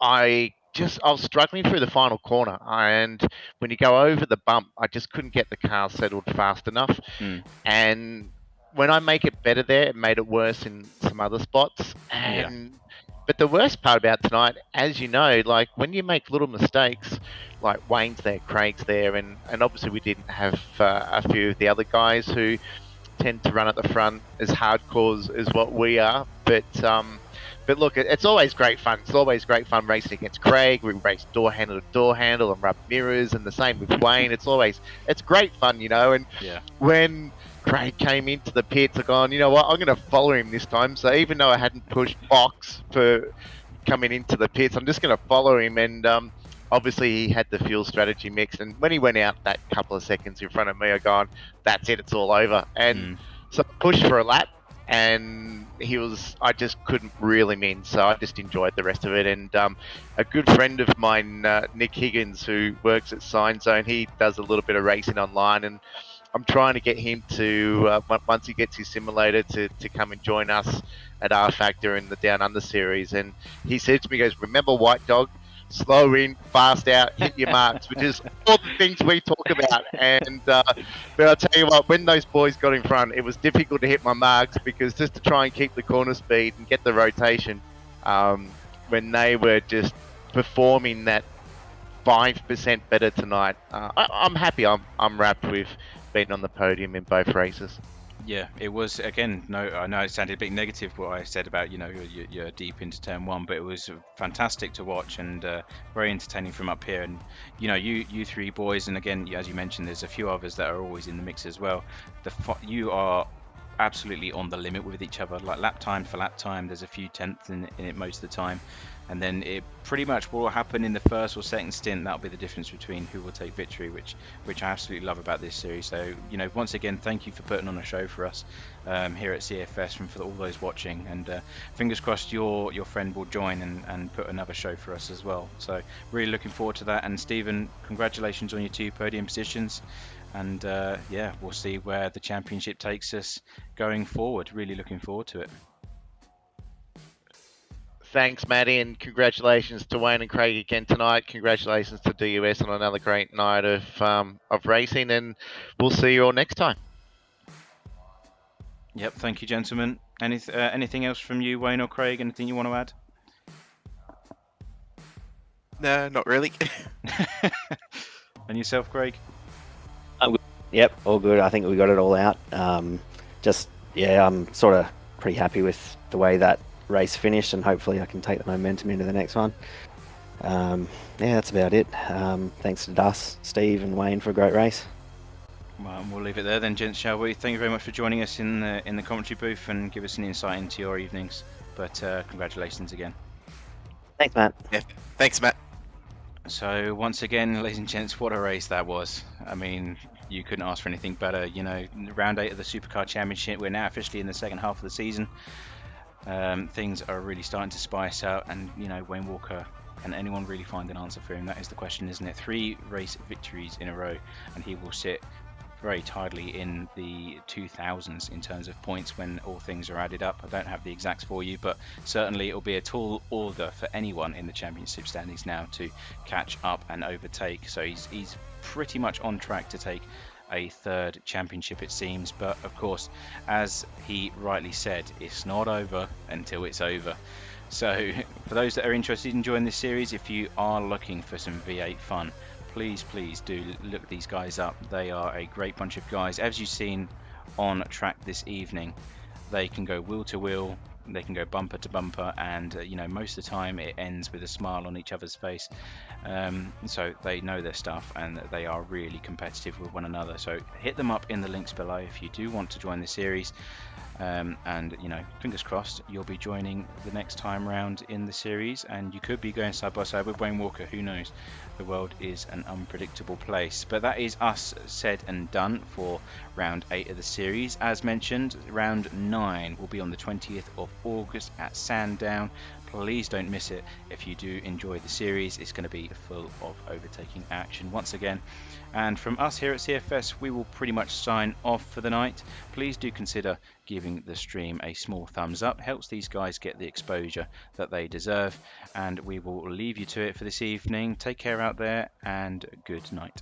I was struggling through the final corner, and when you go over the bump, I just couldn't get the car settled fast enough. And when I make it better there, it made it worse in some other spots. But the worst part about tonight, as you know, like when you make little mistakes, like Wayne's there, Craig's there, and obviously we didn't have a few of the other guys who tend to run at the front as hardcore as what we are. But look, it's always great fun. It's always great fun racing against Craig. We race door handle to door handle and rub mirrors, and the same with Wayne. It's great fun, And when Craig came into the pits, I gone, you know what, I'm going to follow him this time. So even though I hadn't pushed box for coming into the pits. I'm just going to follow him, and obviously he had the fuel strategy mix. And when he went out that couple of seconds in front of me, I gone, that's it, it's all over. And so I pushed for a lap, and I just couldn't reel him in, so I just enjoyed the rest of it. And a good friend of mine, Nick Higgins, who works at Sign Zone, he does a little bit of racing online, and I'm trying to get him to, once he gets his simulator, to come and join us at R Factor in the Down Under series. And he said to me, he goes, remember, White Dog, slow in, fast out, hit your marks, which is all the things we talk about. And but I'll tell you what, when those boys got in front, it was difficult to hit my marks, because just to try and keep the corner speed and get the rotation, when they were just performing that 5% better tonight, I'm happy. I'm wrapped with being on the podium in both races. Yeah, it was, again, no, I know it sounded a bit negative what I said about, you're deep into turn one, but it was fantastic to watch, and very entertaining from up here. And you three boys, and again, as you mentioned, there's a few others that are always in the mix as well. You are absolutely on the limit with each other, like lap time for lap time. There's a few tenths in it most of the time, and then it pretty much will happen in the first or second stint. That'll be the difference between who will take victory, which I absolutely love about this series. So once again, thank you for putting on a show for us here at CFS, and for all those watching, and fingers crossed your friend will join and put another show for us as well. So really looking forward to that. And Stephen, congratulations on your 2 podium positions. And yeah, we'll see where the championship takes us going forward. Really looking forward to it. Thanks, Matty, and congratulations to Wayne and Craig again tonight. Congratulations to DUS on another great night of racing, and we'll see you all next time. Yep, thank you, gentlemen. Anything else from you, Wayne or Craig? Anything you want to add? No, not really. And yourself, Craig? Yep, all good. I think we got it all out. I'm sort of pretty happy with the way that race finished, and hopefully I can take the momentum into the next one. Yeah, that's about it. Thanks to Dus, Steve, and Wayne for a great race. Well, we'll leave it there then, gents, shall we? Thank you very much for joining us in the commentary booth and give us an insight into your evenings. But congratulations again. Thanks, Matt. Yeah, thanks, Matt. So once again, ladies and gents, what a race that was. I mean, you couldn't ask for anything better. Round 8 of the Supercar Championship. We're now officially in the second half of the season. Things are really starting to spice out, and Wayne Walker, can anyone really find an answer for him? That is the question, isn't it? 3 race victories in a row, and he will sit very tidily in the 2000s in terms of points when all things are added up. I don't have the exacts for you, but certainly it'll be a tall order for anyone in the championship standings now to catch up and overtake. So he's pretty much on track to take a 3rd championship, it seems. But of course, as he rightly said, it's not over until it's over. So for those that are interested in joining this series, if you are looking for some V8 fun, please do look these guys up. They are a great bunch of guys. As you've seen on track this evening, they can go wheel to wheel, they can go bumper to bumper, and most of the time it ends with a smile on each other's face. So they know their stuff, and they are really competitive with one another. So hit them up in the links below if you do want to join the series. And fingers crossed you'll be joining the next time round in the series, and you could be going side by side with Wayne Walker. Who knows? The world is an unpredictable place. But that is us said and done for round 8 of the series. As mentioned, round 9 will be on the 20th of August at Sandown. Please don't miss it. If you do enjoy the series, it's going to be full of overtaking action once again. And from us here at CFS, we will pretty much sign off for the night. Please do consider giving the stream a small thumbs up. Helps these guys get the exposure that they deserve. And we will leave you to it for this evening. Take care out there, and good night.